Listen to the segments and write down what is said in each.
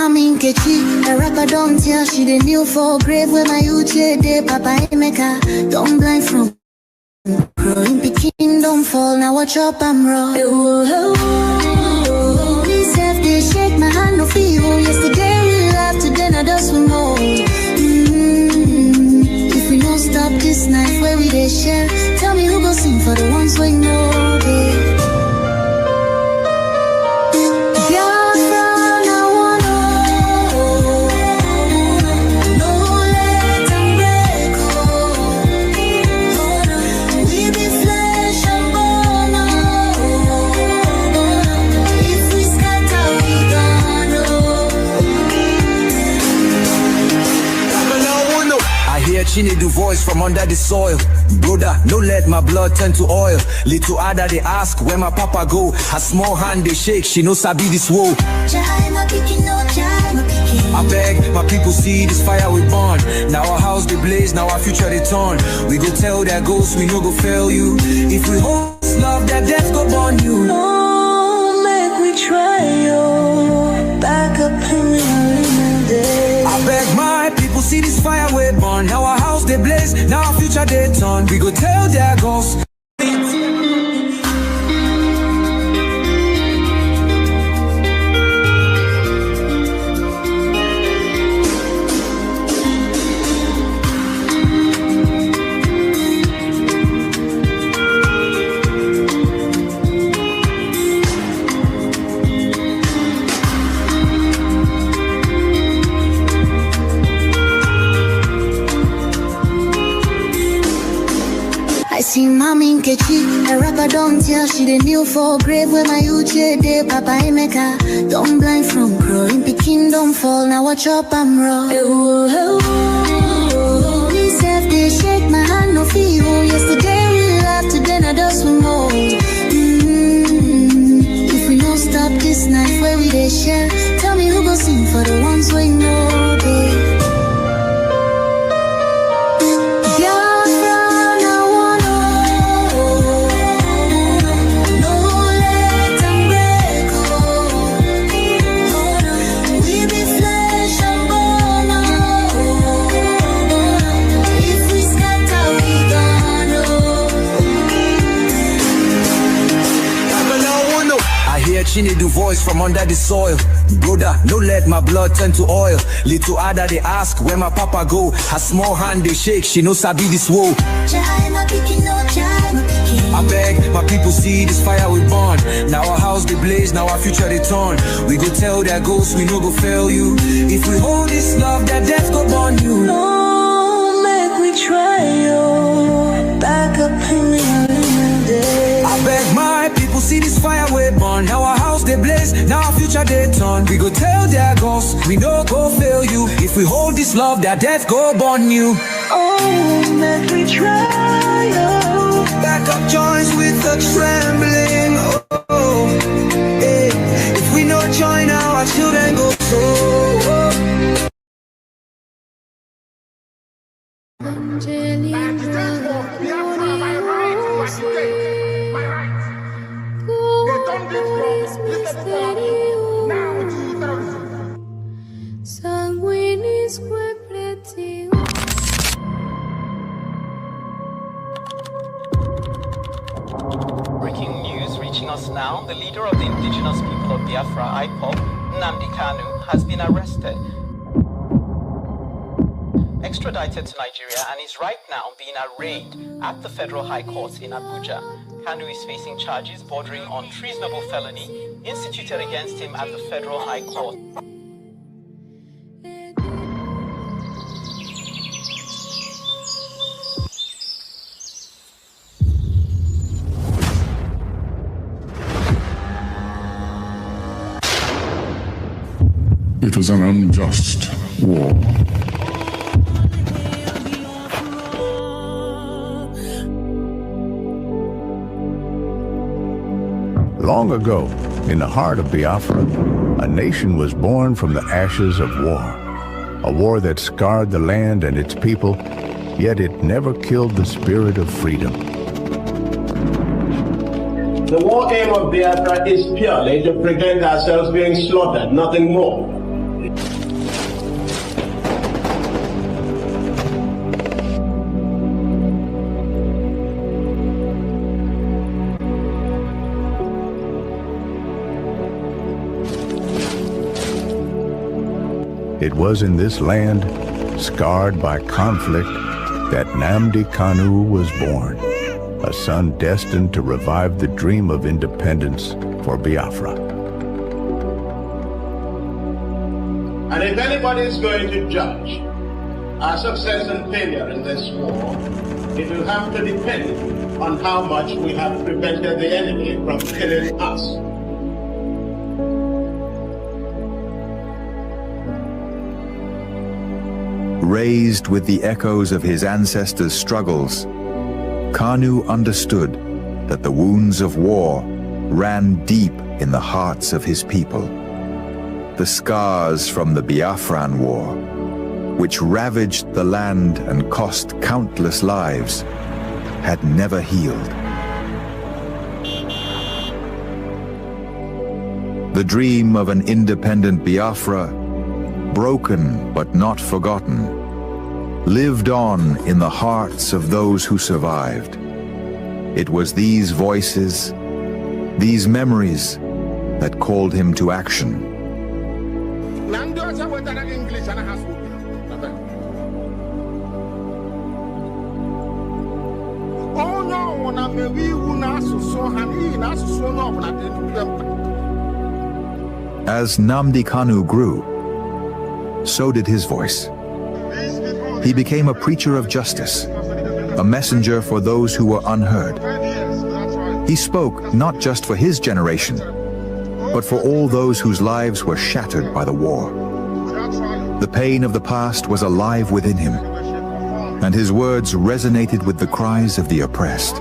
mommy Nkechi, a rapper don't tell she the new for grave where my youth day, Papa Emeka, don't blind from growing Peking, don't fall, now watch up, I'm raw. This half they shake my hand, no feel. Yesterday we laughed, today now just we more. If we don't stop this night where we they share, tell me who go sing for the ones we know, babe. Chini do voice from under the soil. Brother, no let my blood turn to oil. Little Ada they ask where my papa go. Her small hand they shake, she no sabi this woe. I beg my people see this fire we burn. Now our house they blaze, now our future they turn. We go tell their ghosts we no go fail you. If we hold this love, that death go burn you. No, make we try yo. Back up in the day. I beg my people see this fire we burn. Now our house they blaze, now our future they turn. We go tell their ghosts. See mommy Nkechi, a rapper don't tell she the new for grave where my youth day, Papa Emeka, don't blind from growing Peking, don't fall, now watch up, I'm raw. This half they shake my hand, no feel. Yesterday we laughed, today now just we more. If we don't stop this night where we they share, tell me who go sing for the ones we know, babe. Chini do voice from under the soil. Brother, no let my blood turn to oil. Little Ada they ask where my papa go. Her small hand they shake, she no sabi this woe. I beg my people see this fire we burn. Now our house they blaze, now our future they turn. We go tell their ghosts we no go fail you. If we hold this love, that death go burn you. No, make we try yo. Back up in the day. I beg my people see this fire we burn. Now our house they blaze, now our future they turn. We go tell their ghosts we no go fail you. If we hold this love, that death go burn you. Oh, make we try yo. Back up joints with a trembling. Oh, hey. If we no join now, our children go so. Breaking news reaching us now, the leader of the indigenous people of Biafra, IPOB, Nnamdi Kanu, has been arrested, extradited to Nigeria, and is right now being arraigned at the Federal High Court in Abuja. Kanu is facing charges bordering on treasonable felony instituted against him at the Federal High Court. It was an unjust war. Long ago, in the heart of Biafra, a nation was born from the ashes of war. A war that scarred the land and its people, yet it never killed the spirit of freedom. The war aim of Biafra is purely to prevent ourselves being slaughtered, nothing more. It was in this land, scarred by conflict, that Nnamdi Kanu was born, a son destined to revive the dream of independence for Biafra. And if anybody is going to judge our success and failure in this war, it will have to depend on how much we have prevented the enemy from killing us. Raised with the echoes of his ancestors' struggles, Kanu understood that the wounds of war ran deep in the hearts of his people. The scars from the Biafran War, which ravaged the land and cost countless lives, had never healed. The dream of an independent Biafra, broken but not forgotten, lived on in the hearts of those who survived. It was these voices, these memories, that called him to action. As Nnamdi Kanu grew, so did his voice. He became a preacher of justice, a messenger for those who were unheard. He spoke not just for his generation, but for all those whose lives were shattered by the war. The pain of the past was alive within him, and his words resonated with the cries of the oppressed.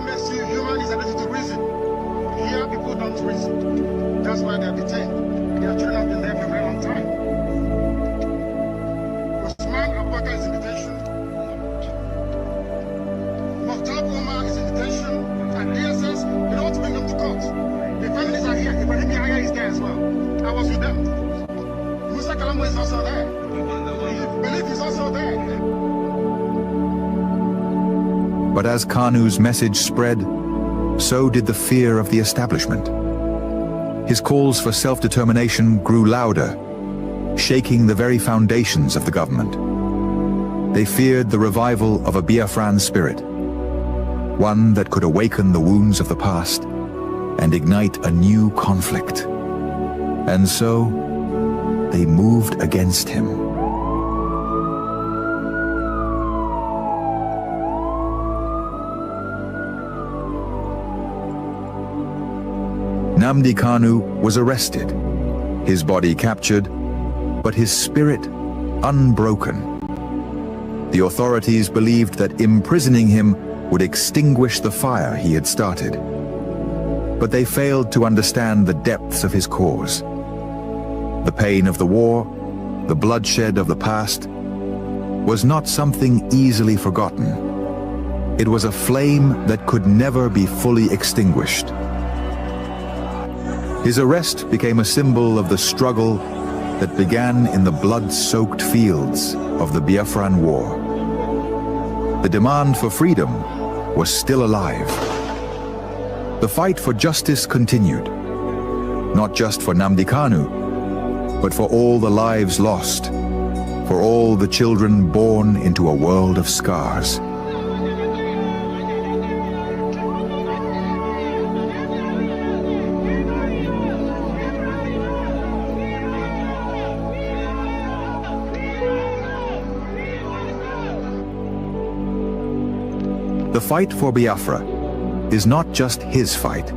But as Kanu's message spread, so did the fear of the establishment. His calls for self-determination grew louder, shaking the very foundations of the government. They feared the revival of a Biafran spirit, one that could awaken the wounds of the past and ignite a new conflict. And so, they moved against him. Nnamdi Kanu was arrested, his body captured, but his spirit unbroken. The authorities believed that imprisoning him would extinguish the fire he had started. But they failed to understand the depths of his cause. The pain of the war, the bloodshed of the past, was not something easily forgotten. It was a flame that could never be fully extinguished. His arrest became a symbol of the struggle that began in the blood-soaked fields of the Biafran War. The demand for freedom was still alive. The fight for justice continued, not just for Nnamdi Kanu, but for all the lives lost, for all the children born into a world of scars. The fight for Biafra is not just his fight.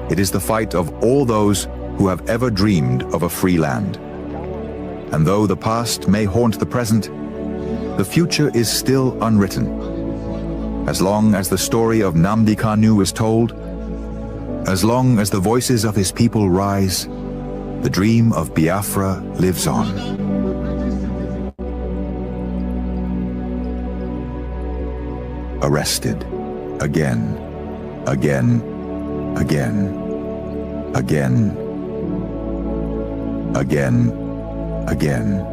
It is the fight of all those who have ever dreamed of a free land. And though the past may haunt the present, the future is still unwritten. As long as the story of Nnamdi Kanu is told, as long as the voices of his people rise, the dream of Biafra lives on. Arrested, again, again, again, again, again, again,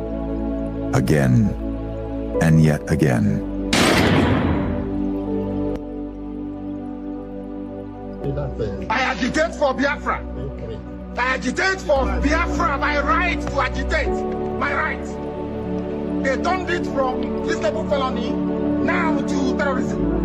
again, and yet again. I agitate for Biafra. I agitate for Biafra, my right to agitate, my right. They turned it from treasonable felony now to terrorism.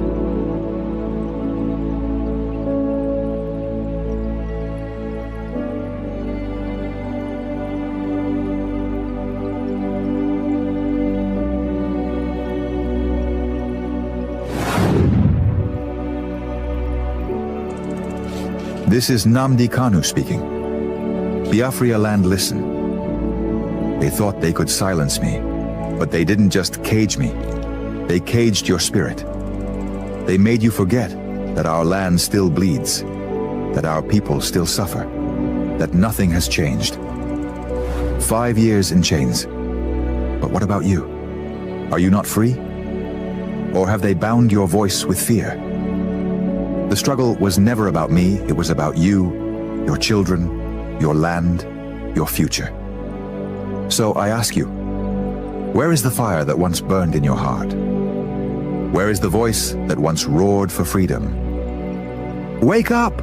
This is Nnamdi Kanu speaking. Biafra land, listen. They thought they could silence me, but they didn't just cage me. They caged your spirit. They made you forget that our land still bleeds, that our people still suffer, that nothing has changed. 5 years in chains. But what about you? Are you not free? Or have they bound your voice with fear? The struggle was never about me, it was about you, your children, your land, your future. So I ask you, where is the fire that once burned in your heart? Where is the voice that once roared for freedom? Wake up!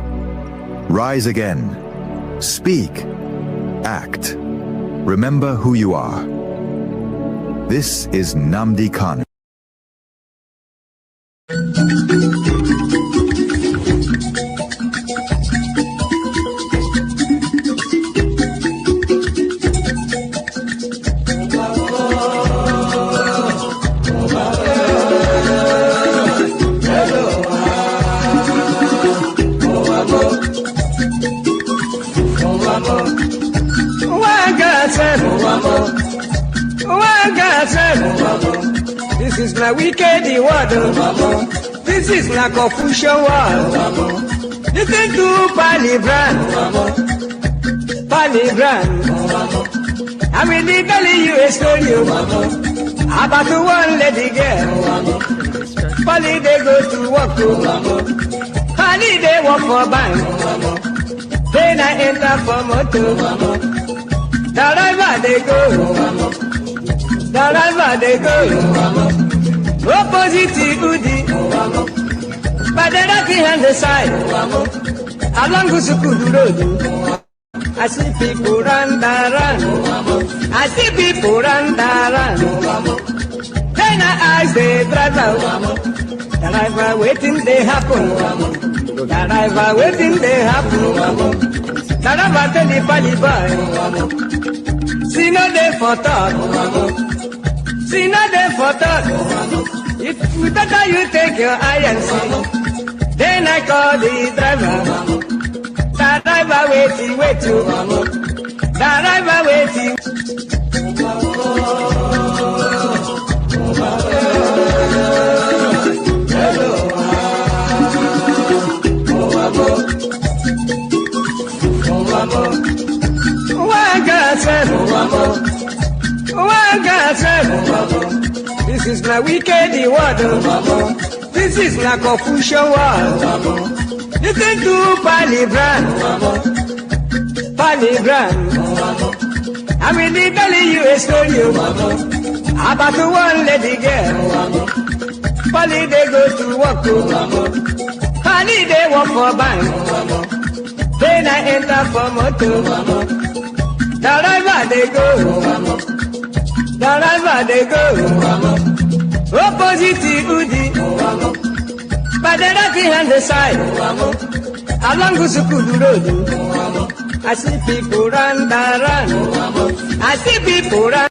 Rise again. Speak. Act. Remember who you are. This is Nnamdi Kanu. This is my wicked word. This is my confusion word. Listen to Biafran. I will be telling you a story about one lady girl. Polly they go to work. Polly they work for bank. Then I enter for motor. Driver they go. Opposite Udi, but the lucky hand the side, along Gusukudu Road. I see people run. I see people run. Then I ask the driver waiting they happen. Driver waiting they happen. Driver tell the pali boy, see no day for talk. See nothing for talk. If without you take your eye and see, then I call the driver. The driver waiting. The driver waiting. This is my wicked word. This is my confusion word. Listen to Biafran. I will be telling you a story about one lady girl. Polly they go to work. Polly they work for bank. Then I enter for motor. Driver they go. Opposite Udi, but the lucky hand the side, along Gusukudu Road. I see people run. I see people run.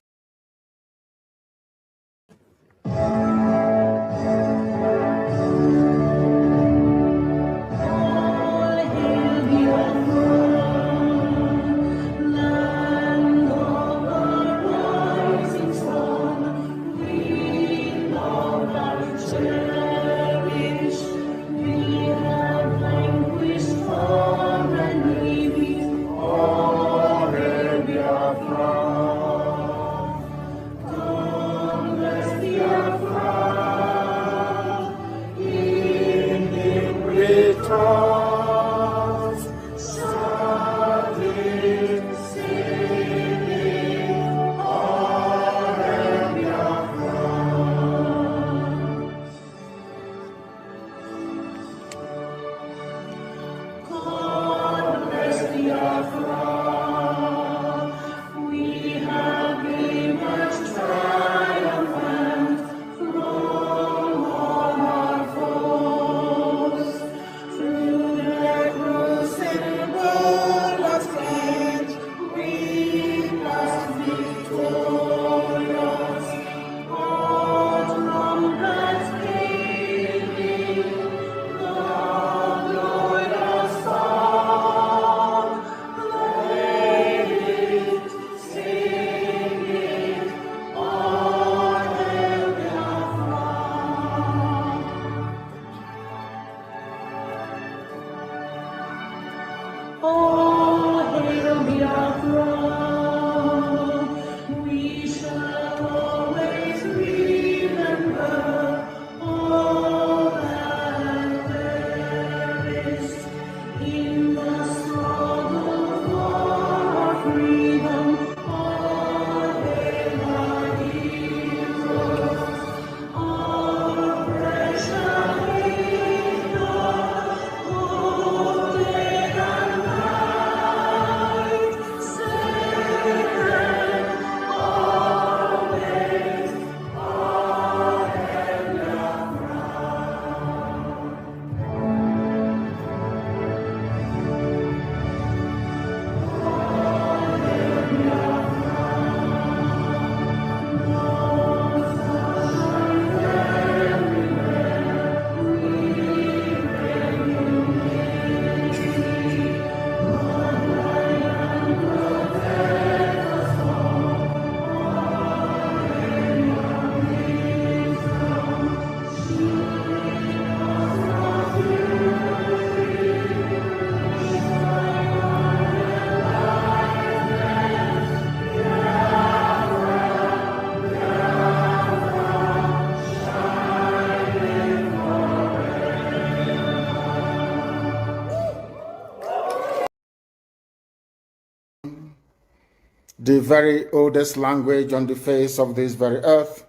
the very oldest language on the face of this very earth.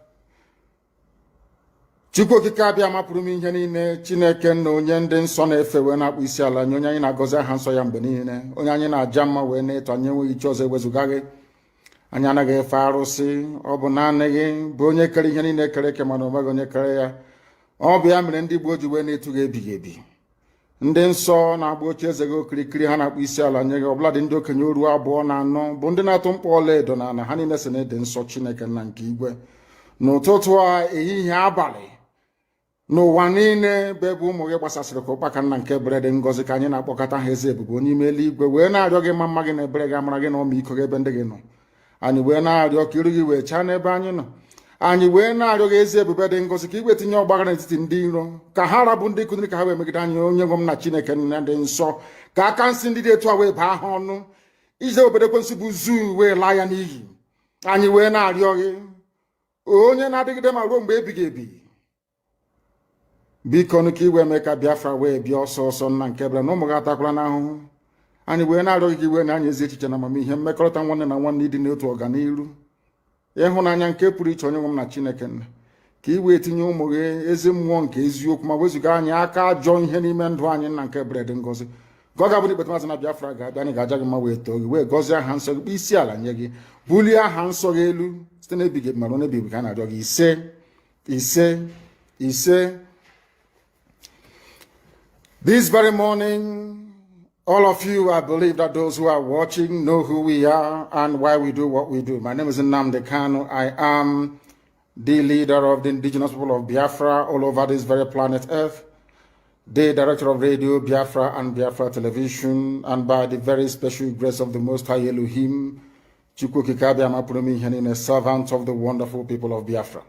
Chukwu okike abịa mapụrụ m ihe niile, Chineke na onye ndị nsọ na-efe wee na-akpụ isi ala nye onye anyị na-agọzi aha nsọ ya mgbe niile, onye anyị na-aja mma wee na-eto, anyị enweghị iche ọzọ ewezuga gị. Anyị anaghị efe arụsị, ọ bụ naanị gị bụ onye kere ihe niile kere eke mana onweghị onye kere ya. Ọ bụ ya mere ndị Igbo ji wee na-etu gị ebighị ebi. Ndị nsọ na-agba oche eze gị okirikiri, ha na-akpụ isi ala nye gị, ọbụladị ndị okenye oru 2 na 4 bụ ndị na-atụ mkpọ ọla edo na ala, ha niile si na-ede nsọ Chineke nna nke igwe. N'ụtụtụ a, ehihie, abalị, n'ụwa niile bụ ebe ụmụ gị gbasasịrị ka ụkpaka nna nke ebere dị ngọzi, ka anyị na-akpọkọta ha eze ebube n'ime eluigwe wee na-arịọ gị ma mma gị na ebere gị, amara gị na ọmịiko gị ebe ndị gị nọ. Anyị wee na-arịọ ka iru gị wee chaa n'ebe anyị nọ. Anyị wee na-arịọ gị ezi ebube dị ngọzi, ka igwe tinye ọgbaghara n'etiti ndị iro, ka ha rabụ ndị kụziri ka ha wee megide anyị, onye nwe m na Chineke nna dị nsọ, ka aka nsị ndị dị etu a wee baa ha ọnụ, ije obodo ekwensu bụ zuu wee laa ya n'iyi. Anyị wee na-arịọ gị, onye na-adịgide ma ruo mgbe ebighị ebi, biko nụ ka iwe mee ka Biafra wee bịa ọsọ ọsọ nna nke ebere na ụmụ gị atakwala n'ahụhụ. Anyị wee na-arịọ gị ka iwe na anyị ezi echiche na amamihe, mmekọrịta nwanne na nwanne, ịdị n'otu ọganiru, ịhụnanya nke pụrụ iche, onye nwe m na Chineke nna, ka iwe tinye ụmụ gị ezi mmụọ nke eziokwu ma wezuga anyị aka ajọ ihe n'ime ndụ anyị nna nke ebere dị ngọzi. Ka ọ ga-abụ na ikpeta maazị na Biafra ga-abịa, anyị ga-aja gị mma wee too gị, wee gọzie aha nsọ gị, kpụ isi ala nye gị, bulie aha nsọ gị elu site n'ebighị ebi ma ruo n'ebighị ebi, ka a na-arịọ gị ise ise ise. This very morning, all of you, I believe that those who are watching know who we are and why we do what we do. My name is Nnamdi Kanu. I am the leader of the indigenous people of Biafra all over this very planet Earth, the director of Radio Biafra and Biafra Television, and by the very special grace of the Most High Elohim, Chukwu Kikabia Mapurumi Henine, servant of the wonderful people of Biafra.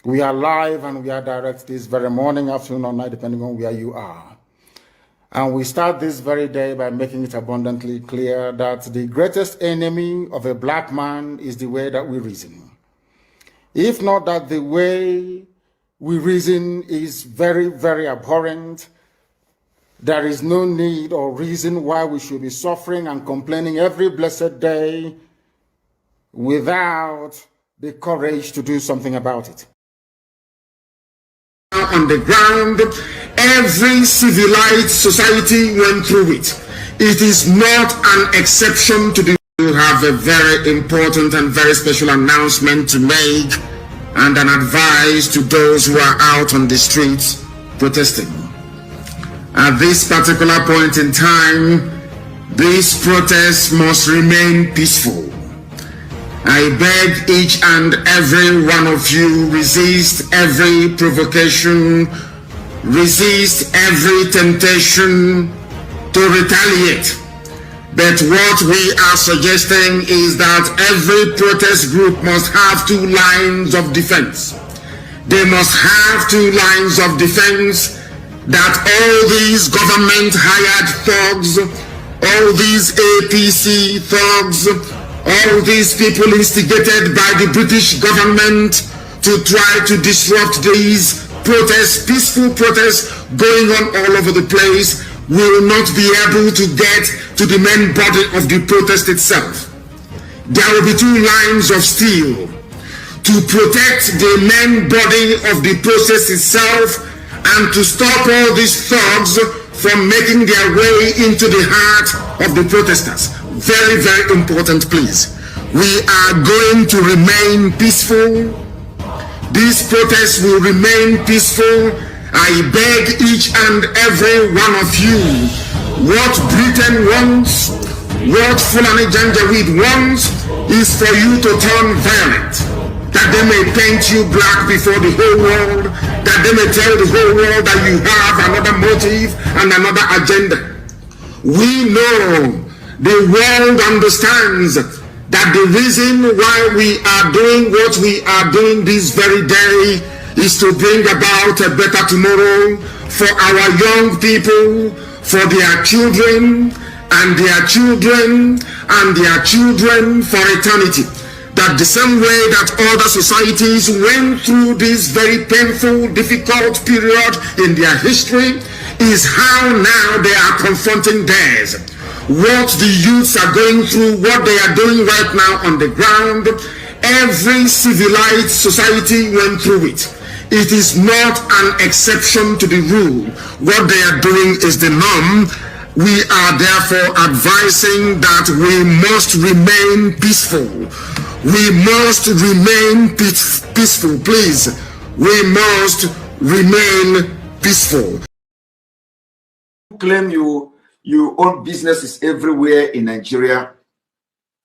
We are live and we are direct this very morning, afternoon, or night, depending on where you are. And we start this very day by making it abundantly clear that the greatest enemy of a black man is the way that we reason. If not that the way we reason is very, very abhorrent, there is no need or reason why we should be suffering and complaining every blessed day without the courage to do something about it. On the ground, every civilized society went through it. It is not an exception to the. We have a very important and very special announcement to make and an advice to those who are out on the streets protesting. At this particular point in time, this protest must remain peaceful. I beg each and every one of you, resist every provocation, resist every temptation to retaliate. But what we are suggesting is that every protest group must have 2 lines of defense. They must have 2 lines of defense, that all these government hired thugs, all these APC thugs, all these people instigated by the British government to try to disrupt these protests, peaceful protests going on all over the place, will not be able to get to the main body of the protest itself. There will be 2 lines of steel to protect the main body of the process itself and to stop all these thugs from making their way into the heart of the protesters. Very, very important, please. We are going to remain peaceful. This protest will remain peaceful. I beg each and every one of you, what Britain wants, what Fulani Janjaweed wants, is for you to turn violent. That they may paint you black before the whole world, that they may tell the whole world that you have another motive and another agenda. We know the world understands that the reason why we are doing what we are doing this very day is to bring about a better tomorrow for our young people, for their children, and their children, and their children for eternity. That the same way that other societies went through this very painful, difficult period in their history is how now they are confronting theirs. what the youths are going through, what they are doing right now on the ground. Every civilized society went through it. It is not an exception to the rule. What they are doing is the norm. We are therefore advising that we must remain peaceful. We must remain peaceful, please. We must remain peaceful. Claim you own businesses everywhere in Nigeria.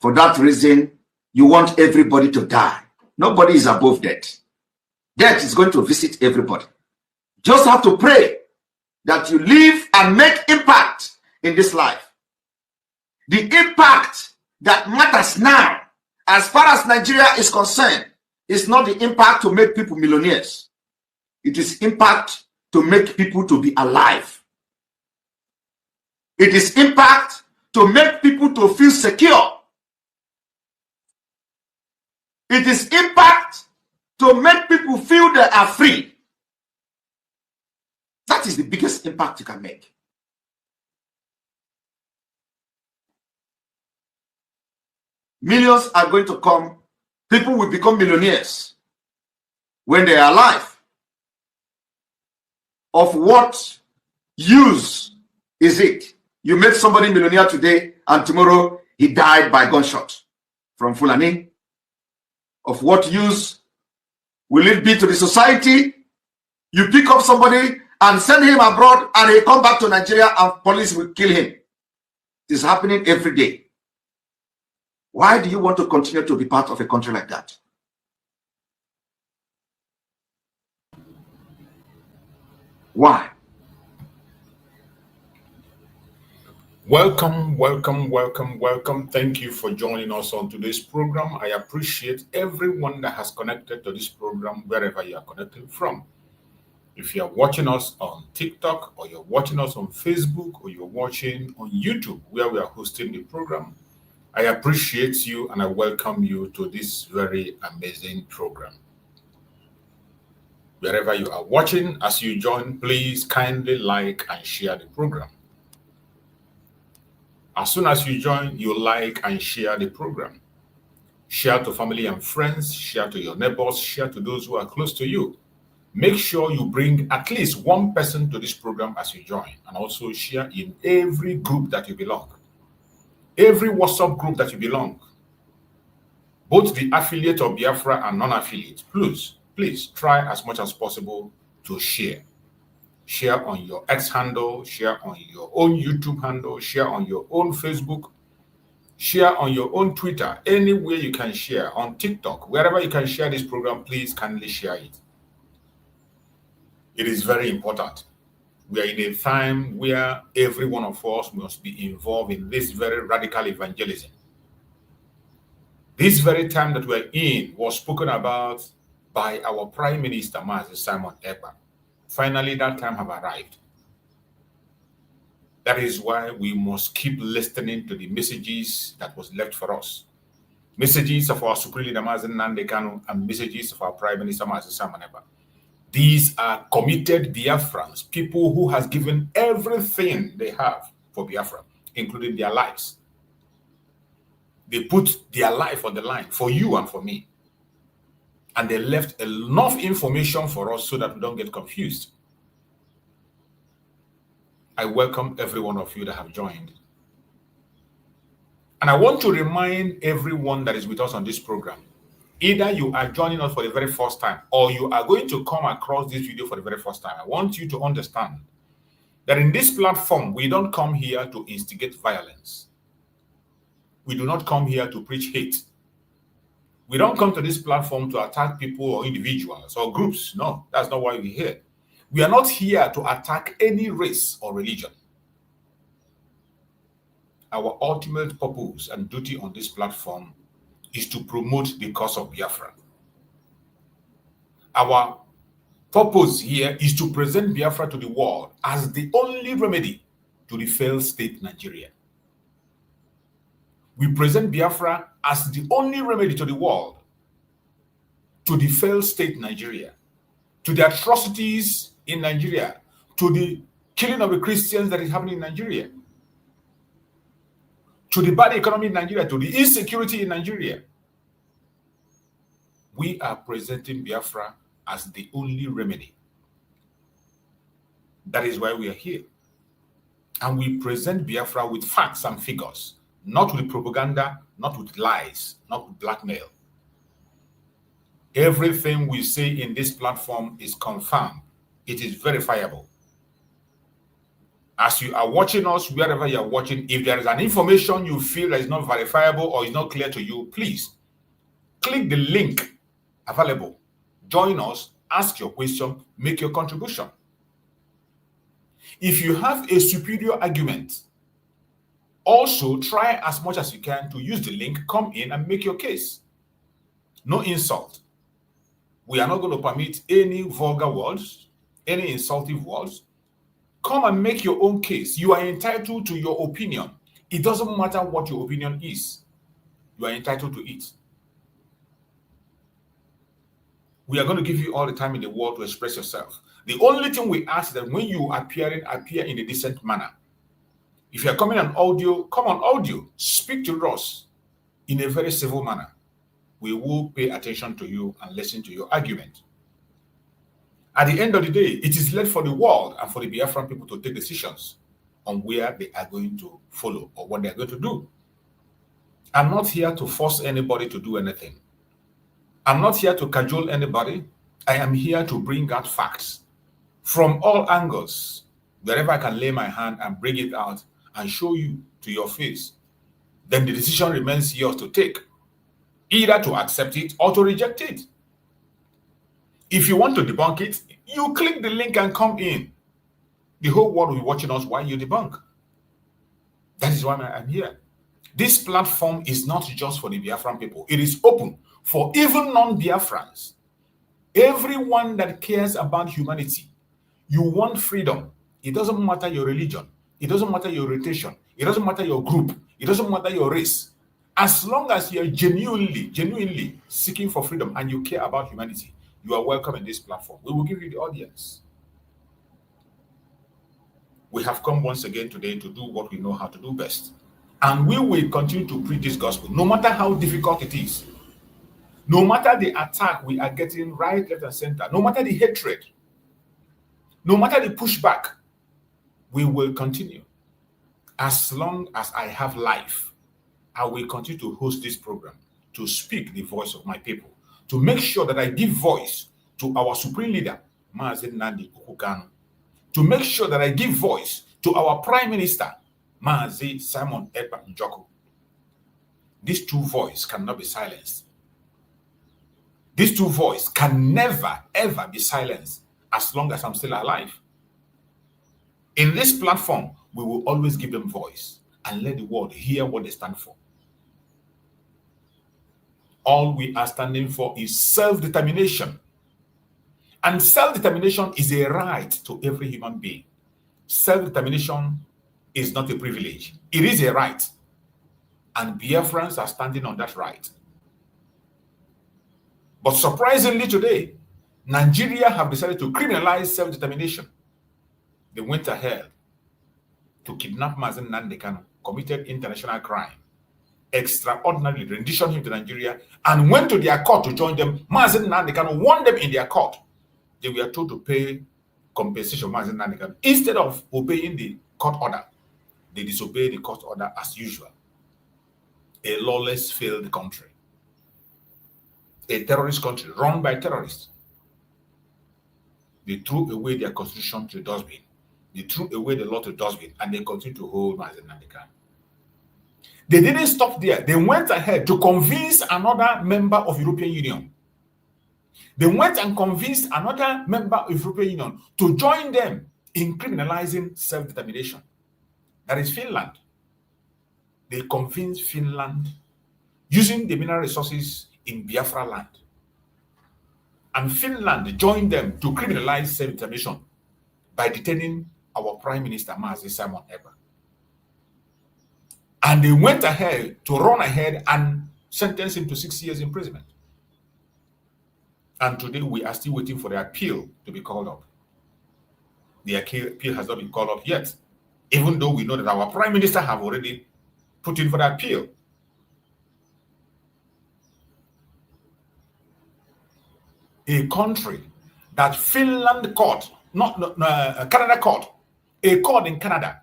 For that reason, you want everybody to die. Nobody is above death. Death is going to visit everybody. Just have to pray that you live and make impact in this life. The impact that matters now, as far as Nigeria is concerned, is not the impact to make people millionaires. It is impact to make people to be alive. It is impact to make people to feel secure. It is impact to make people feel they are free. That is the biggest impact you can make. Millions are going to come. People will become millionaires when they are alive. Of what use is it? You make somebody millionaire today and tomorrow he died by gunshot from Fulani. Of what use will it be to the society? You pick up somebody and send him abroad and he come back to Nigeria and police will kill him. It is happening every day. Why do you want to continue to be part of a country like that? Why? Welcome. Thank you for joining us on today's program. I appreciate everyone that has connected to this program wherever you are connected from. If you are watching us on TikTok, or you're watching us on Facebook, or you're watching on YouTube where we are hosting the program, I appreciate you and I welcome you to this very amazing program. Wherever you are watching, as you join, please kindly like and share the program. As soon as you join, you like and share the program. Share to family and friends, share to your neighbors, share to those who are close to you. Make sure you bring at least one person to this program as you join, and also share in every group that you belong. Every WhatsApp group that you belong, both the affiliate of Biafra and non-affiliate, please try as much as possible to share. Share on your X handle, share on your own YouTube handle, share on your own Facebook, share on your own Twitter, anywhere you can share, on TikTok, wherever you can share this program, please kindly share it. It is very important. We are in a time where every one of us must be involved in this very radical evangelism. This very time that we're in was spoken about by our Prime Minister, Mazi Herbert. Finally, that time have arrived. That is why we must keep listening to the messages that was left for us. Messages of our Supreme Leader, Mazi Nnamdi Kanu, and messages of our Prime Minister, Mazi Herbert. These are committed Biafrans, people who has given everything they have for Biafra, including their lives. They put their life on the line for you and for me. And they left enough information for us so that we don't get confused. I welcome every one of you that have joined. And I want to remind everyone that is with us on this program, either you are joining us for the very first time or you are going to come across this video for the very first time, I want you to understand that in this platform, we don't come here to instigate violence. We do not come here to preach hate. We don't come to this platform to attack people or individuals or groups. No, that's not why we're here. We are not here to attack any race or religion. Our ultimate purpose and duty on this platform is to promote the cause of Biafra. Our purpose here is to present Biafra to the world as the only remedy to the failed state Nigeria. We present Biafra as the only remedy to the world, to the failed state Nigeria, to the atrocities in Nigeria, to the killing of the Christians that is happening in Nigeria. to the bad economy in Nigeria, to the insecurity in Nigeria. We are presenting Biafra as the only remedy. That is why we are here. And we present Biafra with facts and figures, not with propaganda, not with lies, not with blackmail. Everything we say in this platform is confirmed. It is verifiable. As you are watching us, wherever you are watching, if there is an information you feel that is not verifiable or is not clear to you, please click the link available. Join us, ask your question, make your contribution. If you have a superior argument, also try as much as you can to use the link, come in and make your case. No insult. We are not going to permit any vulgar words, any insultive words. Come and make your own case. You are entitled to your opinion. It doesn't matter what your opinion is. You are entitled to it. We are going to give you all the time in the world to express yourself. The only thing we ask is that when you appear in a decent manner. If you are coming on audio, come on audio. Speak to us in a very civil manner. We will pay attention to you and listen to your argument. At the end of the day, it is left for the world and for the Biafran people to take decisions on where they are going to follow or what they are going to do. I'm not here to force anybody to do anything. I'm not here to cajole anybody. I am here to bring out facts from all angles, wherever I can lay my hand and bring it out and show you to your face. Then the decision remains yours to take, either to accept it or to reject it. If you want to debunk it, you click the link and come in. The whole world will be watching us while you debunk. That is why I'm here. This platform is not just for the Biafran people. It is open for even non-Biafrans. Everyone that cares about humanity. You want freedom. It doesn't matter your religion. It doesn't matter your orientation. It doesn't matter your group. It doesn't matter your race. As long as you're genuinely seeking for freedom and you care about humanity, you are welcome in this platform. We will give you the audience. We have come once again today to do what we know how to do best. And we will continue to preach this gospel, no matter how difficult it is. No matter the attack we are getting right, left, and center, no matter the hatred, no matter the pushback, we will continue. As long as I have life, I will continue to host this program, to speak the voice of my people, to make sure that I give voice to our supreme leader, Mazi Nnamdi Kanu, to make sure that I give voice to our prime minister, Mazi Herbert. These two voices cannot be silenced. These two voices can never, ever be silenced as long as I'm still alive. In this platform, we will always give them voice and let the world hear what they stand for. All we are standing for is self-determination. And self-determination is a right to every human being. Self-determination is not a privilege. It is a right. And Biafrans are standing on that right. But surprisingly today, Nigeria have decided to criminalize self-determination. They went ahead to kidnap Mazi Nnamdi Kanu, committed international crime, extraordinarily renditioned him to Nigeria, and went to their court to join them. Mazi Nnamdi Kanu won them in their court. They were told to pay compensation for Mazi Nnamdi Kanu. Instead of obeying the court order, they disobeyed the court order as usual. A lawless, failed country. A terrorist country run by terrorists. They threw away their constitution to the dustbin. They threw away the law to the dustbin, and they continue to hold Mazi Nnamdi Kanu. They didn't stop there. They went ahead to convince another member of the European Union. They went and convinced another member of the European Union to join them in criminalizing self-determination. That is Finland. They convinced Finland using the mineral resources in Biafra land. And Finland joined them to criminalize self-determination by detaining our Prime Minister, Mazi Herbert. And they went ahead to run ahead and sentence him to 6 years imprisonment. And today we are still waiting for the appeal to be called up. The appeal has not been called up yet, even though we know that our Prime Minister have already put in for the appeal. A country that Finland court, Canada court, a court in Canada,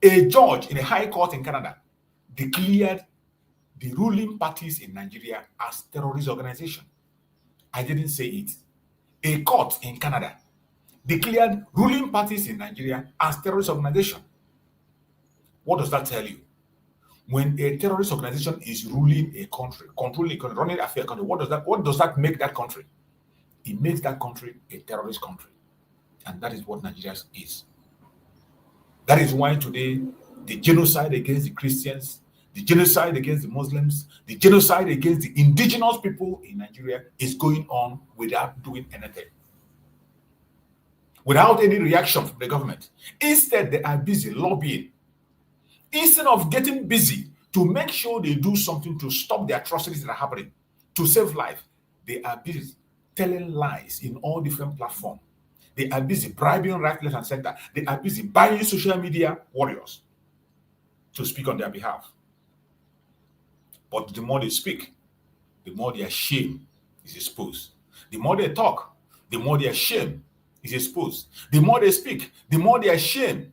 a judge in a high court in Canada declared the ruling parties in Nigeria as terrorist organization. I didn't say it. A court in Canada declared ruling parties in Nigeria as terrorist organization. What does that tell you? When a terrorist organization is ruling a country, controlling a country, running affairs country, what does that make that country? It makes that country a terrorist country. And that is what Nigeria is. That is why today the genocide against the Christians, the genocide against the Muslims, the genocide against the indigenous people in Nigeria is going on without doing anything. Without any reaction from the government. Instead, they are busy lobbying. Instead of getting busy to make sure they do something to stop the atrocities that are happening, to save life, they are busy telling lies in all different platforms. They are busy bribing right, left, and center. They are busy buying social media warriors to speak on their behalf. But the more they speak, the more their shame is exposed. The more they talk, the more their shame is exposed. The more they speak, the more their shame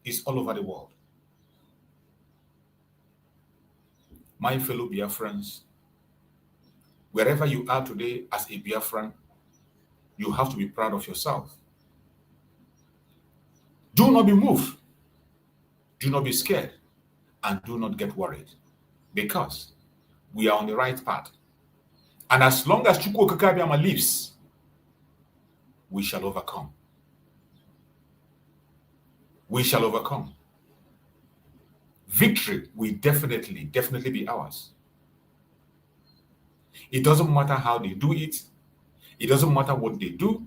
is all over the world. My fellow Biafrans, wherever you are today as a Biafran, you have to be proud of yourself. Do not be moved. Do not be scared. And do not get worried. Because we are on the right path. And as long as Chukwu Okike lives, we shall overcome. We shall overcome. Victory will definitely be ours. It doesn't matter how they do it. It doesn't matter what they do.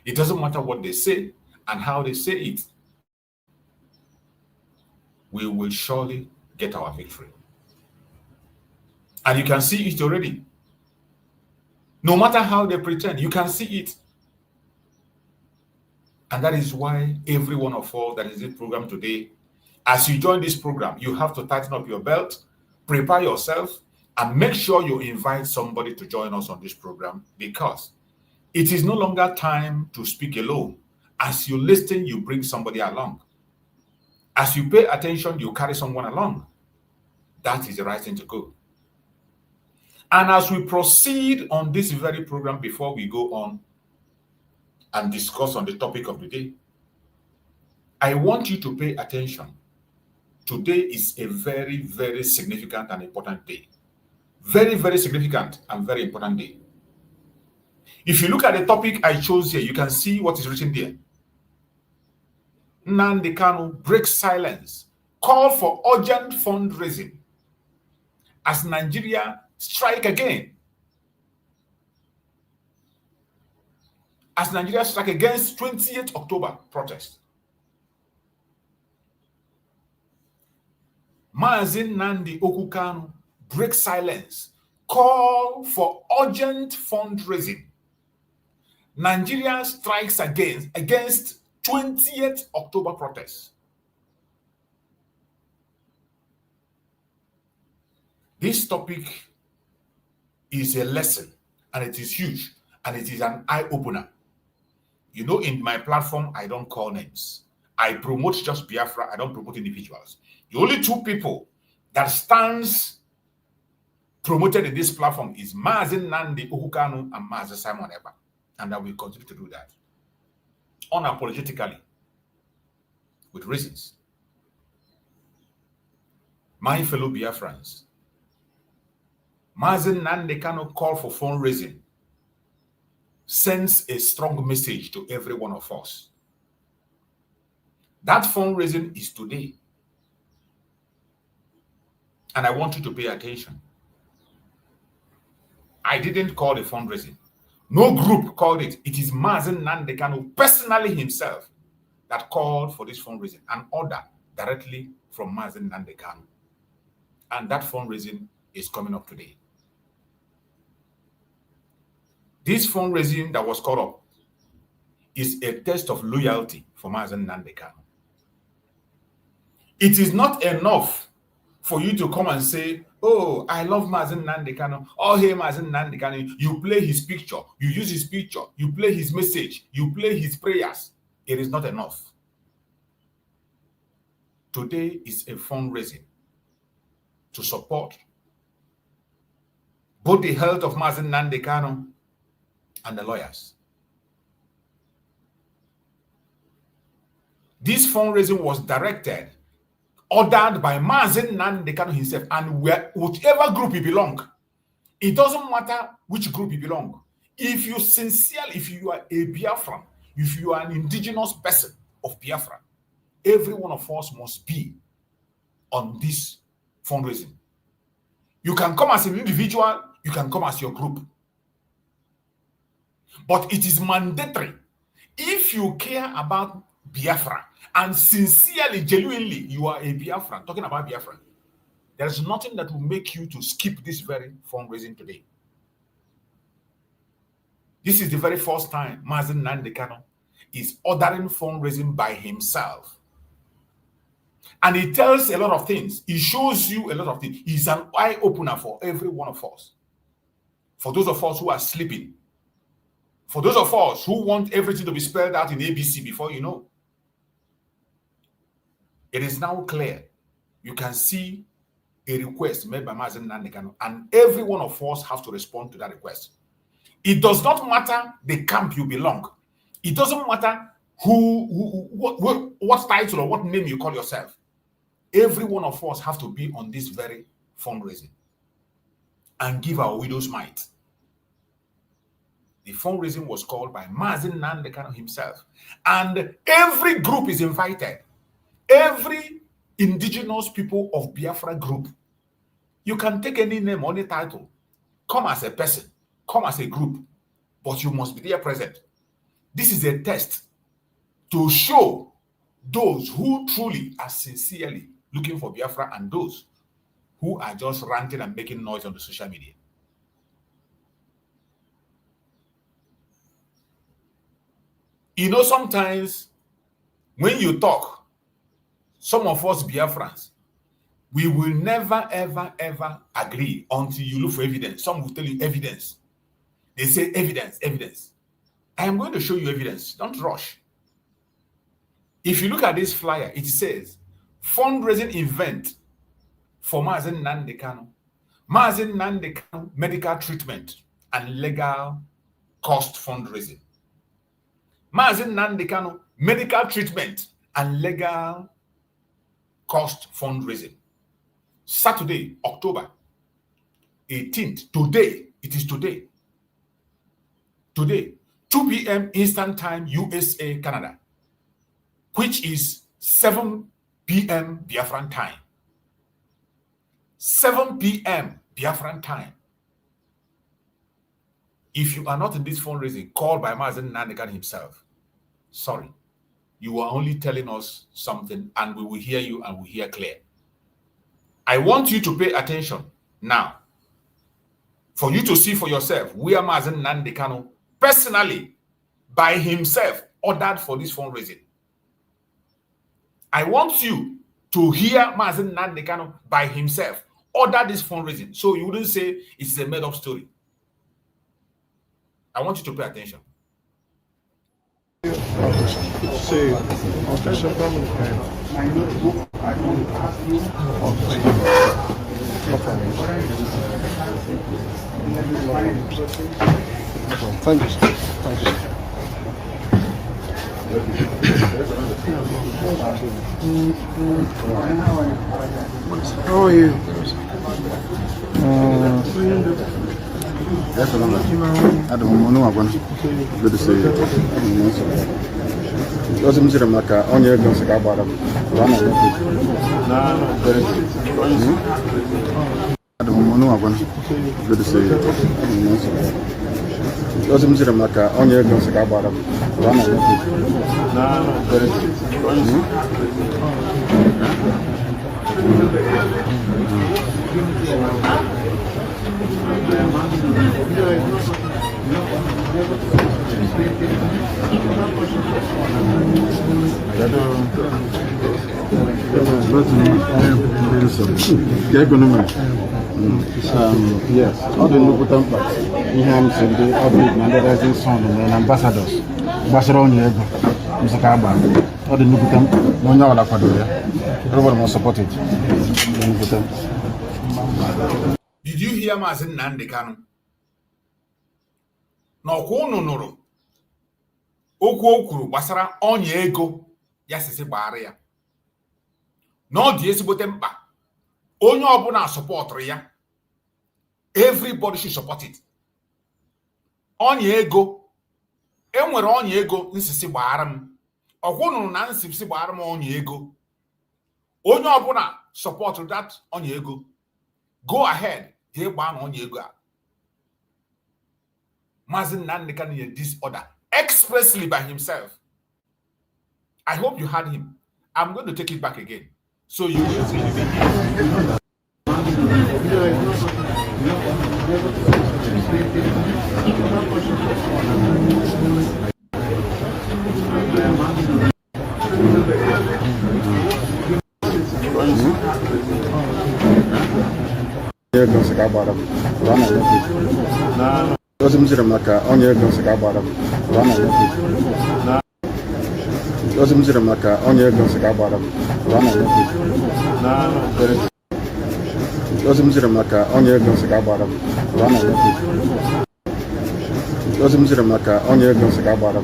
It doesn't matter what they say and how they say it. We will surely get our victory. And you can see it already. No matter how they pretend, you can see it. And that is why every one of us that is in this program today, as you join this program, you have to tighten up your belt, prepare yourself, and make sure you invite somebody to join us on this program, because it is no longer time to speak alone. As you listen, you bring somebody along. As you pay attention, you carry someone along. That is the right thing to go. And as we proceed on this very program, before we go on and discuss on the topic of the day, I want you to pay attention. Today is a very significant and important day. Very significant and very important day. If you look at the topic I chose here, you can see what is written there. Nnamdi Kanu breaks silence. Call for urgent fundraising as Nigeria strike again. As Nigeria strike against 28th October protest. Mazi Nnamdi Kanu breaks silence. Call for urgent fundraising. Nigeria strikes against 20th October protests. This topic is a lesson, and it is huge, and it is an eye-opener. You know, in my platform, I don't call names. I promote just Biafra. I don't promote individuals. The only two people that stands promoted in this platform is Mazi Nnamdi Kanu and Mazi Simon Herbert. And I will continue to do that unapologetically, with reasons. My fellow Biafrans, Mazi Nnamdi Kanu call for fundraising sends a strong message to every one of us. That fundraising is today. And I want you to pay attention. I didn't call it fundraising. No group called it. It is Mazi Nnamdi Kanu personally himself that called for this fundraising, an order directly from Mazi Nnamdi Kanu. And that fundraising is coming up today. This fundraising that was called up is a test of loyalty for Mazi Nnamdi Kanu. It is not enough for you to come and say, oh, I love Mazi Nnamdi Kanu. Oh, hey, Mazi Nnamdi Kanu. You play his picture. You use his picture. You play his message. You play his prayers. It is not enough. Today is a fundraising to support both the health of Mazi Nnamdi Kanu and the lawyers. This fundraising was directed, ordered by Mazi Nnamdi Kanu himself, and whichever group he belongs. It doesn't matter which group you belong. If you sincerely, if you are a Biafran, if you are an indigenous person of Biafra, every one of us must be on this fundraising. You can come as an individual, you can come as your group. But it is mandatory. If you care about Biafra and sincerely, genuinely, you are a Biafran, talking about Biafra, there is nothing that will make you to skip this very fundraising today. This is the very first time Mazi Nnamdi Kanu is ordering fundraising by himself. And he tells a lot of things. He shows you a lot of things. He's an eye-opener for every one of us. For those of us who are sleeping. For those of us who want everything to be spelled out in ABC before you know. It is now clear. You can see a request made by Mazi Nnamdi Kanu, and every one of us have to respond to that request. It does not matter the camp you belong. It doesn't matter what title or what name you call yourself. Every one of us have to be on this very fundraising and give our widow's mite. The fundraising was called by Mazi Nnamdi Kanu himself, and every group is invited. Every indigenous people of Biafra group. You can take any name or any title. Come as a person. Come as a group. But you must be there present. This is a test to show those who truly are sincerely looking for Biafra and those who are just ranting and making noise on the social media. You know, sometimes when you talk, some of us Biafrans, we will never, ever, ever agree until you look for evidence. Some will tell you evidence. They say evidence, evidence. I am going to show you evidence. Don't rush. If you look at this flyer, it says, fundraising event for Mazi Nnamdi Kanu. Mazi Nnamdi Kanu medical treatment and legal cost fundraising. Mazi Nnamdi Kanu medical treatment and legal cost fundraising. Saturday, October 18th. Today, it is today. Today, 2 p.m. Eastern Time, USA, Canada, which is 7 p.m. Biafran time. 7 p.m. Biafran time. If you are not in this fundraising called by Mazi Nnamdi Kanu himself, sorry. You are only telling us something, and we will hear you and we hear clear. I want you to pay attention now for you to see for yourself where Mazi Nnamdi Kanu personally, by himself, ordered for this fundraising. I want you to hear Mazi Nnamdi Kanu by himself order this fundraising, so you wouldn't say it's a made-up story. I want you to pay attention. Sí, aunque sepa lo Thank you. Thank you. How are you? Good to see you. Doesn't mean like on your guns about them. Good to see you. Doesn't mean like on your guns about them. Yes, all the local parts. We have some the update and rising sun and ambassadors. Ambassador on your Mr. Kaba. All the local no no la Padoya. Everyone must support it. Did you hear Mazi Nnamdi Kanu? No kono noro. Okwu gbasara onye ego ya sisi gbara ya. No di ezigbote mkpa. Onye ọbụla support ya. Everybody should support it. Onye ego. Enwere onye ego nsisi gbara m. Ọkwụnụ na nsisi gbara m onye ego. Onye ọbụla support that onye ego. Go ahead. Jee gbaa na onye ego a. Mazi Nnamdi Kanu in this order. Expressly by himself. I hope you heard him. I'm going to take it back again. So you will see it. Doesn't Maka on your Gonzagabara. Doesn't Maka on your Gonzagabara. Doesn't Maka on your Gonzagabara. Doesn't Maka on your Gonzagabara.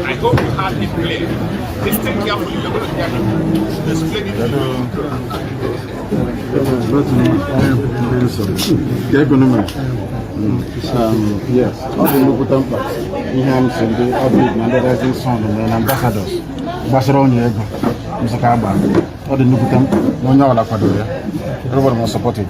I hope you heard him clear. Listen carefully, you're going to hear him. Explain it to you. Yes, all the local parts. We have some the update and rising sun and ambassadors. Ambassador on your ego. Mr. Kaba. All the local no no la Padoya. Everyone must support it.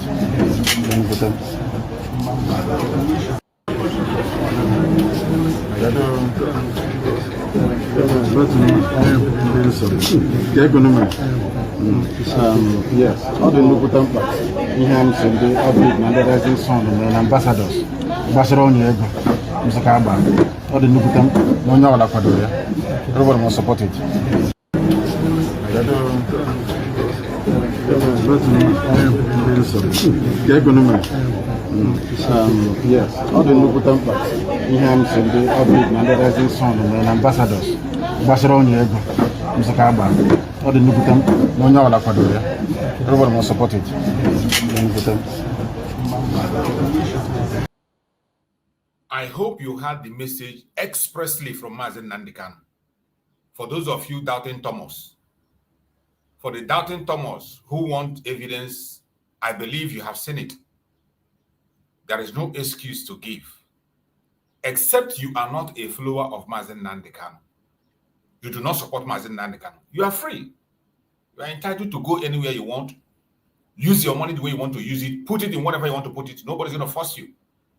Yes, all the local parts. We have some the update and rising sun and ambassadors. Ambassador on your ego. Mr. Kaba. All the local no no la Padoya. Everyone must support it. Yes, all the local parts. We have some the update and rising sun and ambassadors. Ambassador on your ego. Mr. Kaba. All the local no no la Padoya. Everyone must support it. I hope you heard the message expressly from Mazi Nnamdi Kanu. For those of you doubting Thomas, for the doubting Thomas who want evidence, I believe you have seen it. There is no excuse to give, except you are not a follower of Mazi Nnamdi Kanu. You do not support Mazi Nnamdi Kanu. You are free. You are entitled to go anywhere you want. Use your money the way you want to use it. Put it in whatever you want to put it. Nobody's going to force you.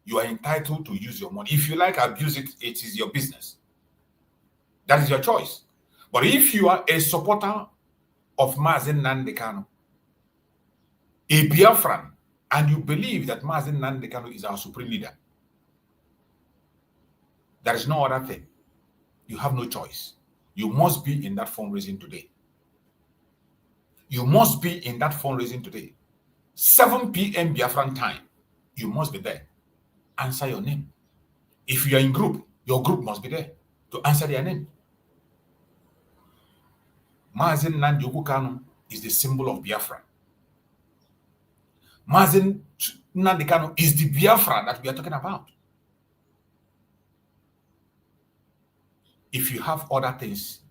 You are entitled to use your money. If you like, abuse it. It is your business. That is your choice. But if you are a supporter of Mazi Nnamdi Kanu, a Biafran, and you believe that Mazi Nnamdi Kanu is our supreme leader, there is no other thing. You have no choice. You must be in that fundraising today. You must be in that fundraising today. 7 p.m. Biafran time. You must be there. Answer your name. If you are in group, your group must be there to answer their name. Mazi Nnamdi Kanu is the symbol of Biafra. Mazi Nnamdi Kanu is the Biafra that we are talking about. If you have other things,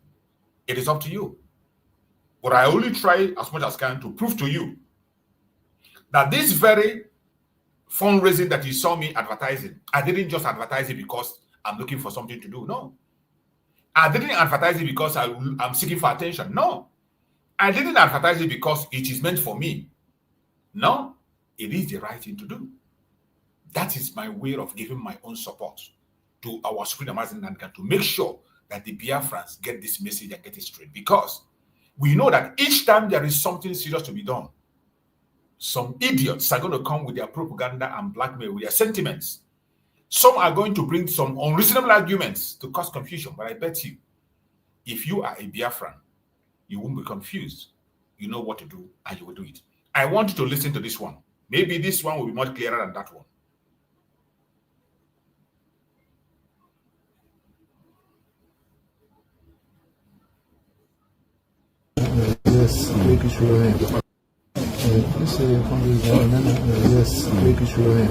it is up to you. But I only try as much as I can to prove to you that this very fundraising that you saw me advertising, I didn't just advertise it because I'm looking for something to do. No. I didn't advertise it because I'm seeking for attention. No. I didn't advertise it because it is meant for me. No. It is the right thing to do. That is my way of giving my own support to our Supreme Mazi Nnamdi Kanu to make sure that the Biafrans get this message and get it straight. Because we know that each time there is something serious to be done, some idiots are going to come with their propaganda and blackmail with their sentiments. Some are going to bring some unreasonable arguments to cause confusion. But I bet you, if you are a Biafran, you won't be confused. You know what to do and you will do it. I want you to listen to this one. Maybe this one will be much clearer than that one. Yes, make it sure. This fundraising. Yes, make it sure.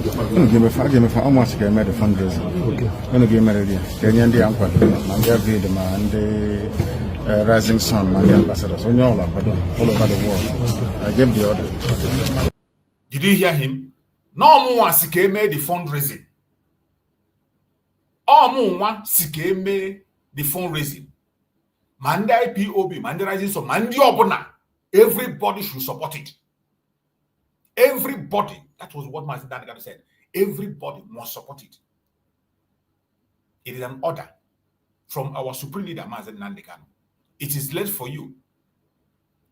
Give me for almost get made a fundraiser. Okay. Gonna get married. Kenyan the uncle, and their video and the rising sun, and the ambassadors. On all over the world. I gave the order. Did you hear him? No more Sike made the fundraising. All more Sike made the fundraising. Mande IPOB, Mande Rising, so Mande Obona. Everybody should support it. Everybody. That was what Mazi Nnamdi Kanu said. Everybody must support it. It is an order from our supreme leader, Mazi Nnamdi Kanu. It is left for you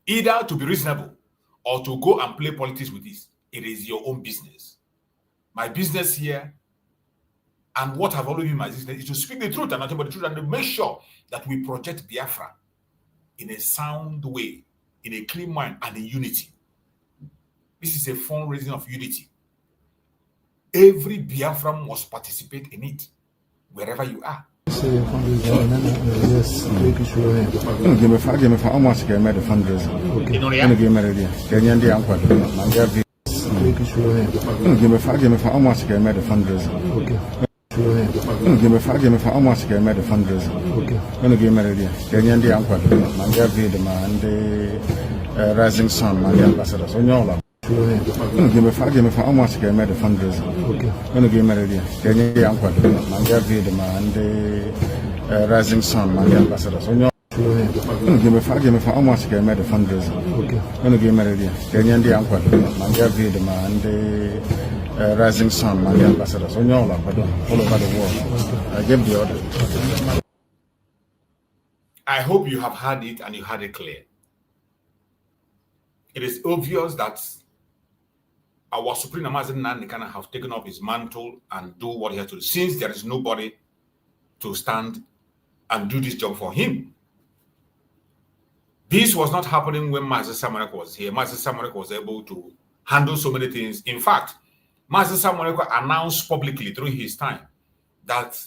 either to be reasonable or to go and play politics with this. It is your own business. My business here, and what have always been my business, is to speak the truth and nothing but the truth, and to make sure that we project Biafra in a sound way, in a clean mind, and in unity. This is a fundraising of unity. Every Biafran must participate in it, wherever you are. Yes, make it sure. Give me for almost get made a fundraiser. Okay. Gonna get married. Kenyan the uncle, and their video. Make it sure. Give me for almost get made a fundraiser. Okay. Give me for almost get made a fundraiser. Okay. Gonna get married. Kenyan the uncle, and their video and the rising sun, and the ambassadors. On all over. Give me for almost get made a fundraiser. Okay. Gonna get married. Kenyan the uncle, and their video and the rising sun, and the ambassadors. On all over. Give me for almost get made a fundraiser. Okay. Gonna get married. Kenyan the uncle, and their video and the rising sun, and the ambassadors. On all over the world. I gave the order. I hope you have heard it and you had it clear. It is obvious that our Supreme Mazi Nnamdi Kanu have taken up his mantle and do what he has to do, since there is nobody to stand and do this job for him. This was not happening when Mazi Samoneko was here. Mazi Samoneko was able to handle so many things. In fact, Mazi Samoneko announced publicly during his time that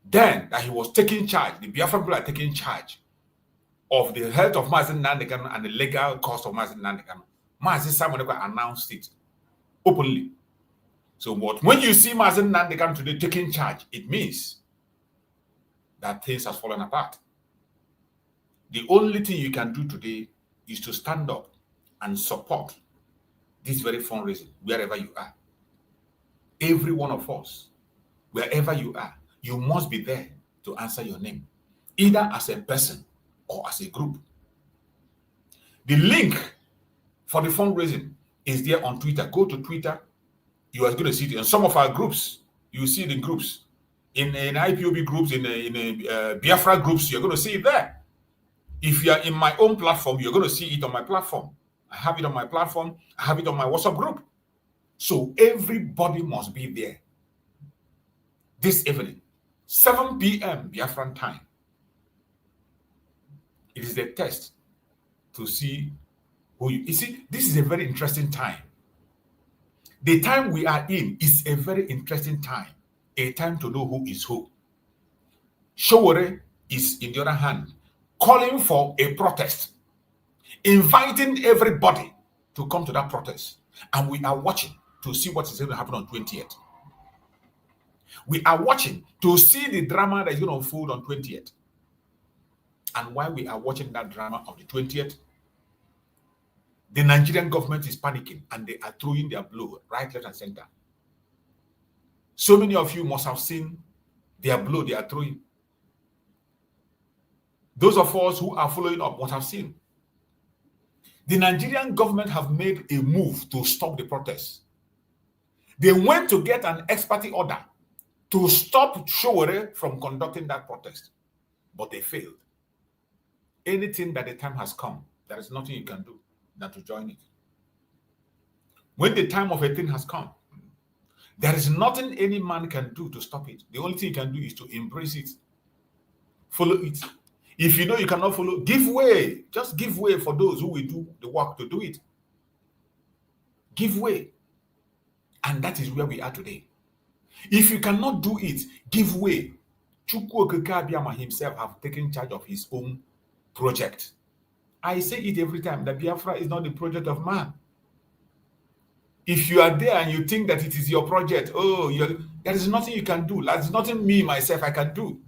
then that he was taking charge, the Biafran people are taking charge of the health of Mazi Nnamdi Kanu and the legal cost of Mazi Nnamdi Kanu. Mazi Samoneko announced it openly. So when you see Mazi Nnamdi Kanu today taking charge, it means that things have fallen apart. The only thing you can do today is to stand up and support this very fundraising wherever you are. Every one of us, wherever you are, you must be there to answer your name, either as a person or as a group. The link for the fundraising is there on Twitter. Go to Twitter. You are going to see it in some of our groups. You see the groups in IPOB groups, in Biafra groups. You're going to see it there. If you are in my own platform, you're going to see it on my platform. I have it on my platform. I have it on my WhatsApp group. So everybody must be there this evening, 7 p.m. Biafran time. It is the test to see who you see. This is a very interesting time. The time we are in is a very interesting time, a time to know who is who. Showore is, in the other hand, calling for a protest, inviting everybody to come to that protest. And we are watching to see what is going to happen on 20th. We are watching to see the drama that is going to unfold on 20th. And while we are watching that drama of the 20th, the Nigerian government is panicking and they are throwing their blow right, left, and center. So many of you must have seen their blow they are throwing. Those of us who are following up must have seen. The Nigerian government have made a move to stop the protests. They went to get an expert order to stop Showore from conducting that protest, but they failed. Anything that the time has come, there is nothing you can do than to join it. When the time of a thing has come, there is nothing any man can do to stop it. The only thing you can do is to embrace it, follow it. If you know you cannot follow, give way. Just give way for those who will do the work to do it. Give way. And that is where we are today. If you cannot do it, give way. Chukwu Okike Abịama himself have taken charge of his own project. I say it every time that Biafra is not the project of man. If you are there and you think that it is your project, there is nothing you can do. There's nothing me, myself, I can do.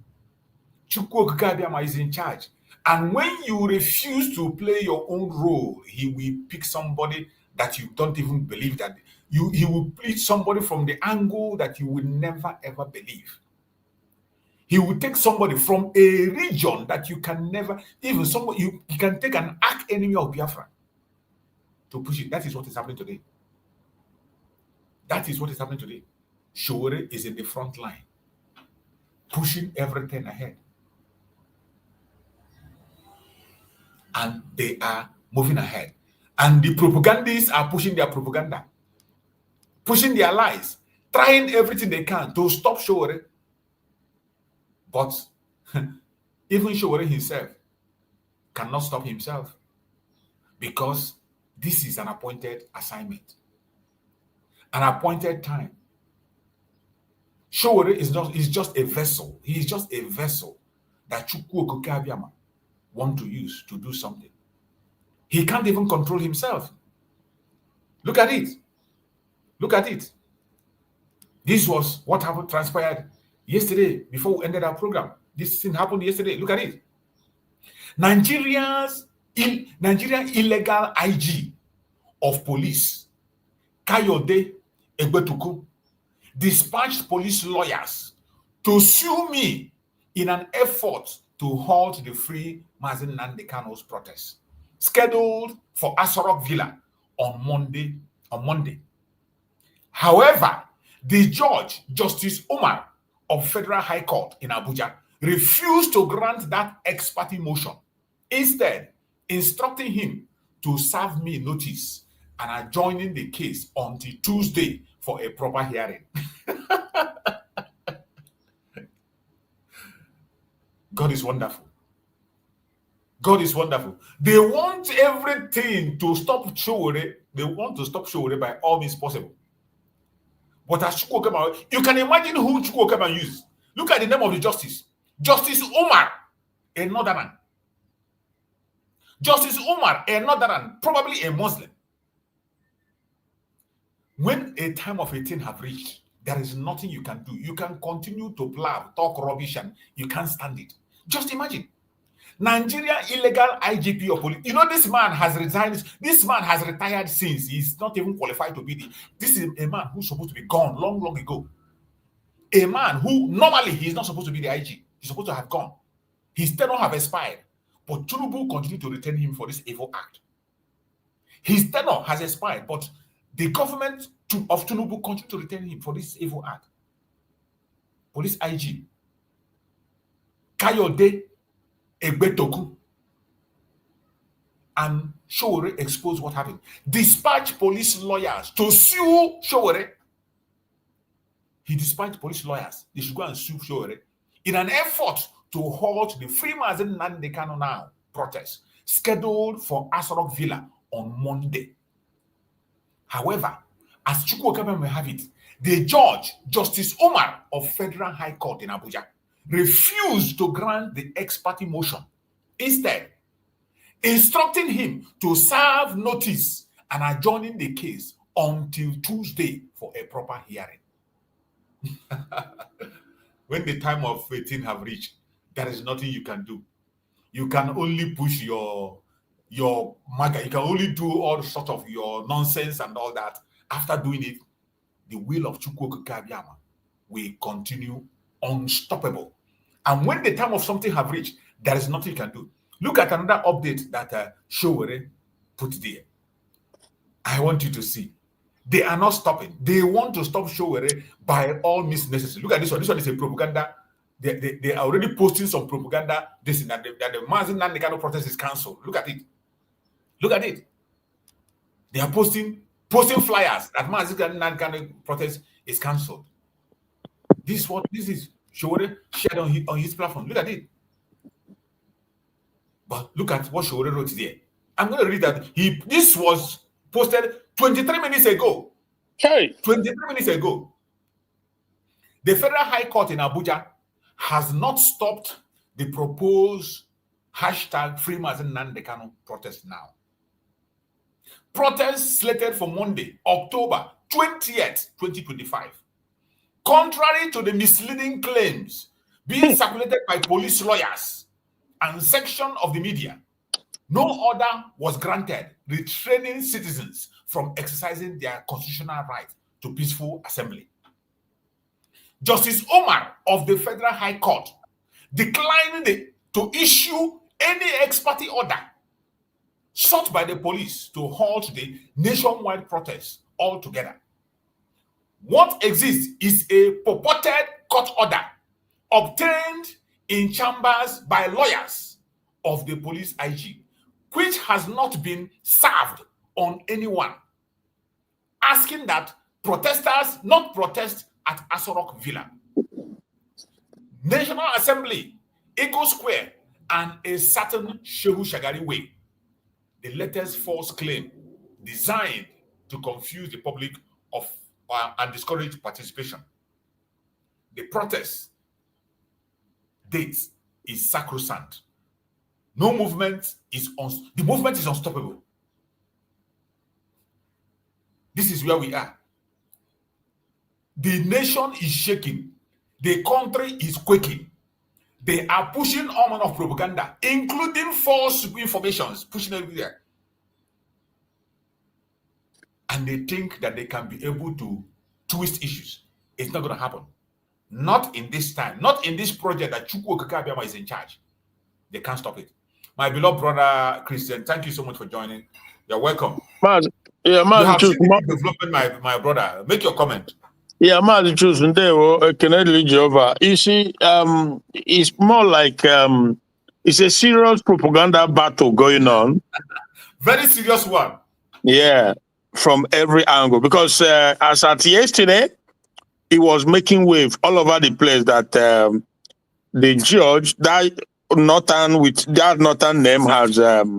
Chukwu Okike Abịama is in charge. And when you refuse to play your own role, he will pick somebody that you don't even believe that. He will pick somebody from the angle that you will never, ever believe. He will take somebody from a region that you can never, even somebody, you can take an arch enemy of Biafra to push it. That is what is happening today. That is what is happening today. Showore is in the front line, pushing everything ahead. And they are moving ahead. And the propagandists are pushing their propaganda, pushing their lies, trying everything they can to stop Showore. But even Showore himself cannot stop himself, because this is an appointed assignment, an appointed time. Showore is just a vessel. He is just a vessel that Chukwu Okike Abịama want to use to do something. He can't even control himself. Look at it. Look at it. This was what happened, transpired yesterday before we ended our program. This thing happened yesterday. Look at it. Nigerian illegal IG of police, Kayode Egbetuku, dispatched police lawyers to sue me in an effort to halt the Free Mazi Nnamdi Kanu's protest, scheduled for Asorok Villa on Monday. However, the judge, Justice Umar of Federal High Court in Abuja, refused to grant that ex parte motion, instead instructing him to serve me notice and adjourning the case until Tuesday for a proper hearing. God is wonderful. God is wonderful. They want everything to stop Showore. They want to stop Showore by all means possible. But as Chukwu Okike, you can imagine who Chukwu Okike used. Look at the name of the justice. Justice Umar, a northern. Justice Umar, a northern, probably a Muslim. When a time of a thing have reached, there is nothing you can do. You can continue to blab, talk rubbish, and you can't stand it. Just imagine. Nigeria illegal IGP of police. You know, this man has resigned. This man has retired since. He's not even qualified to be the. This is a man who's supposed to be gone long ago. A man who normally he's not supposed to be the IG. He's supposed to have gone. His tenure have expired. But Tinubu continued to retain him for this evil act. His tenure has expired, but the government of Tinubu continued to retain him for this evil act. Police IG Kayode Egbetuku and Showore exposed what happened. Dispatched police lawyers to sue Showore. He dispatched police lawyers. They should go and sue Showore in an effort to halt the Free Mazi Nnamdi Kanu now protest scheduled for Asorok Villa on Monday. However, as Chukwu Okike may have it, the judge, Justice Umar of Federal High Court in Abuja, refused to grant the ex parte motion, instead instructing him to serve notice and adjourning the case until Tuesday for a proper hearing. When the time of 18 have reached, there is nothing you can do. You can only push your maga. You can only do all sorts of your nonsense and all that. After doing it, the will of Chukwu Okike Abịama will continue unstoppable. And when the time of something have reached, there is nothing you can do. Look at another update that Showore put there. I want you to see. They are not stopping. They want to stop Showere by all means necessary. Look at this one. This one is a propaganda. They are already posting some propaganda. This and that the Mazi Nnamdi Kanu protest is cancelled. Look at it. Look at it. They are posting flyers that Mazi Nnamdi Kanu protest is cancelled. This is Showere shared on his platform. Look at it. But look at what Showere wrote there. I'm going to read that. This was posted 23 minutes ago. Hey. 23 minutes ago. The Federal High Court in Abuja has not stopped the proposed hashtag Free Mazi Nnamdi Kanu protest now. Protest slated for Monday, October 20th, 2025. Contrary to the misleading claims being circulated by police lawyers and section of the media, no order was granted restraining citizens from exercising their constitutional right to peaceful assembly. Justice Omar of the Federal High Court declined to issue any ex parte order sought by the police to halt the nationwide protest altogether. What exists is a purported court order obtained in chambers by lawyers of the police IG, which has not been served on anyone, asking that protesters not protest at Asorok Villa, National Assembly, Eagle Square, and a certain Shehu Shagari Way. The latest false claim designed to confuse the public and discourage participation. The protest date is sacrosanct. No movement is the movement is unstoppable. This is where we are. The nation is shaking. The country is quaking. They are pushing all manner of propaganda, including false informations, pushing everywhere. And they think that they can be able to twist issues. It's not going to happen. Not in this time. Not in this project that Chukwu Okeke Abiama is in charge. They can't stop it. My beloved brother Christian, thank you so much for joining. You're welcome. Mazi, you have seen the development, my brother. Make your comment. Yeah, Mazi choose Kennedy Jehovah. You see, it's more like it's a serious propaganda battle going on. Very serious one. Yeah, from every angle. Because as at yesterday, it was making wave all over the place that the judge, that northern name, has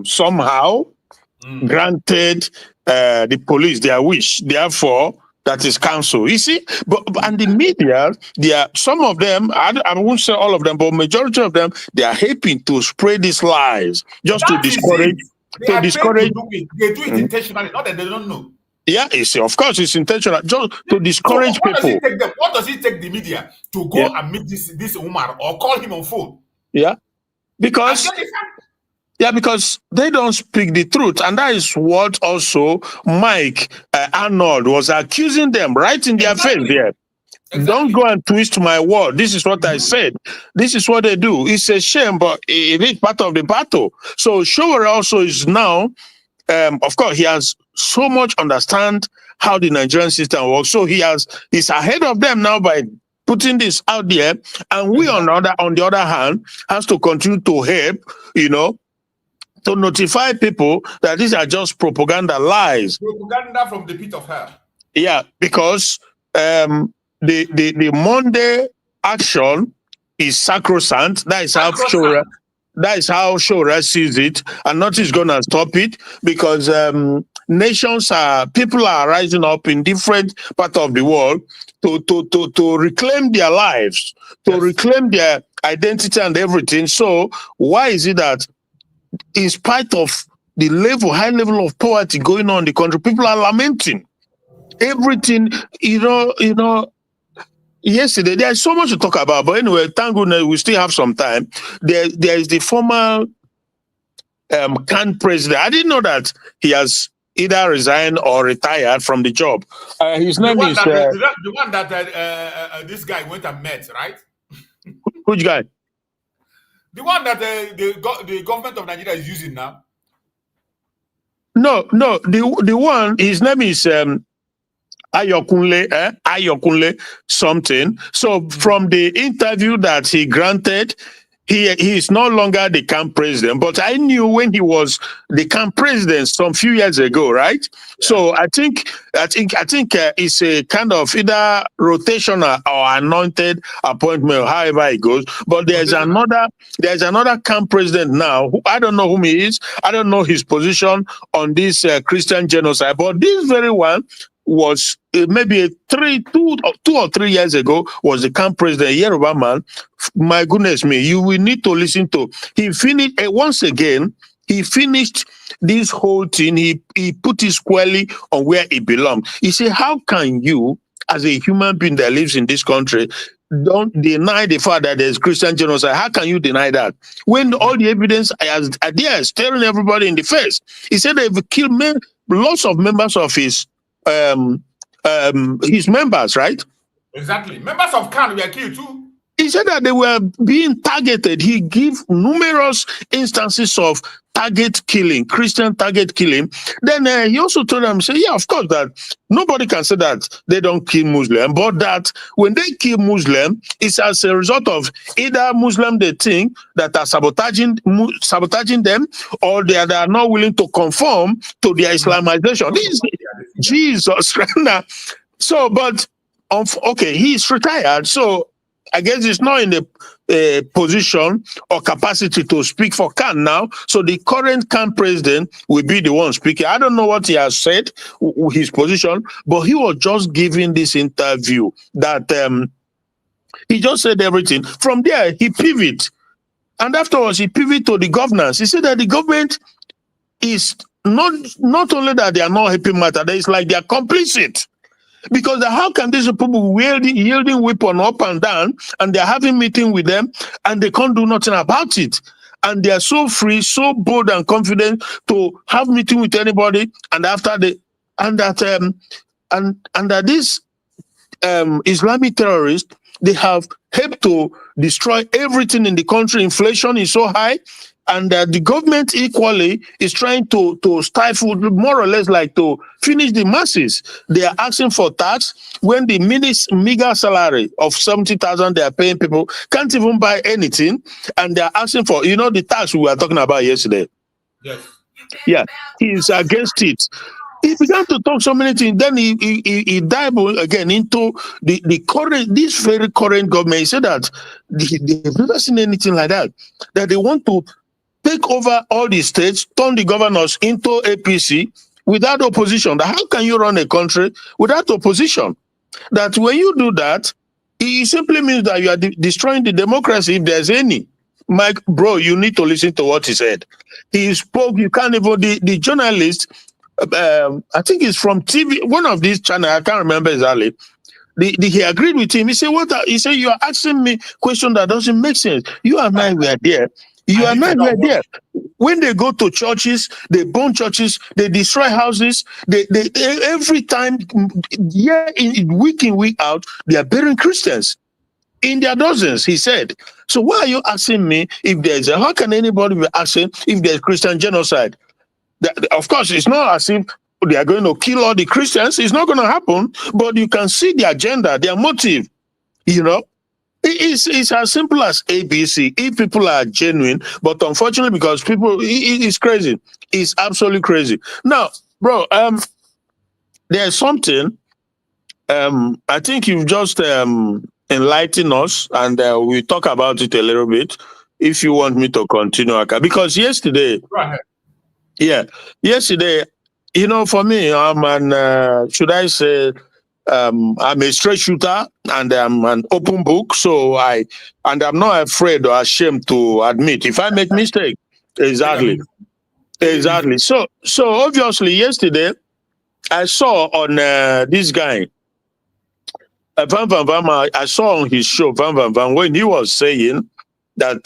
somehow granted the police their wish. Therefore, that is counsel. You see, and the media, some of them, I won't say all of them, but majority of them, they are helping to spread these lies just to discourage. They do it intentionally, not that they don't know. Yeah, of course, it's intentional, just to discourage people. What does it take the media to go and meet this Umar or call him on phone? Yeah, because they don't speak the truth, and that is what also Mike Arnold was accusing them right in their face there. Exactly. Don't go and twist my word. This is what I said. This is what they do. It's a shame, but it is part of the battle. So Showere also is now, of course, he has so much understand how the Nigerian system works. So he's ahead of them now by putting this out there. And we on the other hand has to continue to help, to notify people that these are just propaganda lies. Propaganda from the pit of hell. Yeah, because the Monday action is sacrosanct. That is how Showere sees it, and nothing's gonna stop it, because people are rising up in different parts of the world to reclaim their lives, to reclaim their identity and everything. So why is it that, in spite of the high level of poverty going on in the country, people are lamenting everything? Yesterday, there's so much to talk about, but anyway, thank goodness we still have some time. There is the former CAN president. I didn't know that he has either resigned or retired from the job. His name is... the one that this guy went and met, right? Which guy? The one that the government of Nigeria is using now. No, the one, his name is Ayokunle something. So from the interview that he granted, he is no longer the camp president, but I knew when he was the camp president some few years ago, right? Yeah. So I think it's a kind of either rotational or anointed appointment, however it goes. But there's another camp president now. Who, I don't know whom he is. I don't know his position on this Christian genocide. But this very one was maybe 2 or 3 years ago, was the camp president, a Yoruba man. My goodness me, you will need to listen to. He finished, once again, he finished this whole thing. He put it squarely on where it belongs. He said, how can you, as a human being that lives in this country, don't deny the fact that there's Christian genocide? How can you deny that? When all the evidence are there, staring everybody in the face. He said they've killed lots of members of his members, right? Exactly. Members of Khan were killed too. He said that they were being targeted. He gave numerous instances of target killing, Christian target killing. Then he also told them, say, yeah, of course, that nobody can say that they don't kill Muslim, but that when they kill Muslim, it's as a result of either Muslim they think that are sabotaging them, or they are not willing to conform to their Islamization. This is Jesus. So, but okay, he's retired, so I guess he's not in the position or capacity to speak for Khan now. So the current Khan president will be the one speaking. I don't know what he has said, his position, but he was just giving this interview that he just said everything. From there, he pivoted. And afterwards, he pivoted to the governance. He said that the government is not only that they are not helping matter, it's like they are complicit. Because how can these people wielding weapon up and down, and they're having meeting with them, and they can't do nothing about it? And they are so free, so bold and confident to have meeting with anybody, and that these Islamic terrorists, they have helped to destroy everything in the country. Inflation is so high, and the government equally is trying to stifle, more or less like to finish the masses. They are asking for tax when the meager salary of 70,000 they are paying people can't even buy anything, and they are asking for, the tax we were talking about yesterday. Yes. Yeah, he is against it. He began to talk so many things. Then he dived again into this very current government. He said that they've never seen anything like that. That they want to take over all the states, turn the governors into APC without opposition. How can you run a country without opposition? That when you do that, it simply means that you are destroying the democracy, if there's any. Mike, bro, you need to listen to what he said. He spoke, you can't even, the journalist, I think it's from TV, one of these channels, I can't remember exactly. He agreed with him. He said, he said, you are asking me question that doesn't make sense. You and I were there. You and I were there. When they go to churches, they burn churches, they destroy houses, they every time, week in, week out, they are burying Christians in their dozens, he said. So why are you asking me if there's how can anybody be asking if there's Christian genocide? Of course, it's not as if they are going to kill all the Christians. It's not going to happen, but you can see the agenda, their motive, It's as simple as ABC. If people are genuine, but unfortunately, because people, it's crazy. It's absolutely crazy. Now, bro, there's something. I think you've just enlightened us, and we'll talk about it a little bit. If you want me to continue, because yesterday, go ahead. Yeah, yesterday, for me, should I say? I'm a straight shooter and I'm an open book, so I'm not afraid or ashamed to admit if I make mistake. Exactly. So obviously yesterday I saw on this guy Van Van Van. I saw on his show Van Van Van when he was saying that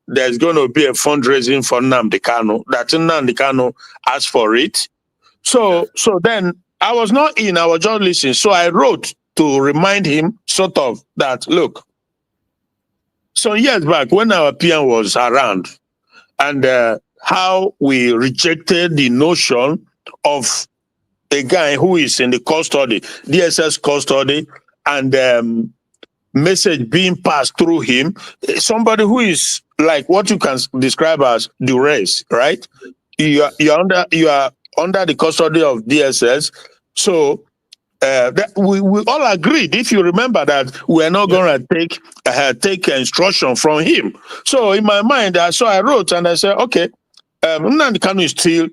there's going to be a fundraising for Nnamdi Kanu. That Nnamdi Kanu asked for it. So then. I was not in, I was just listening. So I wrote to remind him, sort of, that, look, some years back when our PM was around and how we rejected the notion of a guy who is in the custody, DSS custody, and message being passed through him, somebody who is like what you can describe as duress, right? You are under the custody of DSS, so. That we all agreed, if you remember, that we're not going to take instruction from him. So in my mind, I wrote and I said, okay, Nnamdi Kanu is still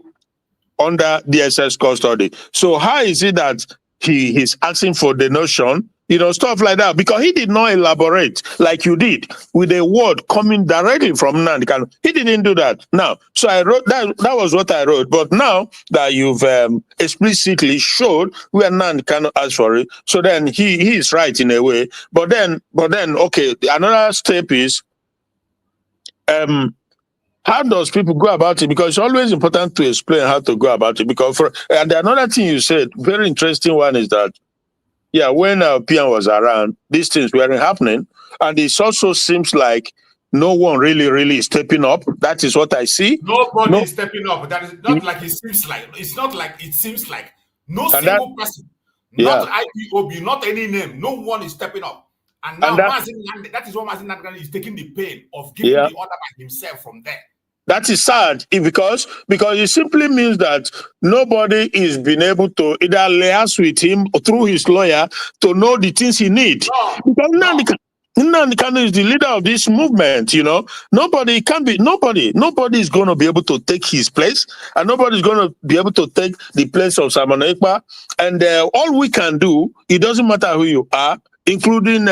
under DSS custody. So how is it that he's asking for the notion, stuff like that? Because he did not elaborate like you did with a word coming directly from Nnamdi Kanu. He didn't do that. Now, so I wrote that. That was what I wrote. But now that you've explicitly showed where Nnamdi Kanu asked for it, so then he is right in a way. But then, okay, another step is how does people go about it? Because it's always important to explain how to go about it. Because and another thing you said, very interesting one, is that when PM was around, these things weren't happening, and it also seems like no one really is stepping up. That is what I see. Nobody is stepping up. That is not like it seems like. It's not like it seems like. No single person, not IPOB, not any name. No one is stepping up. And now that is what Mazi Nnamdi Kanu is taking the pain of giving the order by himself from there. That is sad because it simply means that nobody is being able to either liaise with him or through his lawyer to know the things he needs. Because Nnamdi Kanu is the leader of this movement, Nobody is going to be able to take his place, and nobody is going to be able to take the place of Simon Ekpa. And all we can do, it doesn't matter who you are, including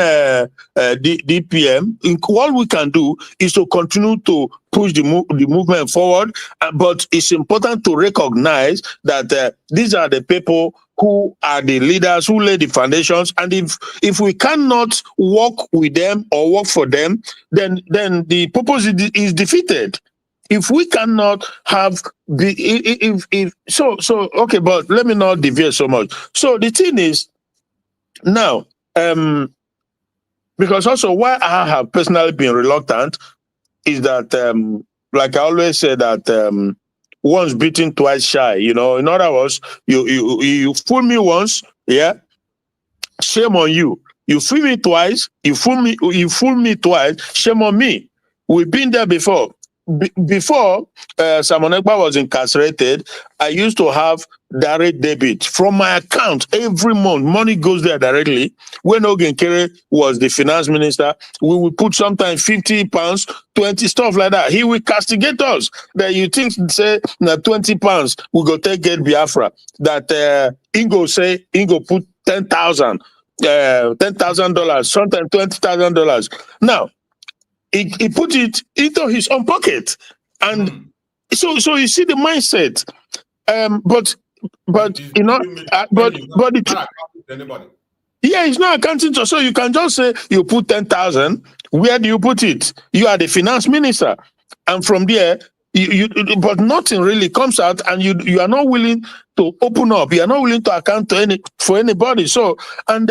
DPM, all we can do is to continue to push the movement forward. But it's important to recognize that these are the people who are the leaders who lay the foundations. And if we cannot work with them or work for them, then the purpose is defeated. If we cannot have okay, but let me not deviate so much. So the thing is now, because also why I have personally been reluctant is that, like I always say, that once beaten, twice shy. In other words, you fool me once, shame on you. You fool me twice, you fool me twice, shame on me. We've been there before. Before Simon Ekpa was incarcerated, I used to have direct debit from my account every month. Money goes there directly. When Ogenkere was the finance minister, we would put sometimes 50 pounds, 20, stuff like that. He will castigate us. That you think, say, 20 pounds, we go get Biafra. That Ingo put 10,000, $10,000, sometimes $20,000. Now, he put it into his own pocket, and so you see the mindset. But it's not accounting. So you can just say you put 10,000. Where do you put it? You are the finance minister, and from there, but nothing really comes out, and you are not willing to open up. You are not willing to account for anybody. So and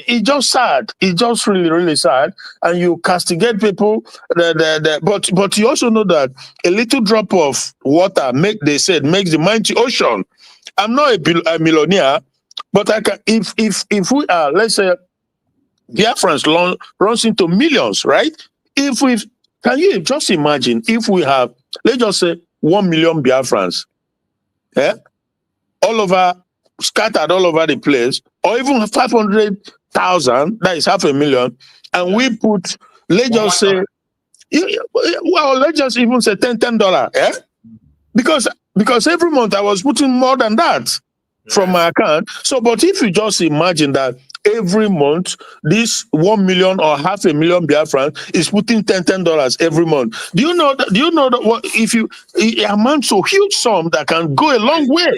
it's just sad. It's just really sad. And you castigate people. But you also know that a little drop of water makes the mighty ocean. I'm not a millionaire, but I can. If we are, let's say, Biafrans runs into millions, right? Can you just imagine if we have, let's just say, 1 million Biafrans, all over, scattered all over the place, or even 500,000, that is 500,000, and we put, let's just say, let's just even say $10, because every month I was putting more than that from my account. So, but if you just imagine that every month, this 1 million or 500,000 Biafrans is putting $10 every month. Do you know that what it amounts to a huge sum that can go a long way?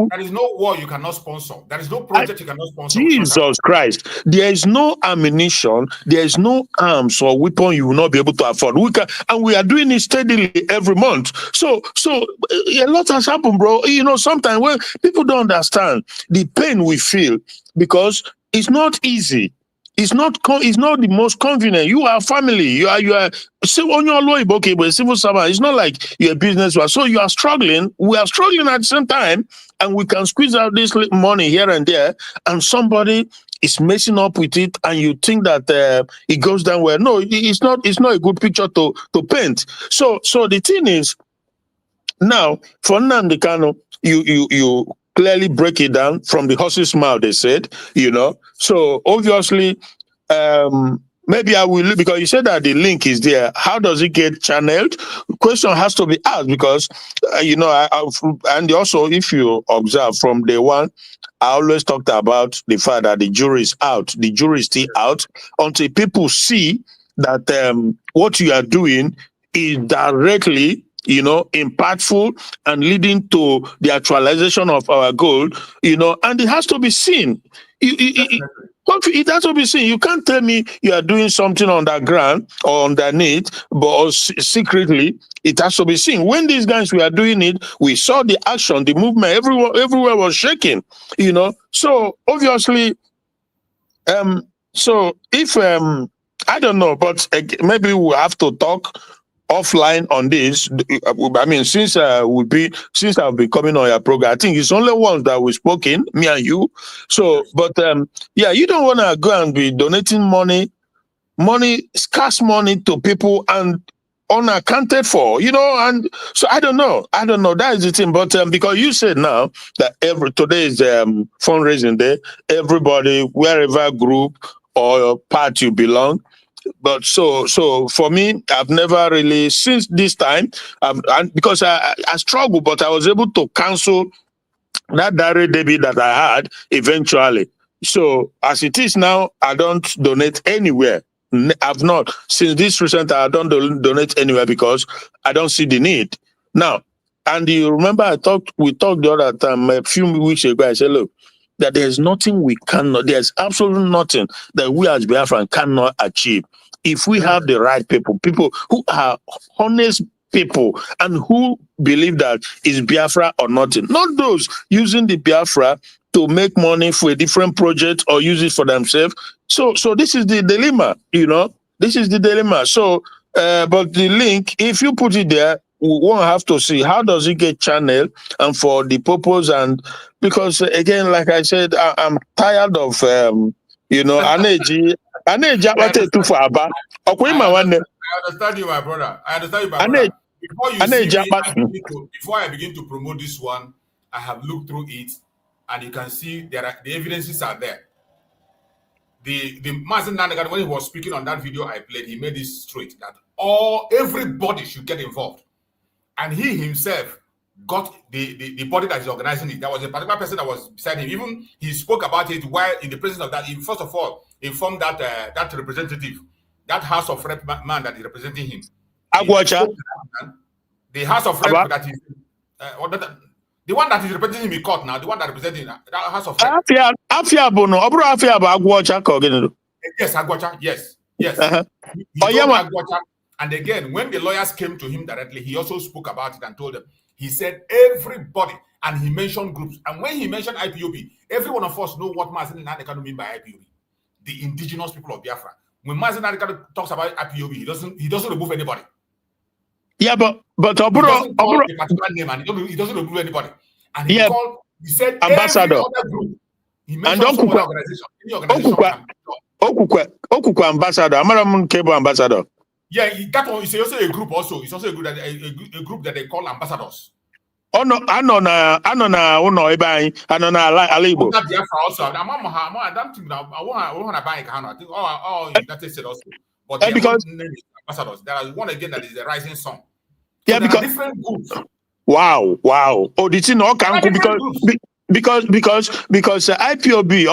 There is no war you cannot sponsor. There is no project you cannot sponsor. Jesus Christ. There is no ammunition, there is no arms or weapon you will not be able to afford. We are doing it steadily every month. So a lot has happened, bro. Sometimes when people don't understand the pain we feel, because it's not easy. It's not the most convenient. You are family. You are on your lawyer, okay, but civil servant. It's not like you're a businessman. So you are struggling. We are struggling at the same time, and we can squeeze out this money here and there, and somebody is messing up with it, and you think that it goes down well. No, it's not. It's not a good picture to paint. So the thing is, now for Nnamdi Kanu, you clearly break it down from the horse's mouth, they said, So obviously, maybe I will, because you said that the link is there. How does it get channeled? Question has to be asked because, and also if you observe from day one, I always talked about the fact that the jury is out. The jury is still out until people see that what you are doing is directly impactful and leading to the actualization of our goal, and it has to be seen. It has to be seen. You can't tell me you are doing something underground or underneath, but secretly, it has to be seen. When these guys were doing it, we saw the action, the movement, everywhere was shaking, So obviously, so if I don't know, but maybe we'll have to talk offline on this. I mean, since I've been coming on your program, I think it's only once that we've spoken, me and you. So, but you don't want to go and be donating money, scarce money to people and unaccounted for, and so I don't know. That is the thing. But because you said now that today is fundraising day, everybody, wherever group or part you belong. But so for me, I've never really, since this time, because I struggled, but I was able to cancel that direct debit that I had eventually. So as it is now, I don't donate anywhere. I've not, since this recent, I don't donate anywhere because I don't see the need. Now, and you remember we talked the other time, a few weeks ago, I said, look, that there's nothing we cannot, there's absolutely nothing that we as Biafran cannot achieve. If we have the right people who are honest people and who believe that it's Biafra or nothing, not those using the Biafra to make money for a different project or use it for themselves. So this is the dilemma, this is the dilemma. So, but the link, if you put it there, we won't have to see how does it get channeled and for the purpose, and because again, like I said, I'm tired of energy. I understand you, my brother. Before I begin to promote this one, I have looked through it, and you can see the evidences are there. The Mazi Nnamdi Kanu, when he was speaking on that video I played, he made it straight that everybody should get involved. And he himself got the body that is organizing it. There was a particular person that was beside him. Even he spoke about it while in the presence of that. He first of all informed that representative, that House of Rep man that is representing him. The House of Rep that is the one that is representing him in court now, the one that representing that House of Rep. Yes, Agwacha. Yes. Agwacha. And again, when the lawyers came to him directly, he also spoke about it and told them. He said everybody, and he mentioned groups. And when he mentioned IPOB, every one of us know what Mazi Nnamdi Kanu mean by IPOB, the indigenous people of Biafra. When Mazi Nnamdi Kanu talks about IPOB, he doesn't remove anybody. Yeah, but he doesn't call a particular name, and he doesn't remove anybody. And he said ambassador. Every other group. He mentioned some other organization. Any organization. Okuku ambassador. Amaram Cable ambassador. Yeah, that one is also a group. Also, it's also a group that they call ambassadors. Oh no, I know na Biafra also. I don't think I want to buy Ghana. I think that is it also. But because ambassadors, there is one again that is the rising sun. So yeah, because different groups. Wow. Oh, this is not because IPOB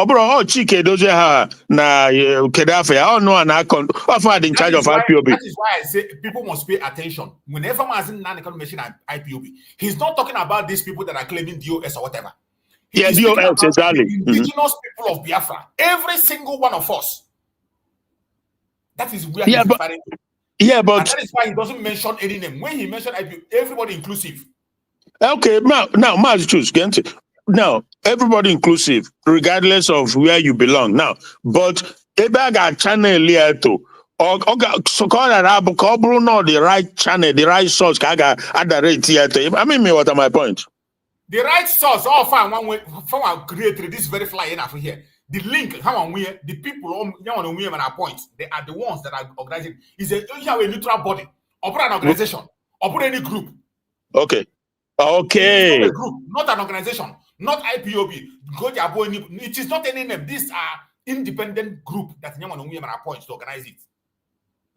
Chike doje ha na Kedafe no an in charge of IPOB. That is why I say people must pay attention. Whenever Mazi Nnamdi Kanu mention IPOB, he's not talking about these people that are claiming DOS or whatever. DOS exactly. Indigenous people of Biafra, every single one of us. That is where he's referring to. Yeah, but and that is why he doesn't mention any name. When he mentioned IPOB, everybody inclusive. Okay, now Mazi choose. Now, everybody inclusive, regardless of where you belong. Now, but Ebaga channel here to. Or so call that the right channel, the right source. Kaga at the rate here to. I mean, what are my points? The right source, all fine one way from created this very fly enough here. The link, how on we the people on women are points, they are the ones that are organizing. Is a you have a neutral body, or put an organization, or put any group. Okay. Okay. Not a group, not an organization, not IPOB. It is not any name. These are independent group that women are points to organize it.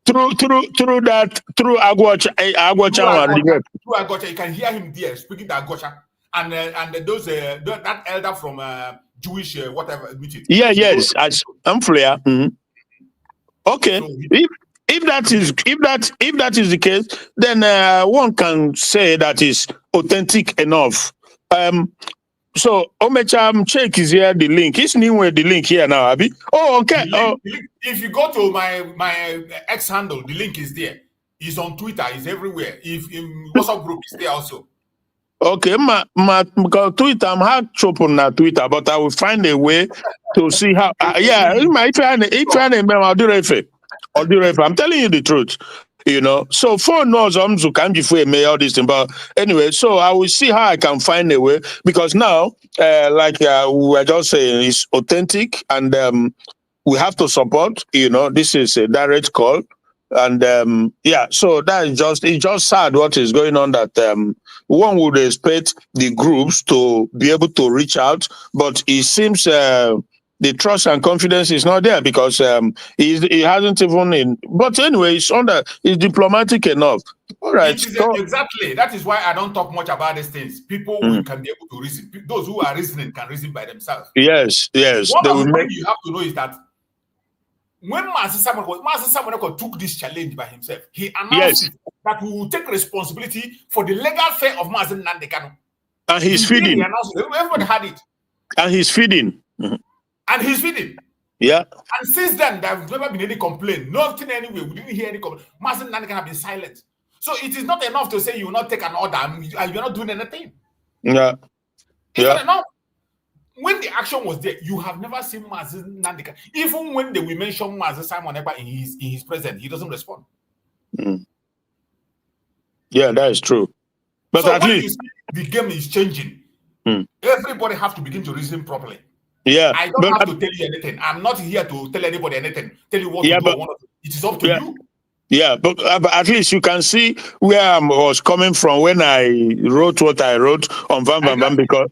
Through Agwacha, you can hear him there speaking to Agwacha. And those that elder from Jewish whatever meeting. Yeah, yes, I'm clear. Mm-hmm. Okay, so if that is the case, then one can say that is authentic enough. So Omecham check is here the link. It's new with the link here now, Abi. Oh, okay. If you go to my X handle, the link is there. It's on Twitter. It's everywhere. If in WhatsApp group is there also. Okay, my Twitter, I'm hard chopping na Twitter, but I will find a way to see how. Yeah, I'll do it. I'm telling you the truth, you know. So for knows can before all this thing, but anyway, so I will see how I can find a way because now, like we were just saying, it's authentic and we have to support. You know, this is a direct call. And yeah, so that is it's just sad what is going on that one would expect the groups to be able to reach out, but it seems the trust and confidence is not there because he hasn't even but anyway, it's diplomatic enough. All right. Exactly. That is why I don't talk much about these things. People who can be able to reason. Those who are reasoning can reason by themselves. Yes. One of the things you have to know is that when Mazi Nnamdi took this challenge by himself, he announced that we will take responsibility for the legal fare of Mazi Nnamdi Kanu. And he's feeding. Everybody had it. And he's feeding. Mm-hmm. And he's feeding. Yeah. And since then, there's never been any complaint. Nothing anyway. We didn't hear any complaint. Mazi Nnamdi Kanu have been silent. So it is not enough to say you will not take an order and you're not doing anything. Yeah. It's not enough. When the action was there, you have never seen Mazi Nnamdi Kanu. Even when we mention Mazi Simon Ekpa in his presence, he doesn't respond. Mm. Yeah, that is true. But so at when least you see the game is changing, everybody have to begin to reason properly. Yeah, I don't have to tell you anything. I'm not here to tell anybody anything. Tell you what to do. It is up to you. Yeah, but at least you can see where I was coming from when I wrote what I wrote on Van Van Van because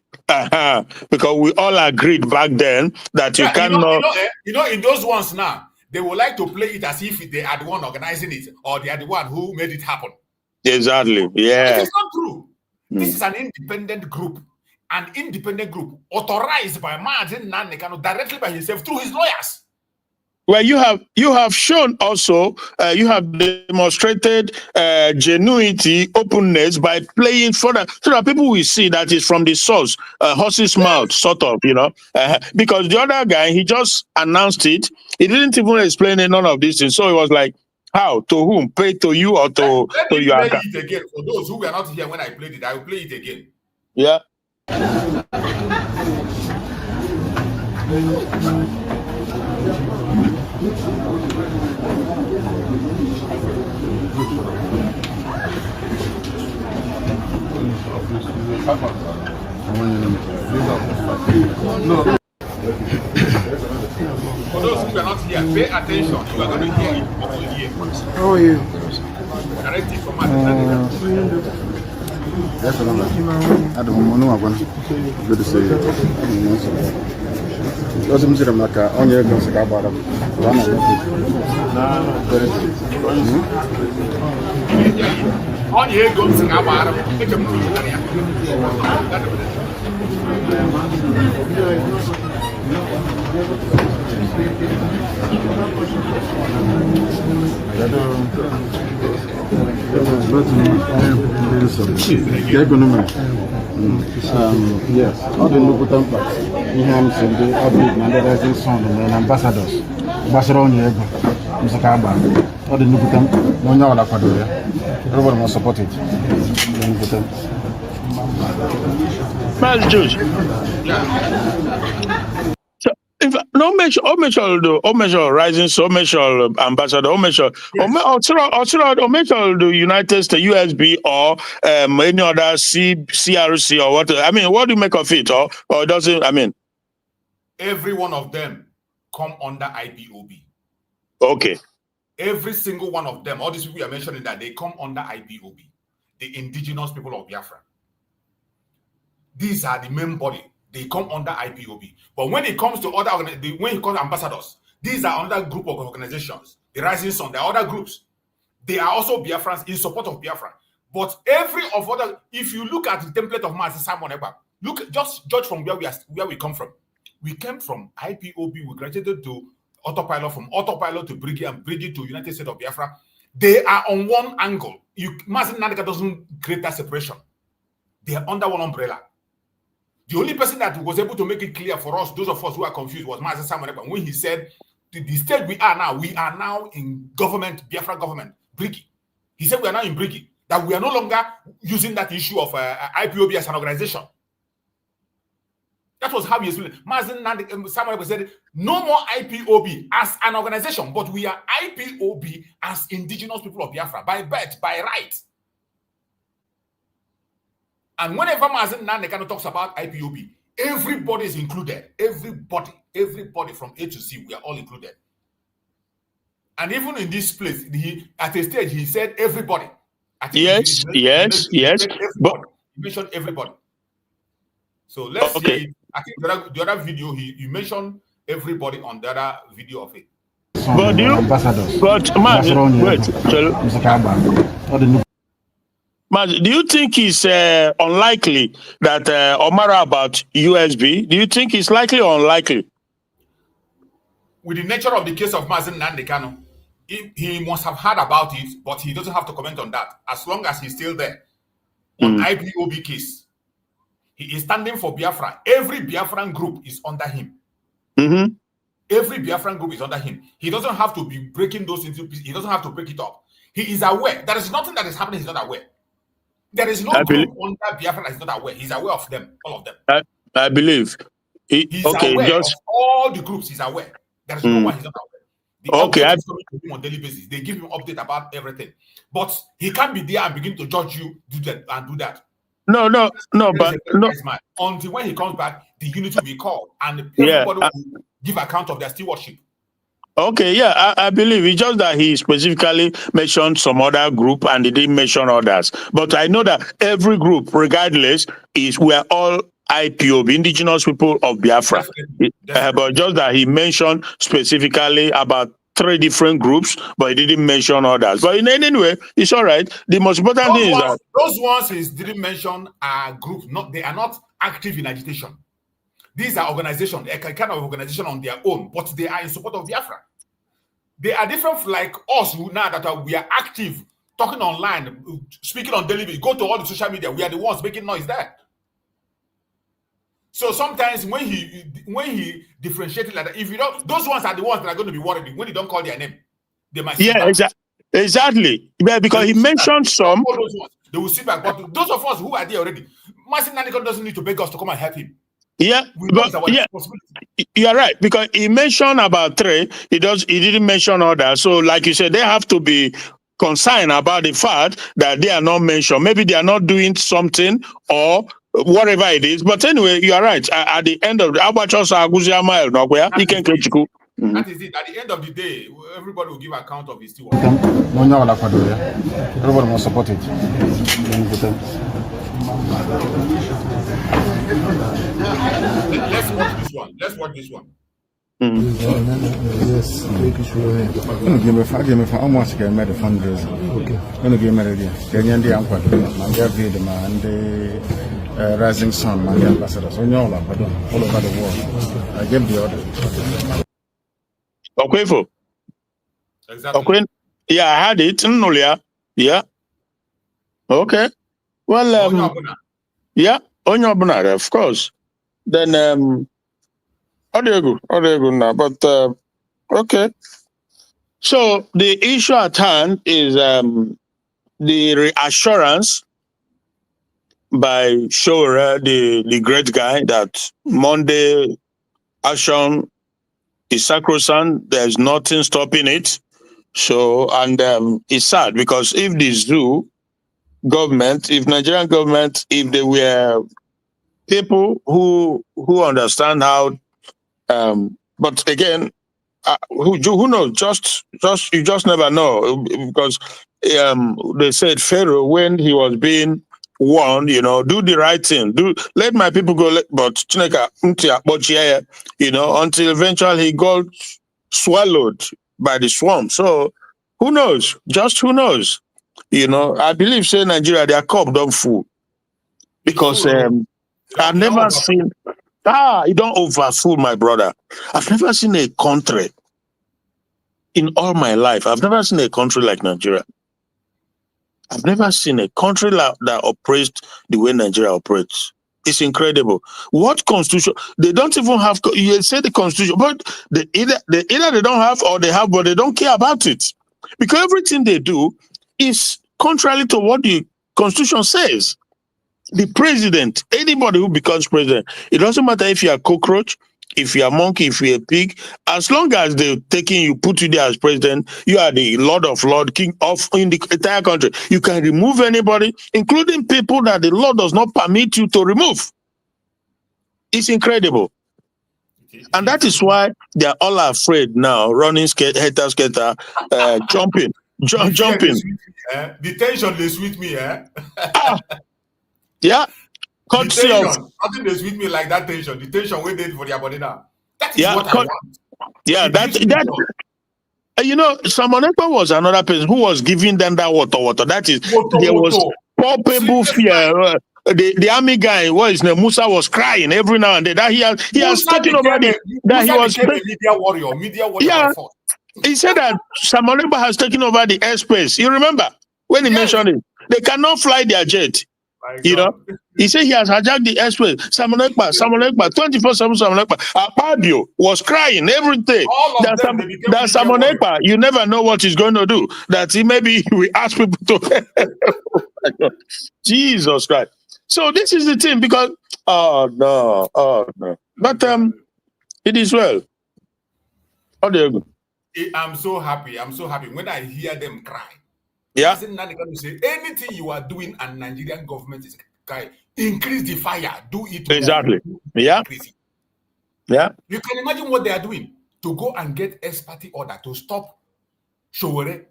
we all agreed back then that you cannot. You know, in those ones now, they would like to play it as if they are the one organizing it or they are the one who made it happen. Exactly. Yeah. It is not true. This is an independent group. An independent group authorized by Mazi Nnamdi Kanu directly by himself through his lawyers. Well, you have shown also, you have demonstrated genuinity, openness by playing further so that people will see that it's from the source, horse's mouth, sort of, you know. Because the other guy, he just announced it. He didn't even explain none of these things. So it was like, how, to whom, pay to you or to your account? Play it again. For those who were not here when I played it, I will play it again. Yeah. No. For those who are not here, pay attention. You are going to hear it. How are you? Correct it from Mazi. Yes, I don't know. Good to see you. Doesn't mean like on your guns about them. On your guns about yes, all the local temples. We have some the outbreak and rising sun and ambassadors. Ambassador on your Mr. Kaba. All the local temples. No, no, like everyone must support it. Well, George. So, Omeshol Rising, so Omeshol Ambassador, Omeshol, Omeshol, the United States, USB, or any other CRC or what? I mean, what do you make of it? Or does it, I mean? Every one of them come under IPOB. Okay. Every single one of them, all these people you are mentioning, that they come under IPOB, the indigenous people of Biafra. These are the main body. They come under IPOB. But when it comes to other organizations, when it comes to ambassadors, these are another group of organizations. The Rising Sun, there are other groups. They are also Biafrans in support of Biafra. But every of other, if you look at the template of Mazi Nnamdi Kanu, look, just judge from where we come from. We came from IPOB, we graduated to autopilot, from autopilot to Brigade, and Brigade to United States of Biafra. They are on one angle. Mazi Nnamdi Kanu doesn't create that separation. They are under one umbrella. The only person that was able to make it clear for us, those of us who are confused, was Mazi Nnamdi Kanu when he said, the state we are now in government, Biafra government, Brigade. He said we are now in Brigade, that we are no longer using that issue of IPOB as an organization. That was how he explained it. Mazi Nnamdi Kanu said, no more IPOB as an organization, but we are IPOB as indigenous people of Biafra, by birth, by right. And whenever Mazi Nnamdi Kanu talks about IPOB, everybody is included. Everybody from A to Z, we are all included. And even in this place, at a stage, he said everybody. Yes. Everybody. He mentioned everybody. So let's see. I think the other video, he mentioned everybody on the other video of it. But do you think it's unlikely that Omara about USB? Do you think it's likely or unlikely? With the nature of the case of Mazi Nnamdi Kanu, he must have heard about it, but he doesn't have to comment on that. As long as he's still there on IPOB case, he is standing for Biafra. Every Biafran group is under him. Every Biafran group is under him. He doesn't have to be breaking those into pieces. He doesn't have to break it up. He is aware. There is nothing that is happening he's not aware. There is no group under Biafra that is not aware. He's aware of them, all of them. I believe. He's aware of all the groups. He's aware. There is no one he's not aware. The update is coming to him on daily basis. They give him update about everything. But he can't be there and begin to judge you, do that and do that. No, but until when he comes back, the unit will be called and everybody will give account of their stewardship. Okay, yeah, I believe it's just that he specifically mentioned some other group and he didn't mention others. But I know that every group, regardless, we're all IPOB, indigenous people of Biafra. But just that he mentioned specifically about 3 different groups, but he didn't mention others. But in any way, it's all right. The most important thing is that those ones he didn't mention are groups. They are not active in agitation. These are organizations, a kind of organization on their own, but they are in support of Biafra. They are different like us who now that we are active, talking online, speaking on daily basis, go to all the social media. We are the ones making noise there. So sometimes when he differentiates like that, if you don't, those ones are the ones that are going to be worried when you don't call their name. They might exactly. Yeah, because he mentioned some. All those ones, they will sit back. But those of us who are there already, Mazi Nnamdi Kanu doesn't need to beg us to come and help him. Yeah, you're right, because he mentioned about 3. He didn't mention others. So, like you said, they have to be concerned about the fact that they are not mentioned. Maybe they are not doing something or whatever it is. But anyway, you are right. At the end of the that is it. At the end of the day, everybody will give account of his steward. Everybody must support it. Let's watch this one. Yes, Give me for almost get made a fundraising. Okay. Gonna give me idea. Kenyan the unpack, and the Rising Sun, and the ambassadors. All over the world. I gave the order. Okay, for exactly. Okay. Yeah, I had it. Yeah. Okay. Well, yeah, on your banana, of course. Then, how do you go now? But, okay. So the issue at hand is the reassurance by Shora, the great guy, that Monday action is sacrosanct. There's nothing stopping it. So, and it's sad because if the zoo government, if Nigerian government, if they were people who understand how, but again, who knows? Just you just never know, because they said Pharaoh, when he was being warned, do the right thing, let my people go. But until eventually he got swallowed by the swarm. So who knows? Just who knows? I believe say Nigeria, their cup don't full, because I've never seen. You don't overfool, my brother. I've never seen a country in all my life. I've never seen a country like Nigeria. I've never seen a country that operates the way Nigeria operates. It's incredible. What constitution? They don't even have. You say the constitution, but either they don't have, or they have, but they don't care about it, because everything they do is contrary to what the constitution says. The president, anybody who becomes president, it doesn't matter if you're a cockroach, if you're a monkey, if you're a pig, as long as they're taking you, put you there as president, you are the Lord of Lords, King of in the entire country. You can remove anybody, including people that the law does not permit you to remove. It's incredible. And that is why they're all afraid now, running helter-skelter, jumping. The tension is with me, Yeah. Nothing is with me like that tension. The tension we did for their body now. That is what I want. Yeah, Simon Ekpa was another person who was giving them that water. That is, there was palpable fear. The army guy, what his name, Musa, was crying every now and then. That he has taken over media warrior. Yeah, he said that Simon Ekpa has taken over the airspace. You remember when he mentioned it? They cannot fly their jet. He said he has hijacked the airspace. Simon Ekpa, 24/7 Simon Ekpa. Akpabio was crying every day. That Simon Ekpa, you never know what he's going to do. That he maybe we ask people to. Oh my God. Jesus Christ. So this is the thing, because no. But it is well. How do you go? I'm so happy. When I hear them cry. Yeah. Say anything you are doing and Nigerian government is crying, increase the fire. Do it. Exactly. Yeah. Yeah. You can imagine what they are doing to go and get ex parte order to stop Showore.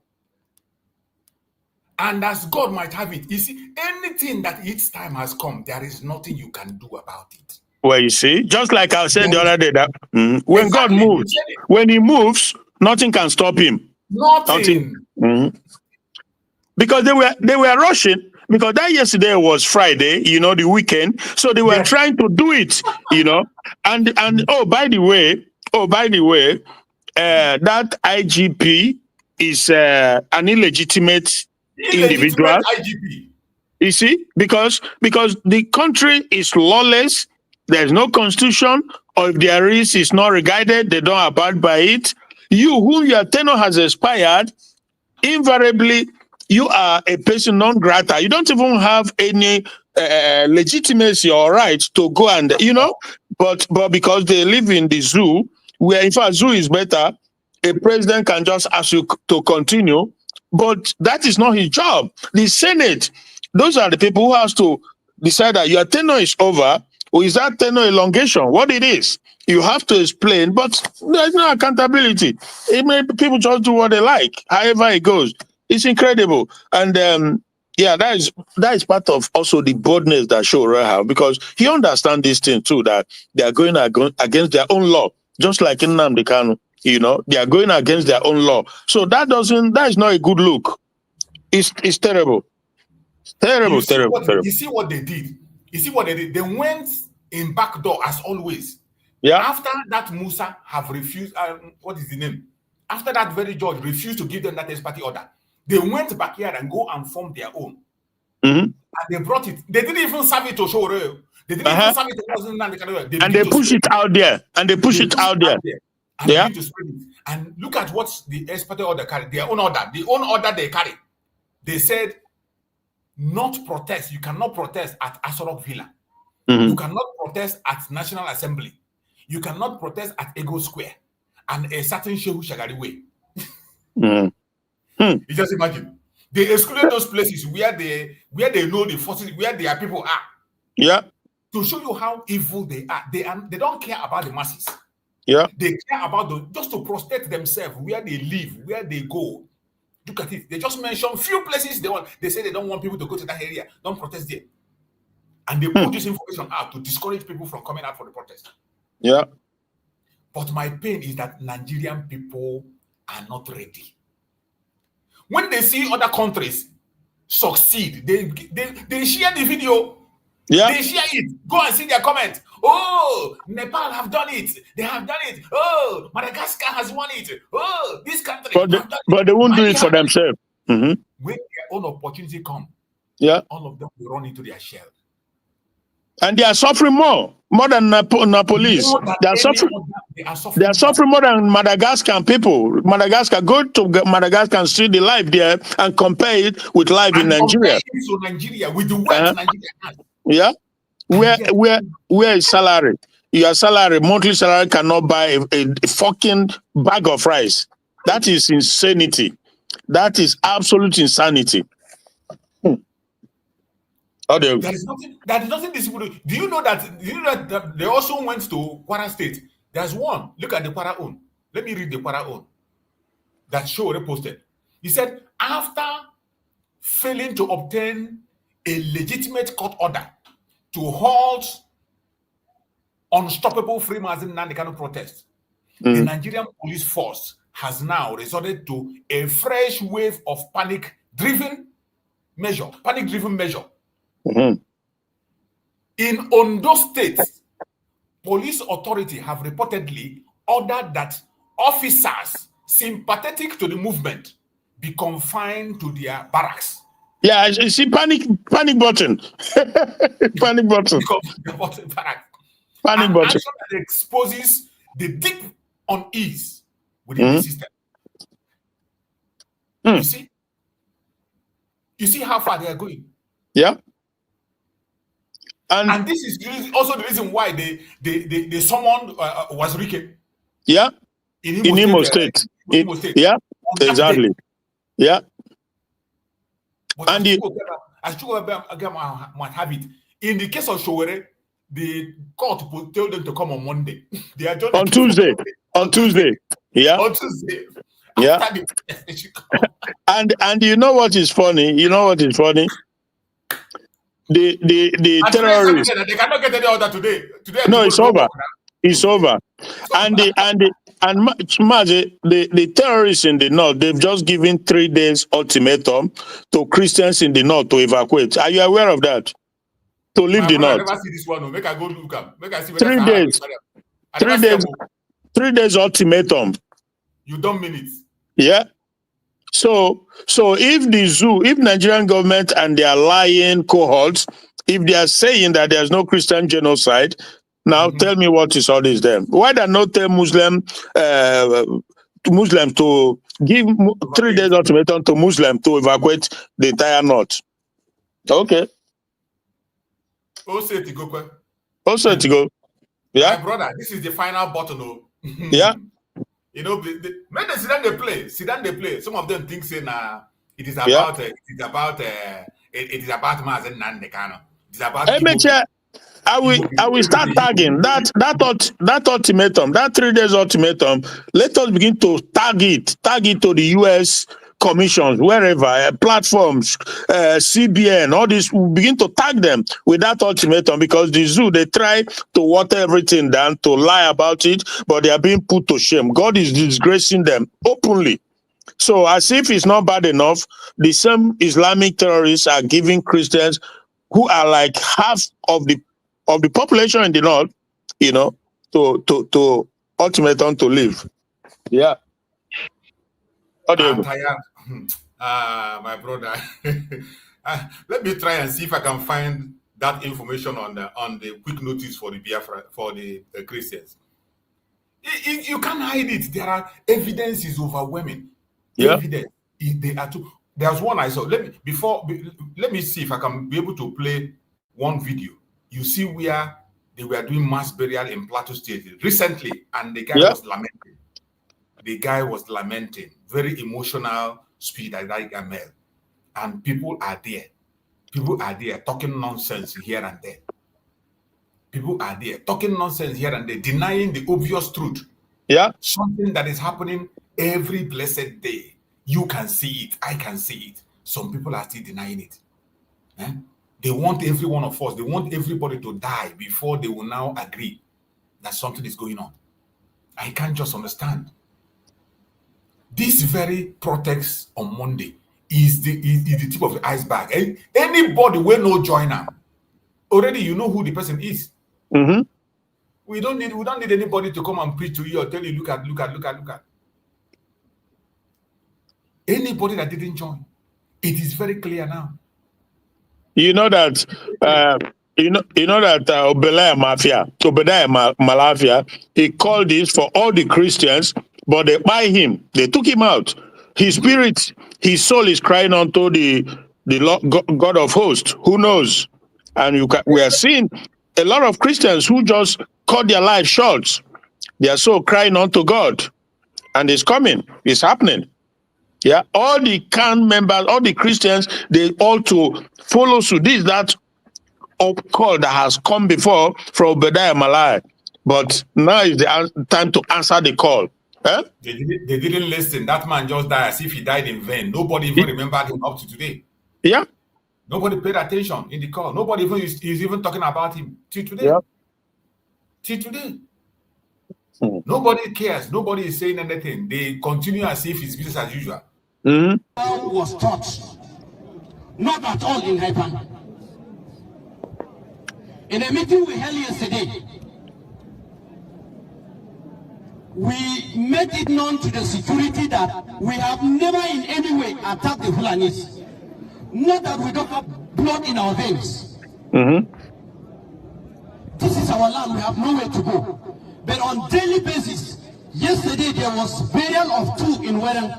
And as God might have it, you see, anything that its time has come, there is nothing you can do about it. Well, you see, just like I said the other day, that when God moves, when he moves, nothing can stop him. Nothing. Because they were rushing, because that yesterday was Friday, the weekend. So they were trying to do it, And by the way, that IGP is an illegitimate individual. IGP. You see, because the country is lawless. There's no constitution, or if there is, it's not regarded. They don't abide by it. You, whom your tenure has expired, invariably, you are a person non grata. You don't even have any legitimacy or right to go and, but because they live in the zoo, where in fact zoo is better, a president can just ask you to continue, but that is not his job. The Senate, those are the people who has to decide that your tenure is over, or is that tenure elongation? What it is, you have to explain, but there's no accountability. People just do what they like, however it goes. It's incredible. And that is part of also the boldness that Showore have, because he understands this thing too, that they are going against their own law, just like in Nnamdi Kanu, they are going against their own law. So that is not a good look. It's terrible. It's terrible, terrible. You see what they did? They went in back door as always. Yeah. After that, Musa have refused, what is the name? After that very judge refused to give them that ex parte order, they went back here and go and form their own. And they brought it. They didn't even serve it to Showore. They didn't even serve it to and they push it out there. And they push it out there. And they to spread it. And look at what the ex parte order carried. Their own order. The own order they carry. They said, not protest. You cannot protest at Asorok Villa. You cannot protest at National Assembly. You cannot protest at Ego Square. and a certain Shehu Shagari way. Mm. You just imagine. They excluded those places where they know the forces, where their people are. Yeah. To show you how evil they are. They don't care about the masses. Yeah. They care about just to protect themselves, where they live, where they go. Look at it. They just mention few places they want. They say they don't want people to go to that area. Don't protest there. And they put this information out to discourage people from coming out for the protest. Yeah. But my pain is that Nigerian people are not ready. When they see other countries succeed, they share the video. Yeah. They share it. Go and see their comment. Oh, Nepal have done it. They have done it. Oh, Madagascar has won it. Oh, this country have done it. But they won't do it for themselves. When their own opportunity come, yeah, all of them will run into their shell. And they are suffering more than police. They are suffering more than Madagascar people. Madagascar, go to Madagascar and see the life there and compare it with life in Nigeria. So Nigeria with the wealth Nigeria has. Yeah, where is salary? Your salary, monthly salary cannot buy a fucking bag of rice. That is insanity. That is absolute insanity. There is nothing these people do. Do you know that they also went to Kwara State? There's one. Look at the Kwara own. Let me read the Kwara own. That show reposted. He said, after failing to obtain a legitimate court order to halt unstoppable free Mazi Nnamdi Kanu protest, the Nigerian police force has now resorted to a fresh wave of panic-driven measure. In Ondo State, police authority have reportedly ordered that officers sympathetic to the movement be confined to their barracks. Yeah, I see panic button. Panic button. Panic button. Action that exposes the deep unease within the system. You see how far they are going. Yeah. And this is also the reason why they summoned Wazirike. Yeah. In Imo State. Yeah. Exactly. Yeah. But and as you might have it, in the case of Showere, the court will tell them to come on Monday. They are on Tuesday. On Tuesday. Yeah. On Tuesday. Yeah. And you know what is funny? The terrorists. They cannot get any order today. No, it's over. It's over. And Mazi, the terrorists in the north, they've just given 3 days ultimatum to Christians in the north to evacuate. Are you aware of that? To leave the north. I never see this one. Make I go look up. Make I see 3 days. 3 days. 3 days ultimatum. You don't mean it. Yeah. So if Nigerian government and their lying cohorts, if they are saying that there's no Christian genocide, now tell me what is all this then? Why do not tell Muslims to give 3 days ultimatum to Muslims to evacuate the entire north? Okay. Also to go. Yeah. My brother, this is the final button. Yeah. You know, when they sit down, they play. Some of them think, say, nah, it is about Mazi Nnamdi Kanu. It is about. I will start tagging that ultimatum, that 3 days ultimatum. Let us begin to tag it to the U.S. commissions, wherever, platforms, CBN, all this. We begin to tag them with that ultimatum because the zoo, they try to water everything down, to lie about it, but they are being put to shame. God is disgracing them openly. So as if it's not bad enough, the same Islamic terrorists are giving Christians who are like half of the population in the north, to ultimatum to live. Yeah. I'm tired. My brother. Let me try and see if I can find that information on the quick notice for the Biafra, for the Christians. You can't hide it. There are evidence is overwhelming. Yeah. Evidence. They are too. There's one I saw. Let me see if I can be able to play one video. You see where they were doing mass burial in Plateau State recently, and the guy was lamenting. the guy was lamenting, very emotional speech that guy made. And people are there. People are there talking nonsense here and there. People are there talking nonsense here and there, denying the obvious truth. Yeah. Something that is happening every blessed day. You can see it. I can see it. Some people are still denying it. They want every one of us, they want everybody to die before they will now agree that something is going on. I can't just understand. This very protest on Monday is the tip of the iceberg. Anybody will no join them. Already you know who the person is. Mm-hmm. We don't need anybody to come and preach to you or tell you, look at. Anybody that didn't join, it is very clear now. You know that Obadiah Malafia, he called this for all the Christians, but they buy him. They took him out. His spirit, his soul is crying unto the Lord, God of hosts. Who knows? And we are seeing a lot of Christians who just cut their life short. They are so crying unto God, and it's coming. It's happening. Yeah, all the CAN members, all the Christians, they all to follow suit. This that call that has come before from Obadiah Malai, but now is the time to answer the call. They didn't listen. That man just died as if he died in vain. Nobody even remembered him up to today. Yeah. Nobody paid attention in the call. Nobody even is even talking about him till today. Yeah. Till today. Nobody cares. Nobody is saying anything. They continue as if it's business as usual. Mm-hmm. Was taught, not at all in Herbert. In a meeting we held yesterday, we made it known to the security that we have never in any way attacked the Fulanis. Not that we don't have blood in our veins. Mm-hmm. This is our land, we have nowhere to go. But on daily basis, yesterday there was burial of 2 in Weren.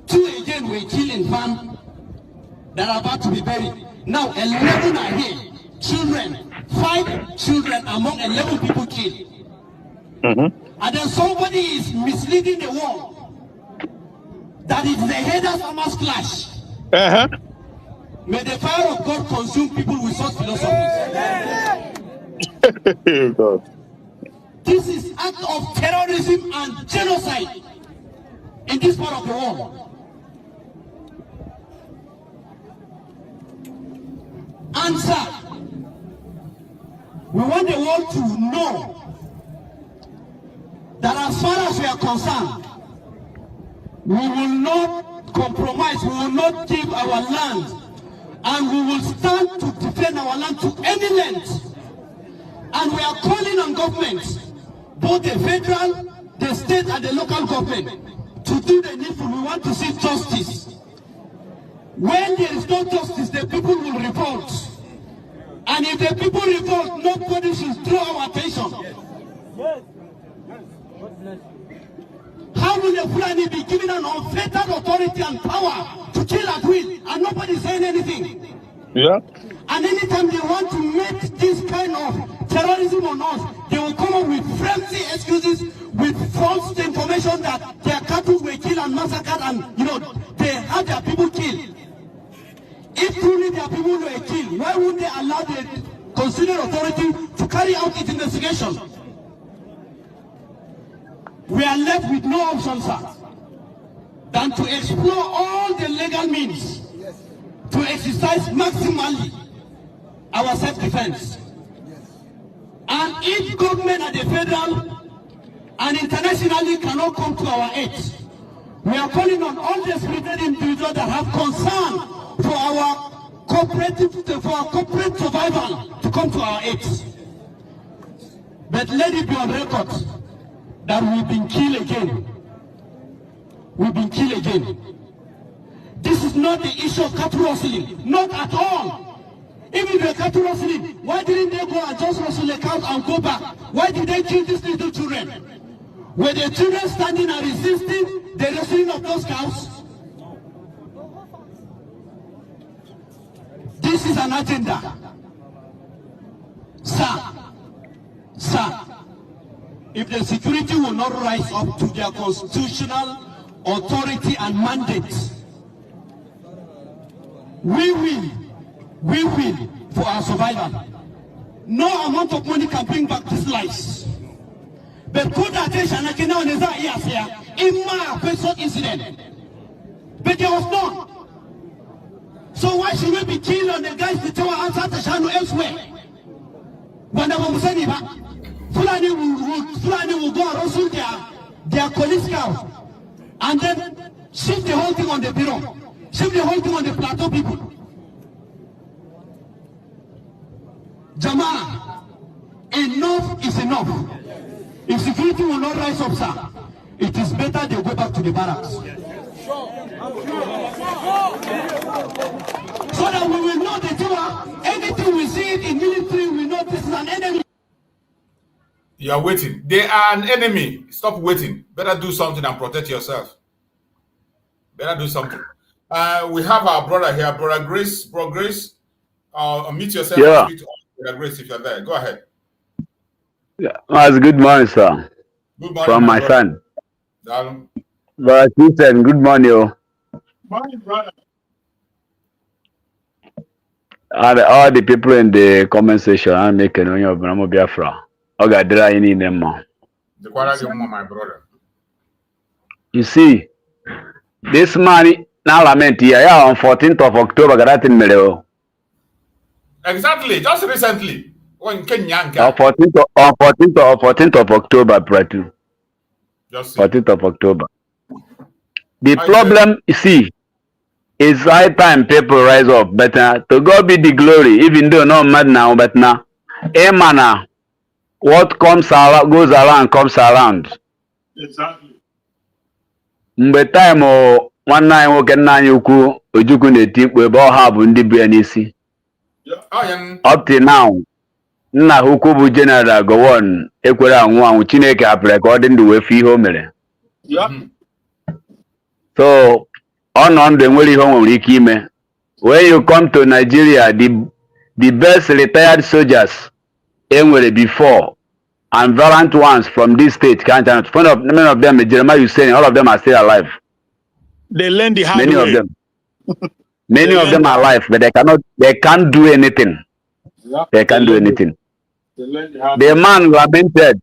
2 again were killed in Van that are about to be buried. Now 11 are here. Children, 5 children among 11 people killed. Mm-hmm. And then somebody is misleading the world that it's the headers Hamas clash. Uh-huh. May the fire of God consume people with such philosophies. God. This is act of terrorism and genocide in this part of the world. Answer. We want the world to know that as far as we are concerned, we will not compromise, we will not give our land, and we will stand to defend our land to any length. And we are calling on governments, both the federal, the state, and the local government, to do the needful. We want to see justice. When there is no justice, the people will revolt. And if the people revolt, nobody should draw our attention. How will the Fulani be given an unfettered authority and power to kill at will, and nobody saying anything? Yeah. And anytime they want to make this kind of terrorism on us, they will come up with flimsy excuses, with false information that their cattle were killed and massacred, and they had their people killed. If truly their people were killed, why would they allow the constitutional authority to carry out its investigation? We are left with no option, sir, than to explore all the legal means to exercise maximally our self-defense. And if government at the federal and internationally cannot come to our aid, we are calling on all the spirited individuals that have concern for our corporate survival to come to our aid. But let it be on record that we've been killed again. We've been killed again. This is not the issue of cattle rustling, not at all. Even if they're cattle rustling, why didn't they go and just rustle the cows and go back? Why did they kill these little children? Were the children standing and resisting the rustling of those cows? This is an agenda. Sir, if the security will not rise up to their constitutional authority and mandate, we will for our survival. No amount of money can bring back these lives. But good attention, I can now in my personal incident. But there was none. So why should we be killed on the guys that tell us to channel elsewhere? When I was saying Fulani will go and also their colleagues out and then shift the whole thing on the bureau, shift the whole thing on the plateau people. Jama, enough is enough. If security will not rise up, sir, it is better they go back to the barracks. So that we will know the truth. Anything we see in military, we know this is an enemy. You are waiting. They are an enemy. Stop waiting. Better do something and protect yourself. Better do something. We have our brother here, Brother Grace. Brother Grace, unmute yourself. Yeah. Speak to Brother Grace if you're there. Go ahead. Yeah. That's good morning, sir. Good morning, from my brother. son. Brother Christian, good morning. Morning, brother. All the people in the comment section are making on your Biafra. Okay, there are any name. The quality of my brother. You see, this man now lament here on 14th of October. Got in Medeo. Exactly, just recently. When Kenya On 14th of October, Pratu. Just 14th of October. The problem, you see, is high time people rise up, but to God be the glory, even though not mad now, but now, manner, what comes around, goes around, comes around. Exactly. Mgbe time one night nwoke nna anyị ukwu Ojukwu na-eti mkpu ebe ọ ha bụ ndị bụ ya n'isi. Up till now, nna ha ukwu bụ General Gowon ekwere anwụ Chineke hapụrụ ka ọ dị ndụ wee fụ ihe o mere. So, on the nwere ihe o nwere ike ime. When you come to Nigeria, the best retired soldiers enwere before and valiant ones from this state can't many of them, Jeremiah Hussein, all of them are still alive. They learn the hard Many way. of them. Many of them are alive, but they can't do anything. They can't do anything. The man lamented.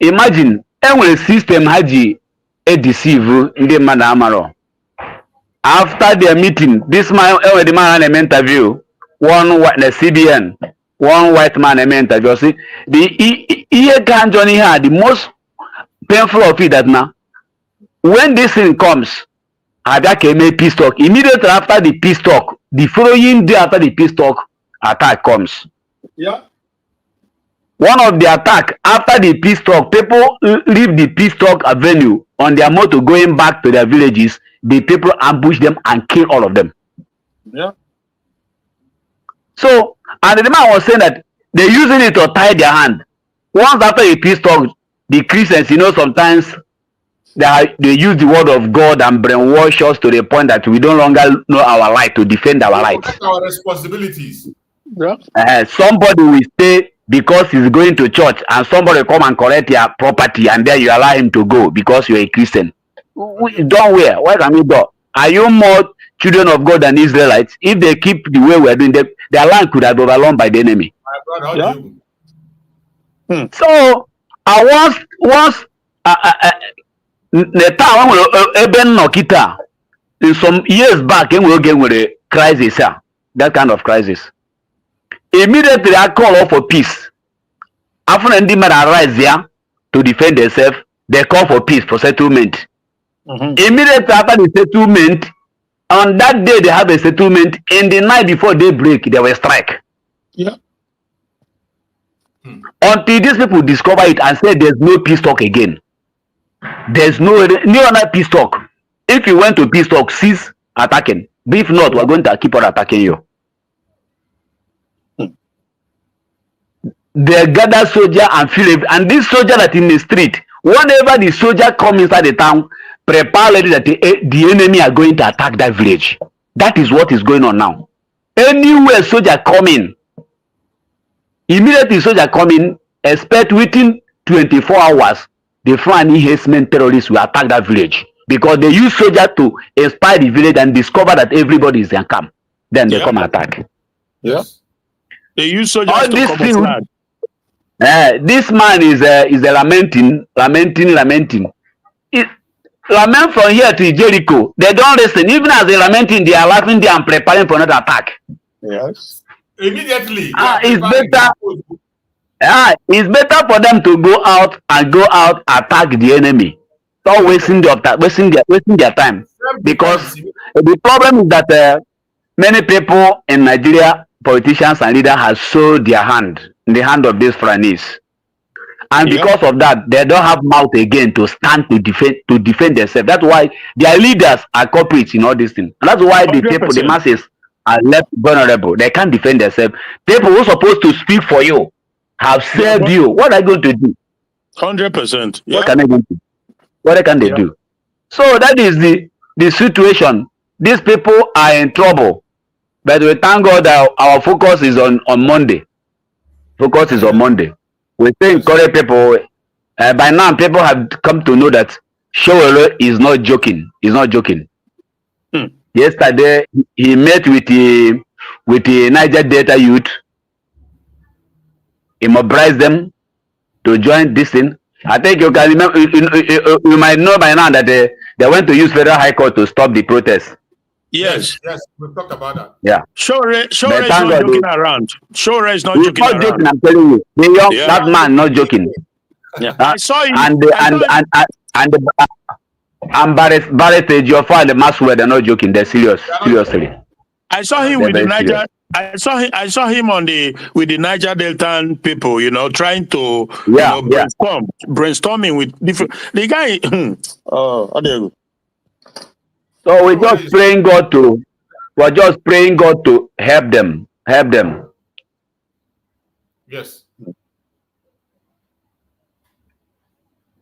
Imagine, every system haji a deceive the man amaro. After their meeting, this man, the man had an interview, the CBN, one white man an interview. See, Johnny had the most painful of it that now, when this thing comes, Ada came a peace talk. Immediately after the peace talk, the following day after the peace talk, attack comes. Yeah. One of the attack after the peace talk, people leave the peace talk avenue on their motor going back to their villages. The people ambush them and kill all of them. Yeah. So, and the man was saying that they're using it to tie their hand. Once after a peace talk, the Christians, sometimes they use the word of God and brainwash us to the point that we no longer know our right to defend our rights. Our responsibilities. Yeah. Somebody will stay because he's going to church, and somebody come and collect your property, and then you allow him to go because you're a Christian. Don't worry. What can we do? Are you more children of God than Israelites? If they keep the way we're doing, their land could have been overrun by the enemy. Yeah. So, once the town even Nokita in some years back, with a crisis, that kind of crisis. Immediately, I call off for peace. After the men arise there to defend themselves, they call for peace, for settlement. Immediately after the settlement, on that day they have a settlement. In the night before daybreak, they will strike. Yeah. Until these people discover it and say there's no peace talk again. There's no other peace talk. If you went to peace talk, cease attacking. But if not, we're going to keep on attacking you. They gather soldier and feel it. And this soldier that in the street, whenever the soldier come inside the town, prepare already that the enemy are going to attack that village. That is what is going on now. Anywhere soldier come in, immediately soldier come in, expect within 24 hours, the Fulani herdsmen terrorists will attack that village because they use soldiers to inspire the village and discover that everybody is in camp. Then they come and attack. Yes. They use soldiers to camouflage. This man is lamenting. Lament from here to Jericho. They don't listen. Even as they lamenting, they are laughing there and preparing for another attack. Yes. Immediately. It's better for them to go out attack the enemy. Not wasting their time. Because the problem is that many people in Nigeria, politicians and leaders, have sold their hand in the hand of these Fulanis. And because of that, they don't have mouth again to stand to defend themselves. That's why their leaders are culprits in all these things. And that's why the people, the masses, are left vulnerable. They can't defend themselves. People who are supposed to speak for you have served you. What are they going to do? 100%. Yeah. What can they do? What can they do? So that is the situation. These people are in trouble. But we thank God that our focus is on Monday. Focus is on Monday. We say encourage people. By now, people have come to know that Showero is not joking. He's not joking. Yesterday, he met with the Niger Delta youth. He mobilized them to join this thing. I think you can remember. You might know by now that they went to use Federal High Court to stop the protest. Yes. Yes, we talked about that. Yeah. Showere is not joking around. Showere is not joking around. Joking, I'm telling you. That man not joking. Yeah. I saw him. And Barrett, your father, Maswell, they're not joking. They're serious. Seriously. I saw him with the Niger. I saw him with the Niger Delta people, trying to brainstorming with different. The guy. Oh, how do you go? So we're just praying God to help them. Help them. Yes.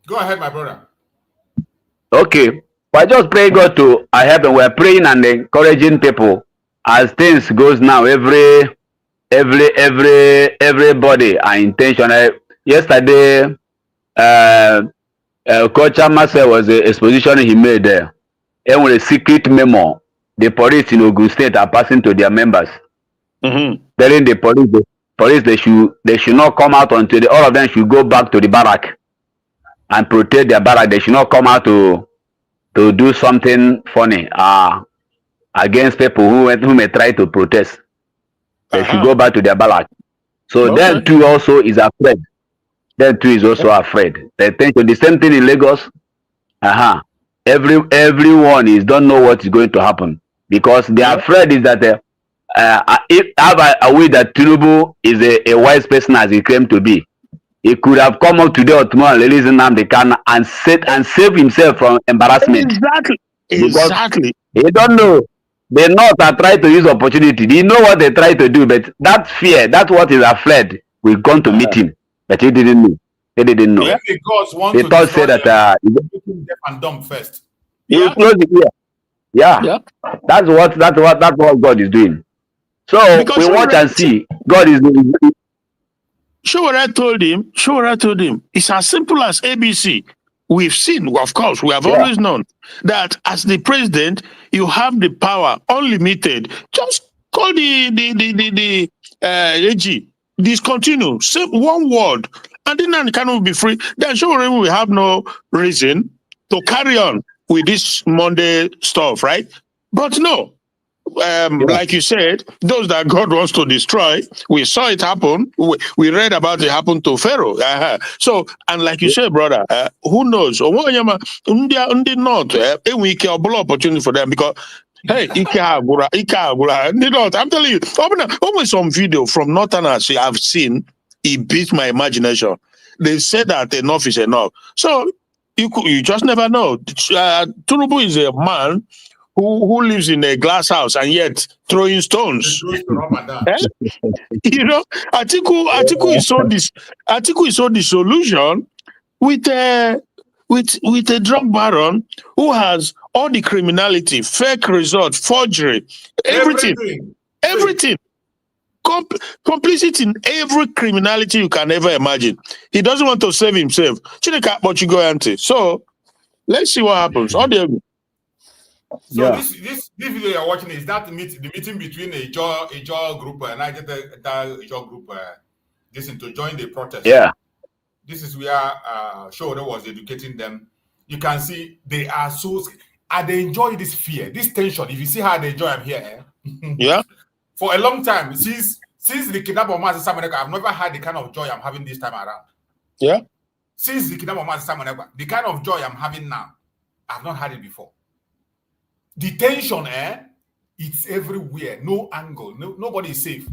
Go ahead, my brother. Okay. We're just praying God to help them. We're praying and encouraging people as things goes now. Everybody are intentional. Yesterday, Coach Amasa was an exposition he made there. And with a secret memo, the police in Ogun State are passing to their members, telling the police they should not come out until all of them should go back to the barrack and protect their barrack. They should not come out to do something funny against people who may try to protest. They should go back to their barrack. So them too also is afraid. Them too is also afraid. They think the same thing in Lagos. Everyone don't know what is going to happen because they are afraid is that we that Tinubu is a wise person as he claimed to be. He could have come up today or tomorrow and release Nnamdi Kanu and save himself from embarrassment. Exactly. He don't know. The North are trying to use opportunity. They know what they try to do, but that fear, that's what is afraid. We're going to meet him, but he didn't know. They didn't know. Yeah, because want they thought say that deaf and dumb first. Yeah. Yeah. That's what God is doing. So because we watch and see. God is doing. Showere told him, it's as simple as ABC. We've seen, of course, we have always known that as the president, you have the power, unlimited. Just call the AG, discontinue, say one word, and then Nnamdi Kanu will be free. Then Showere will have no reason to carry on with this Monday stuff, right? But no. Like you said, those that God wants to destroy, we saw it happen. We read about it happen to Pharaoh. So, and like you said, brother, who knows? The North, we can blow opportunity for them because, hey, I'm telling you, open some video from Northerners I've seen. It beats my imagination. They said that enough is enough. So you just never know. Tinubu is a man who lives in a glass house and yet throwing stones. Atiku is so disillusioned with a drug baron who has all the criminality, fake results, forgery, everything. complicit in every criminality you can ever imagine. He doesn't want to save himself. So let's see what happens. So this video you're watching is that the meeting between a jaw group and I get a jaw group to join the protest. Yeah. This is where Shoda was educating them. You can see they are so they enjoy this fear, this tension. If you see how they enjoy, I'm here. Yeah. For a long time, since the kidnapping of Mazi Nnamdi Kanu, I've never had the kind of joy I'm having this time around. Yeah. Since the kidnapping of Mazi Nnamdi Kanu, the kind of joy I'm having now, I've not had it before. The tension, it's everywhere. No angle. Nobody is safe.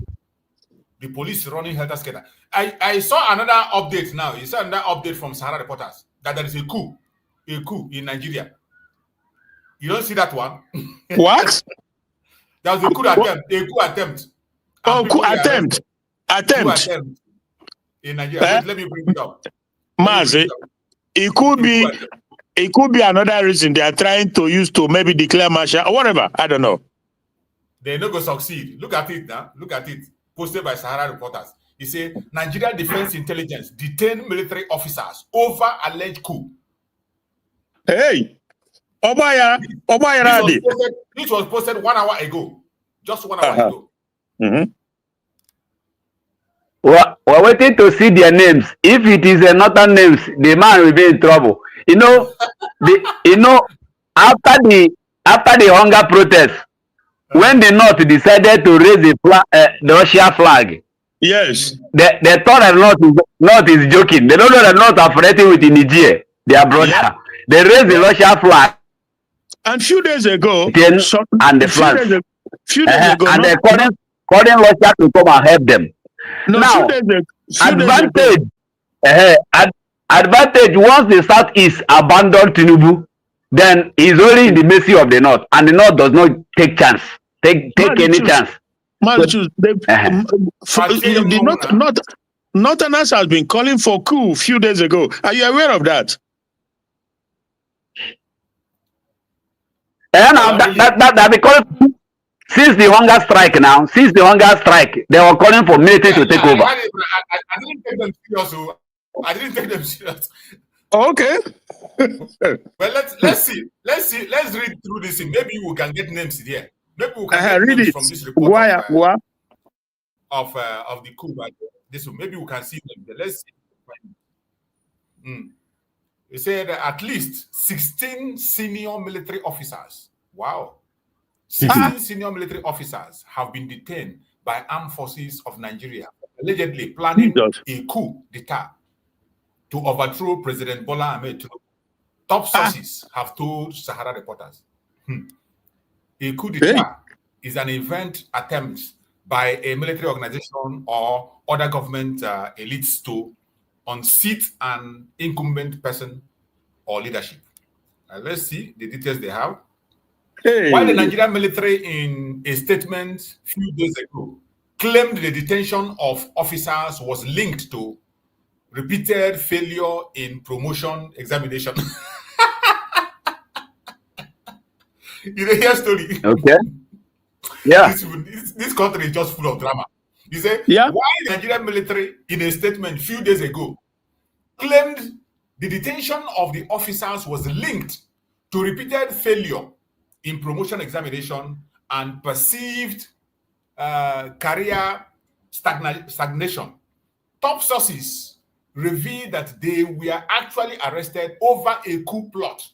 The police running helter-skelter. I saw another update now. You saw another update from Sahara Reporters that there is a coup in Nigeria. You don't see that one? What? There was a coup attempt. Oh, coup attempt. Attempt in Nigeria. Let me bring it up. Mazi, it could be another reason they are trying to use to maybe declare martial or whatever. I don't know. They're not going to succeed. Look at it now. Look at it. Posted by Sahara Reporters. He said, Nigeria Defense Intelligence detained military officers over alleged coup. Hey! This was posted 1 hour ago. Just 1 hour ago. Mm-hmm. We're waiting to see their names. If it is another names, the man will be in trouble. After the hunger protest, when the North decided to raise the Russia flag, yes, they thought that North is joking. They don't know that North are fighting with Niger, their brother. Yeah. They raised the Russia flag. And few days ago, and the flag. Few days ago, and they're calling Russia to come and help them. No, now, advantage once the Southeast abandon Tinubu, then he's only in the mercy of the North, and the North does not take chance. Take any chance. Northerners has been calling for coup a few days ago. Are you aware of that? That because since the hunger strike they were calling for military to take over. I didn't take them serious. I didn't take them serious. Okay. Well, let's see. Let's read through this. Maybe we can get names here. Maybe we can get names from this report of the coup. This one. Maybe we can see them. Let's see. They said at least 16 senior military officers. Wow. 16 senior military officers have been detained by armed forces of Nigeria, allegedly planning a coup d'etat to overthrow President Bola Ahmed Tinubu. Top sources have told Sahara Reporters. A coup d'etat is an event attempt by a military organization or other government elites to unseat an incumbent person or leadership. Let's see the details they have. While the Nigerian military, in a statement a few days ago, claimed the detention of officers was linked to repeated failure in promotion examination. You know, here's story. Okay. Yeah. This country is just full of drama. He said, why the Nigerian military, in a statement a few days ago, claimed the detention of the officers was linked to repeated failure in promotion examination and perceived career stagnation. Top sources revealed that they were actually arrested over a coup plot.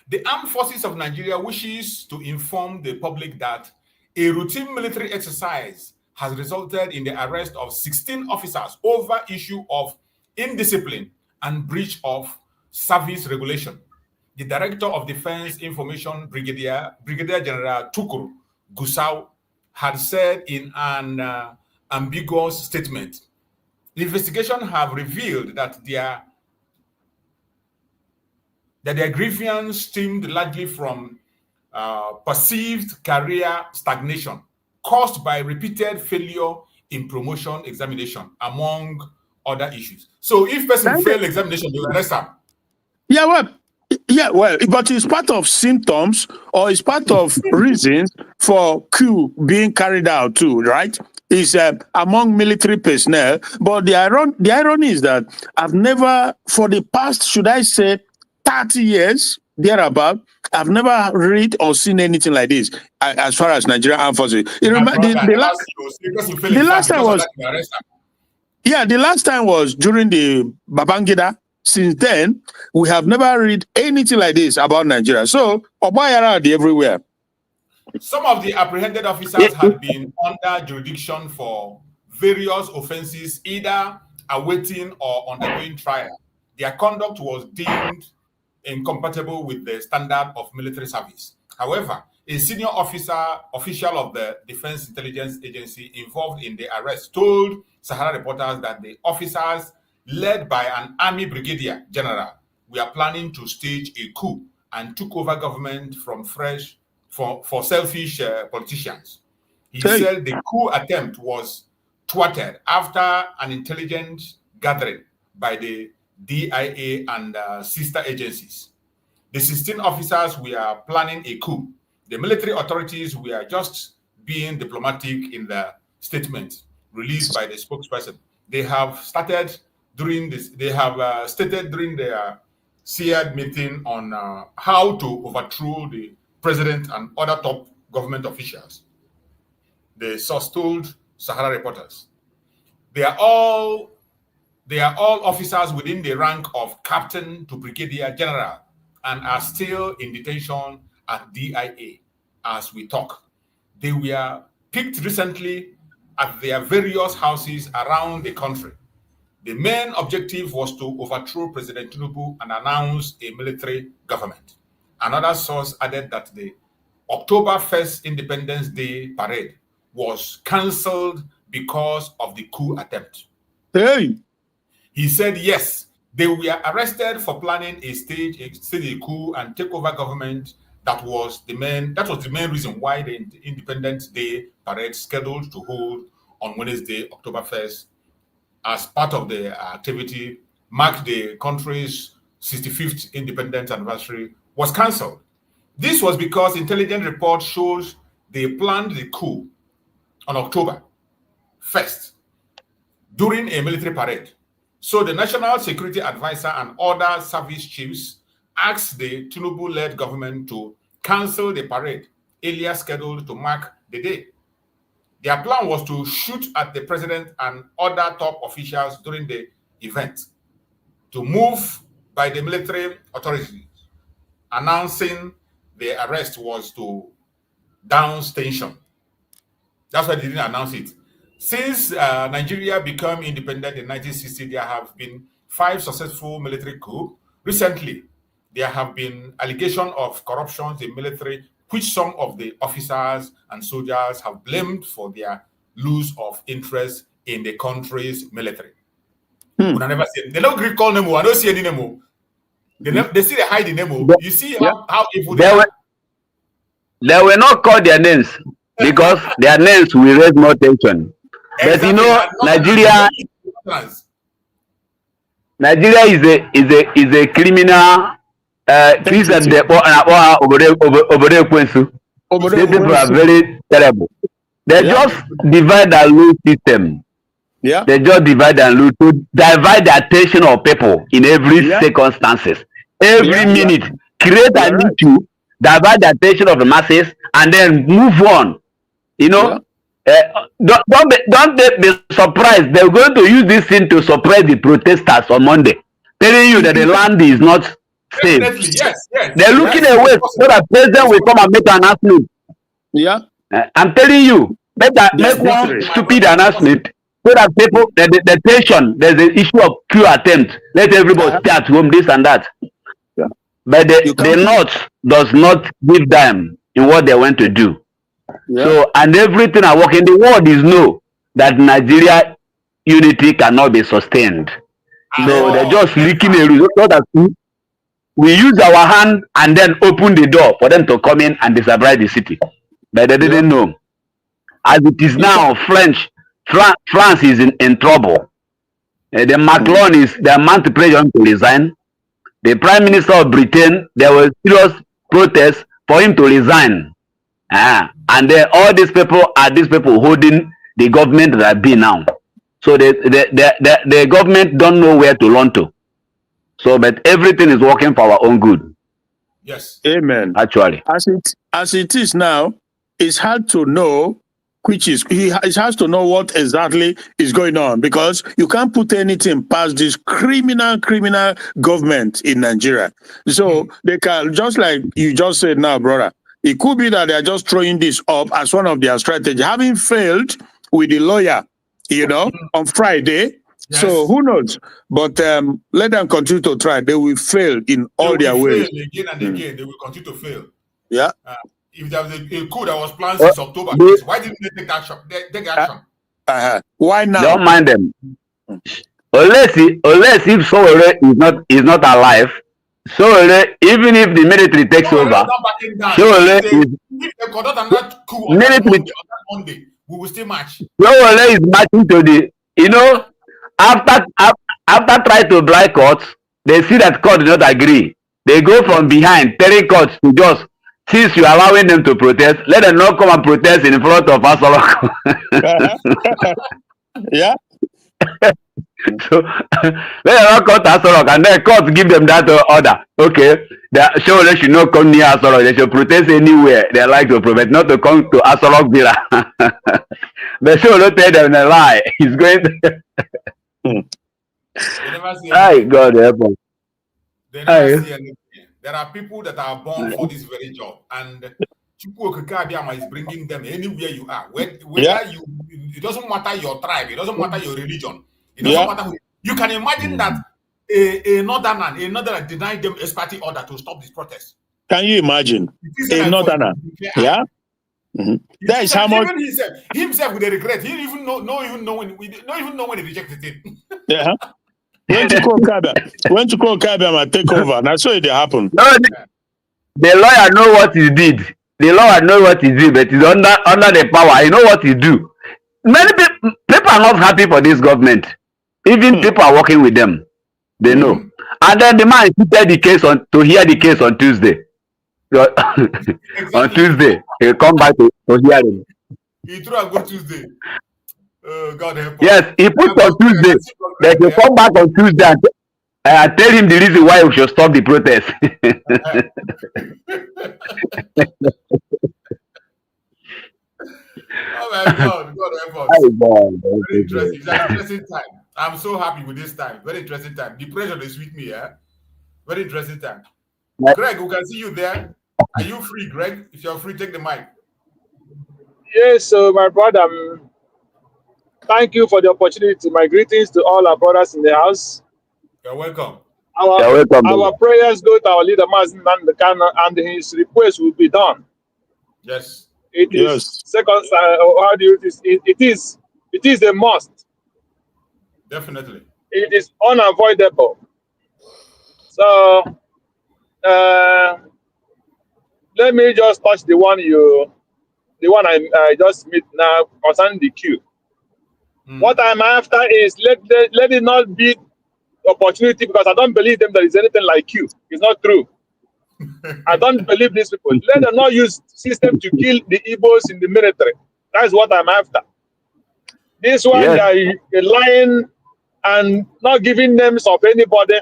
The Armed Forces of Nigeria wishes to inform the public that a routine military exercise has resulted in the arrest of 16 officers over issue of indiscipline and breach of service regulation. The Director of Defense Information, Brigadier General Tukur Gusau, had said in an ambiguous statement. The investigation have revealed that their grievance stemmed largely from perceived career stagnation caused by repeated failure in promotion examination, among other issues. So if person fail examination, they will arrest them. Yeah, well, but it's part of symptoms or it's part of reasons for coup being carried out too, right? Is among military personnel. But the irony is that I've never, for the past, should I say, 30 years, thereabout, I've never read or seen anything like this as far as Nigerian Armed Forces. The last time was, yeah, the last time was during the Babangida. Since then, we have never read anything like this about Nigeria. So, Obayara everywhere. Some of the apprehended officers had been under jurisdiction for various offenses, either awaiting or undergoing trial. Their conduct was deemed incompatible with the standard of military service. However, a senior official of the Defense Intelligence Agency involved in the arrest told Sahara reporters that the officers, led by an army brigadier general, were planning to stage a coup and took over government from for selfish politicians. He said the coup attempt was thwarted after an intelligence gathering by the DIA and sister agencies. The 16 officers were planning a coup. The military authorities were just being diplomatic in the statement released by the spokesperson. They have stated during their SEAD meeting on how to overthrow the president and other top government officials. The source told Sahara reporters. They are all officers within the rank of captain to brigadier general and are still in detention at DIA as we talk. They were picked recently at their various houses around the country. The main objective was to overthrow President Tinubu and announce a military government. Another source added that the October 1st Independence Day parade was cancelled because of the coup attempt. Hey. He said, yes, they were arrested for planning a stage a coup and take over government. That was the main reason why the Independence Day parade scheduled to hold on Wednesday, October 1st, as part of the activity, marked the country's 65th independence anniversary, was cancelled. This was because intelligence report shows they planned the coup on October 1st during a military parade. So the National Security Advisor and other service chiefs asked the Tinubu-led government to cancel the parade earlier scheduled to mark the day. Their plan was to shoot at the president and other top officials during the event. To move by the military authorities announcing the arrest was to douse tension. That's why they didn't announce it. Since Nigeria became independent in 1960, there have been 5 successful military coups. Recently, there have been allegations of corruption in military, which some of the officers and soldiers have blamed for their loss of interest in the country's military. I never see they don't call them. I don't see any name. They see they hide the name. You see how evil they are. They will not call their names because their names will raise more tension. But you know, Nigeria is a criminal. These people are very terrible. They just divide and lose system. Yeah. They just divide and lose to divide the attention of people in every circumstances. Every minute, create an issue, divide the attention of the masses, and then move on. You know, don't be surprised. They're going to use this thing to suppress the protesters on Monday, telling you that the land is not safe. Yes. They're looking away so that president will come and make an announcement. Yeah. I'm telling you, make one stupid announcement so that people, the tension, there's the issue of coup attempt. Let everybody stay at home, this and that. Yeah. But the North does not give them in what they want to do. Yeah. So, and everything I work in the world is know that Nigeria unity cannot be sustained. So they're just leaking a result so that we use our hand and then open the door for them to come in and disabuse the city. But they didn't know. As it is now, France is in trouble. The Macron is the amount of pressure to resign. The Prime Minister of Britain, there was serious protests for him to resign. And And then all these people are these people holding the government that be now. So the government don't know where to run to. So, but everything is working for our own good. Yes. Amen. Actually. As it is now, it's hard to know it has to know what exactly is going on, because you can't put anything past this criminal government in Nigeria. So they can, just like you just said now, brother, it could be that they are just throwing this up as one of their strategies, having failed with the lawyer, on Friday. Yes. So who knows? But let them continue to try. They will fail in all their ways. Again and again, they will continue to fail. Yeah. If there was a coup that was planned since October, why didn't they take action? Take action. Why now? Don't mind them. Unless if Sowore is not alive, Sowore, even if the military takes over, Sowore is military. Monday, we will still march. Sowore is marching to the, after trying to blind courts, they see that court does not agree. They go from behind, telling courts to just, since you're allowing them to protest, let them not come and protest in front of us. Yeah. So let them not come to Asorok, and then court give them that order. Okay, they should not come near Asorok. They should protest anywhere they like to protest, not to come to Asorok Villa. But Showore tell them a lie. He's going to. Hi, God help us. They never see anything. There are people that are born for this very job, and Chukwu Okike is bringing them anywhere you are. Whether you, it doesn't matter your tribe, it doesn't matter your religion, it doesn't matter who. You can imagine that a northerner denied them a party order to stop this protest. Can you imagine a northerner? Yeah. That is how much. Even himself with the regret. He even know when he rejected it. Yeah. When to call Kabia and take over. That's why it happened. No, the lawyer know what he did. The lawyer know what he did, but he's under the power. He know what he do. Many people are not happy for this government. Even people are working with them. They know. And then the man hear the case to hear the case on Tuesday. So, on Tuesday, he'll come back to hear him. He threw a good Tuesday. God help us. Yes, he put on Tuesday. They will come back on Tuesday and tell him the reason why we should stop the protest. Oh my God, God help us. Very interesting. It's an interesting time. I'm so happy with this time. Very interesting time. The pressure is with me, yeah. Very interesting time. Greg, we can see you there. Are you free, Greg? If you're free, take the mic. Yes, my brother. Thank you for the opportunity. My greetings to all our brothers in the house. You're welcome. Our prayers go to our leader, Mazi Nnamdi Kanu, and his request will be done. Yes. It is second. How do you? It is a must. Definitely. It is unavoidable. So, let me just touch the one I just meet now concerning the queue. What I'm after is let it not be opportunity, because I don't believe them there is anything like you. It's not true. I don't believe these people. Let them not use system to kill the Igbos in the military. That's what I'm after. This one, they are lying and not giving names of anybody.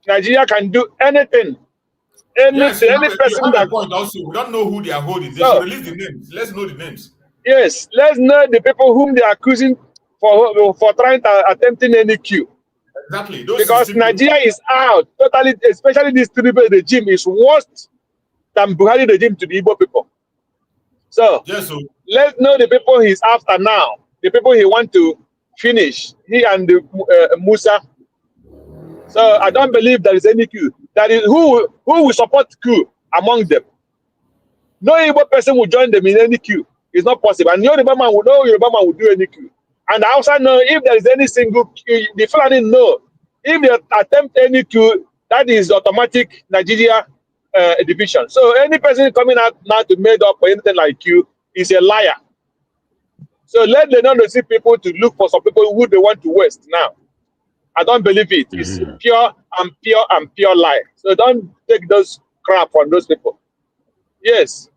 Nigeria can do anything. Any person that point also, we don't know who they are holding. They should release the names. Let's know the names. Yes, let's know the people whom they are accusing for trying to attempting any coup. Exactly. Because Nigeria is out totally, especially this tribal regime is worse than Buhari regime to the Igbo people. So let's know the people he's after now, the people he want to finish. He and Musa. So I don't believe there is any coup. That is who will support coup among them. No Igbo person will join them in any coup. It's not possible. And no Yoruba man will do any coup. And I also know if there is any single coup, the Fulani know. If they attempt any coup, that is automatic Nigeria division. So any person coming out now to make up for anything like you is a liar. So let the non-receive people to look for some people who they want to waste now. I don't believe it. It's pure and pure lie. So don't take those crap on those people. Yes.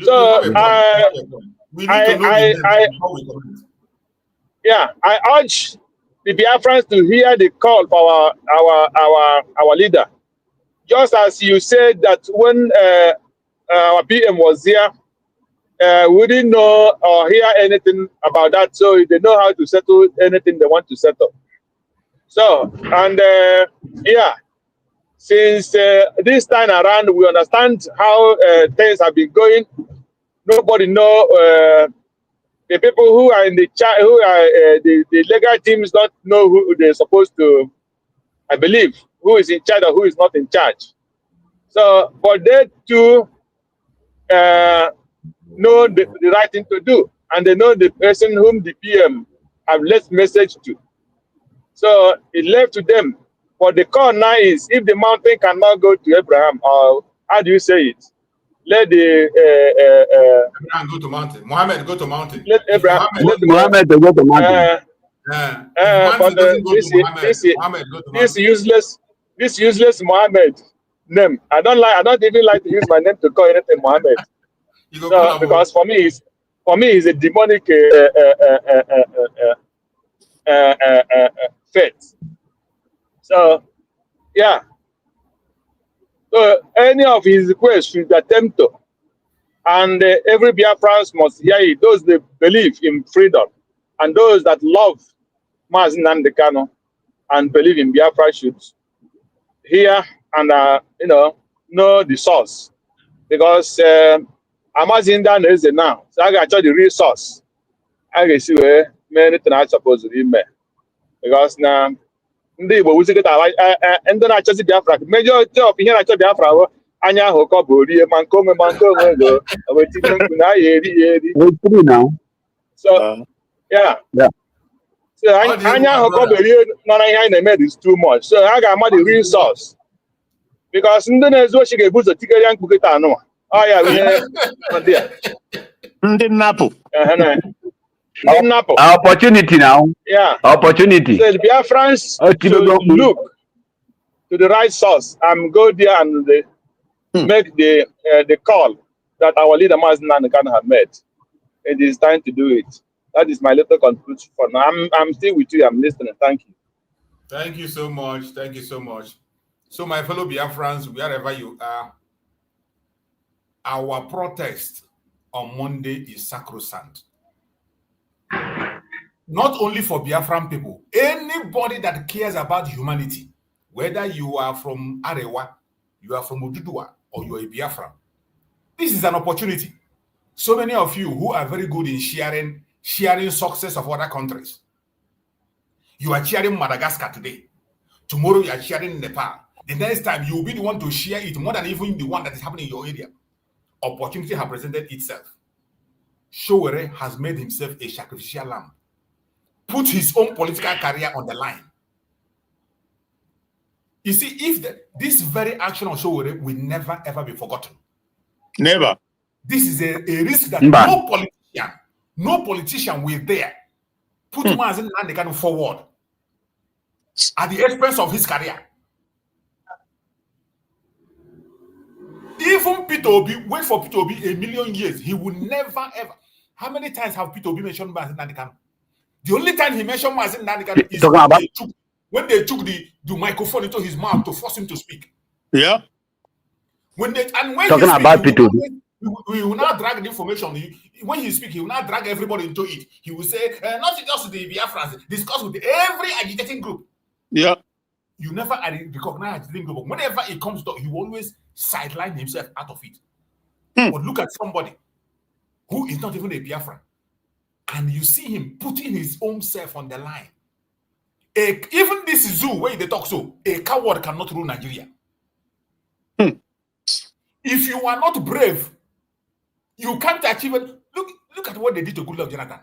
So I urge the Biafrans to hear the call for our leader. Just as you said that when our PM was here, we didn't know or hear anything about that, so they know how to settle anything they want to settle. So, and yeah, since this time around, we understand how things have been going. Nobody know. The people who are in the chat, who are the legal teams, don't know who they're supposed to, I believe, who is in charge or who is not in charge. So, but they too know the right thing to do, and they know the person whom the PM have left message to. So it left to them. But the call now is, if the mountain cannot go to Abraham, or how do you say it? Let the Abraham go to mountain. Muhammad go to mountain. Let Abraham. Let Muhammad go to mountain. This useless Muhammad name. I don't even like to use my name to call anything Muhammad. So, because for me, he's a demonic faith. So, yeah. So any of his requests should attempt to, and every Biafran must hear it. Those that believe in freedom, and those that love Mazi Nnamdi Kanu and believe in Biafra should hear and know the source, because Mazi Nnamdi is now. So I got the real source. I can see where many things are supposed to be made, because now. Ndị Igbo wuzikọta ndị na-achọzi Biafra, majority of ihe na-achọ Biafra bụ anya ahụ ka ọ bụ orie ma nke onwe go wetinye mkpu na ya eri. So yeah. So anya ahụ ka ọ bụ orie nọ na ihe anyị na-eme is too much. So ha ga-ama the real source, because ndị na-ezu ochi ga-ebu ụzọ tikere ya mkpukọta anụ a. Ọ ya bụ ihe ndị nnapụ. Opportunity now. Yeah. Opportunity. So the Biafrans should look to the right source and go there and make the call that our leader Mazi Nnamdi Kanu have made. It is time to do it. That is my little conclusion for now. I'm still with you. I'm listening. Thank you. Thank you so much. Thank you so much. So, my fellow Biafrans, wherever you are, our protest on Monday is sacrosanct. Not only for Biafran people, anybody that cares about humanity, whether you are from Arewa, you are from Ududua, or you are a Biafran, this is an opportunity. So many of you who are very good in sharing success of other countries. You are sharing Madagascar today. Tomorrow you are sharing Nepal. The next time you will be the one to share it more than even the one that is happening in your area. Opportunity has presented itself. Showere has made himself a sacrificial lamb. Put his own political career on the line. You see, if this very action of Showere will never ever be forgotten. Never. This is a risk that no politician will dare put Mazi Nnamdi Kanu forward at the expense of his career. Even Peter Obi, wait for Peter Obi a million years, he will never ever. How many times have Peter Obi mentioned Mazi Nnamdi Kanu? The only time he mentioned Mazi Nnamdi Kanu is when they took the microphone into his mouth to force him to speak. Yeah. When talking about Peter Obi, we will not drag the information. When he speaks, he will not drag everybody into it. He will say, not just the Biafrans, discuss with every agitating group. Yeah. You never recognize agitating group. Whenever it comes to, he will always sideline himself out of it. But look at somebody who is not even a Biafran, and you see him putting his own self on the line. Even this zoo where they talk so, a coward cannot rule Nigeria. If you are not brave, you can't achieve it. Look at what they did to Goodluck Jonathan.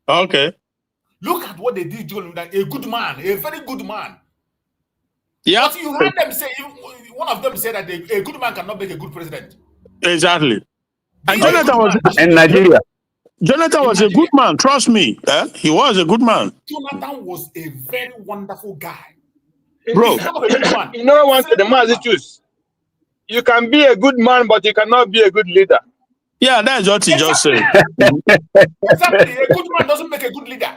Okay. Look at what they did to a good man, a very good man. Yeah. But you heard them say, one of them said that a good man cannot make a good president. Exactly. And Jonathan was in Nigeria. Jonathan was a good man. Trust me. He was a good man. Jonathan was a very wonderful guy. Bro. You know, the Mazi choose. You can be a good man, but you cannot be a good leader. Yeah, that's what he just said. Exactly. A good man doesn't make a good leader.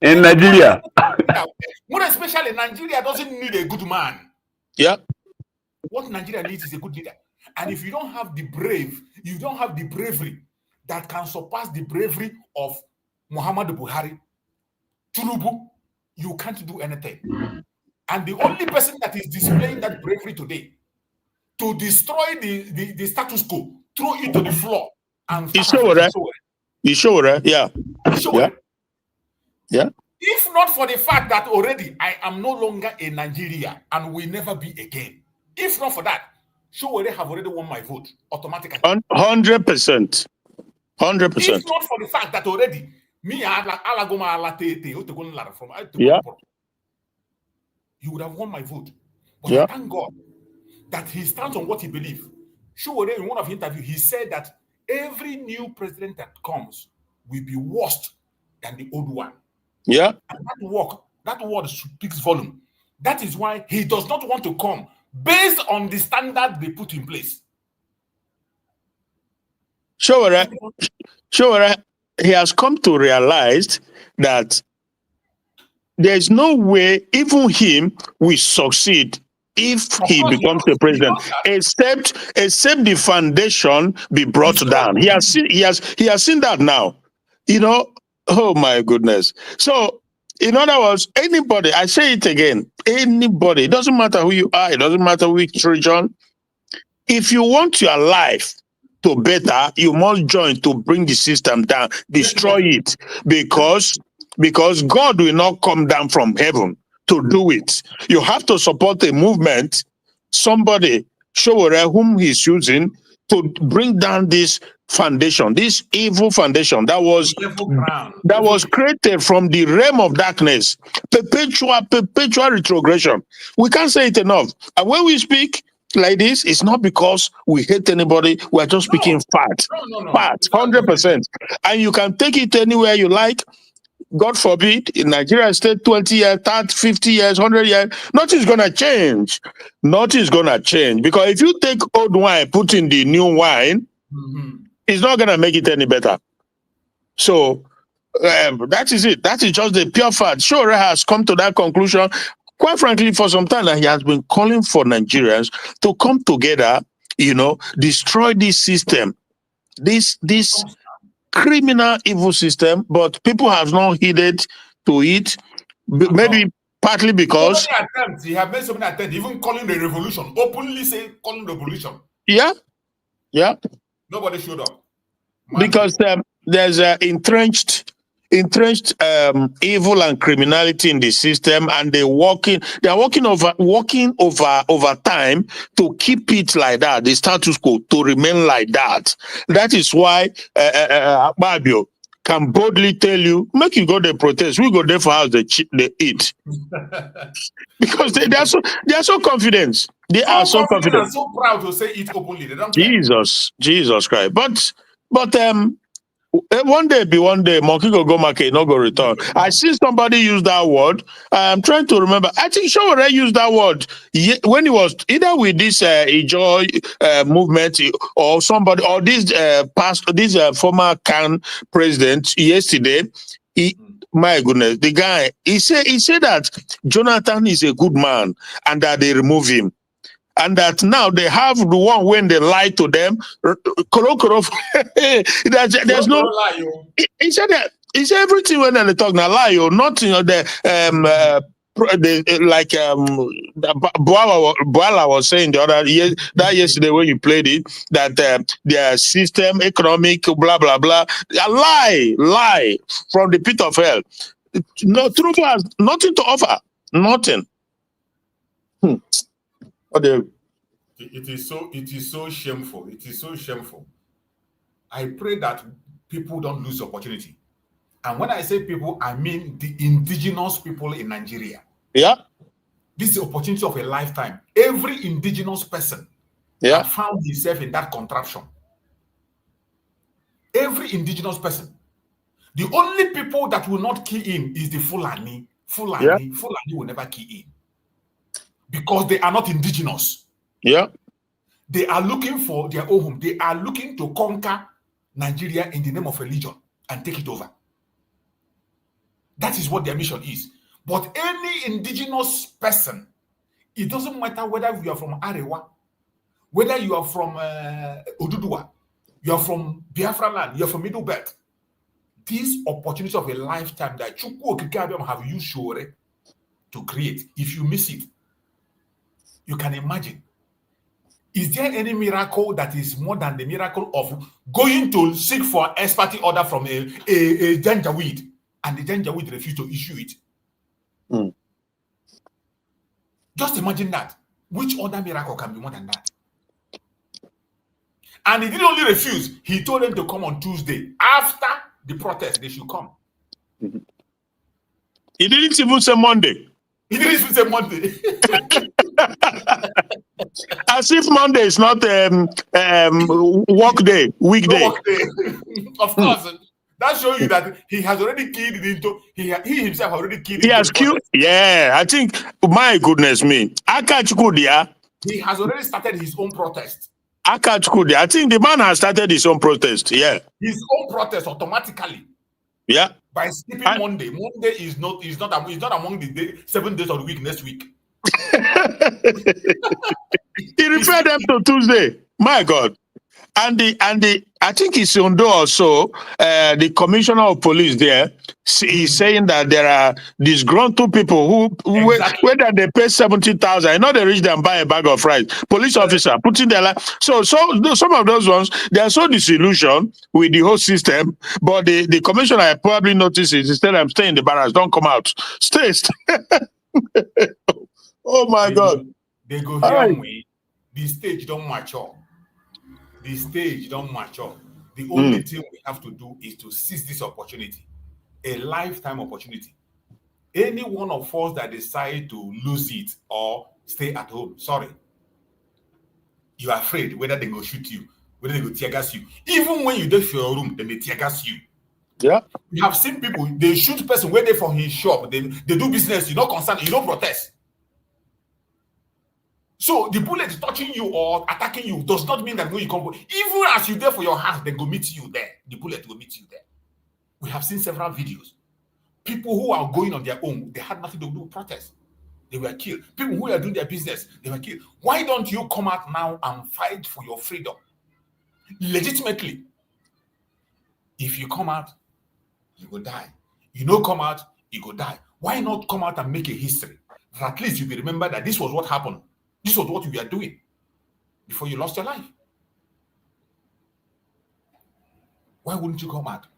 In Nigeria. More especially Nigeria doesn't need a good man. Yeah. What Nigeria needs is a good leader. And if you don't have the you don't have the bravery that can surpass the bravery of Muhammadu Buhari, Tinubu, you can't do anything. And the only person that is displaying that bravery today to destroy the status quo, throw it to the floor, and You sure, right? Yeah. Yeah. Yeah. If not for the fact that already I am no longer a Nigerian and will never be again, if not for that, Showore have already won my vote automatically. 100%. 100%. If not for the fact that already me yeah, he would have won my vote. But yeah, I thank God that he stands on what he believes. Showore, in one of his interviews, he said that every new president that comes will be worse than the old one. Yeah. And that word speaks volume. That is why he does not want to come based on the standard they put in place. Sure, he has come to realize that there's no way even him will succeed if he becomes the president, except the foundation be brought down. He has seen that now. You know, oh my goodness. So in other words, anybody, I say it again, anybody, it doesn't matter who you are, it doesn't matter which region. If you want your life to better, you must join to bring the system down, destroy it, because God will not come down from heaven to do it. You have to support a movement, somebody, Showore, whom he's using to bring down this foundation, this evil foundation that was created from the realm of darkness, perpetual retrogression. We can't say it enough. And when we speak like this, it's not because we hate anybody. We're just speaking fact. Fact, 100%. And you can take it anywhere you like. God forbid, in Nigeria, stay 20 years, 30, 50 years, 100 years, nothing's going to change. Nothing's going to change. Because if you take old wine, put in the new wine, it's not going to make it any better. So, that is it. That is just the pure fact. Showore has come to that conclusion. Quite frankly, for some time, he has been calling for Nigerians to come together, you know, destroy this system, this criminal evil system, but people have not heeded to it, maybe partly because he have made so many attempts, even calling the revolution, openly saying calling the revolution. Yeah. Nobody showed up. Because there's entrenched evil and criminality in the system, and they're working over time to keep it like that, the status quo to remain like that. That is why Babio can boldly tell you, make you go there protest, we go there for house they eat. Because they are so confident. They are so confident and so proud to say it openly. They don't Jesus Christ. But one day, monkey go market, not go return. I see somebody use that word. I'm trying to remember. I think Showore used that word when he was either with this Ijo movement or somebody, or this former CAN president yesterday. My goodness, the guy, he said that Jonathan is a good man and that they remove him. And that now they have the one when they lie to them. There's no. He said that. He said everything when they talk now lie or nothing. Boala was saying the other yesterday when you played it, that their system, economic, blah blah blah, a lie from the pit of hell. No, truth has nothing to offer. Nothing. It is so shameful. It is so shameful. I pray that people don't lose opportunity. And when I say people, I mean the indigenous people in Nigeria. Yeah. This is the opportunity of a lifetime. Every indigenous person has found himself in that contraption. Every indigenous person. The only people that will not key in is the Fulani. Fulani will never key in. Because they are not indigenous. Yeah. They are looking for their own home. They are looking to conquer Nigeria in the name of religion and take it over. That is what their mission is. But any indigenous person, it doesn't matter whether you are from Arewa, whether you are from Oduduwa, you are from Biafra land, you are from Middle Belt, this opportunity of a lifetime that Chukwu Okike have used Shore to create, if you miss it, you can imagine. Is there any miracle that is more than the miracle of going to seek for expertise order from a Janjaweed and the Janjaweed refused to issue it? Just imagine that. Which other miracle can be more than that? And he didn't only refuse, he told them to come on Tuesday. After the protest, they should come. He didn't even say Monday. He didn't even say Monday. As if Monday is not work day, weekday. No work day. Of course. That shows you that he has already keyed it into, he himself already keyed it. He has killed. Yeah, I think, my goodness me. He has already started his own protest. I think the man has started his own protest. Yeah. His own protest automatically. Yeah. By skipping Monday. Monday is not among the 7 days of the week next week. He referred them to Tuesday. My God. And I think it's Ondo also, the commissioner of police there, is saying that there are disgruntled people who whether they pay 70,000, I know they reach them buy a bag of rice. Police officer putting their life. So some of those ones, they are so disillusioned with the whole system. But the commissioner I probably noticed is instead of stay in the barracks, don't come out. Stay. Oh my God. They go here way. The stage don't mature. The stage don't mature. The only thing we have to do is to seize this opportunity, a lifetime opportunity. Any one of us that decide to lose it or stay at home, sorry, you are afraid whether they go shoot you, whether they go tear gas you. Even when you dey for your room, then they tear gas you. Yeah, you have seen people, they shoot person where they from his shop, they do business, you don't concern, you don't protest. So the bullet touching you or attacking you does not mean that when you come, even as you're there for your house, they go meet you there. The bullet will meet you there. We have seen several videos. People who are going on their own, they had nothing to do with protest. They were killed. People who are doing their business, they were killed. Why don't you come out now and fight for your freedom? Legitimately. If you come out, you go die. You don't come out, you go die. Why not come out and make a history? At least you will remember that this was what happened. This was what we were doing before you lost your life. Why wouldn't you come out?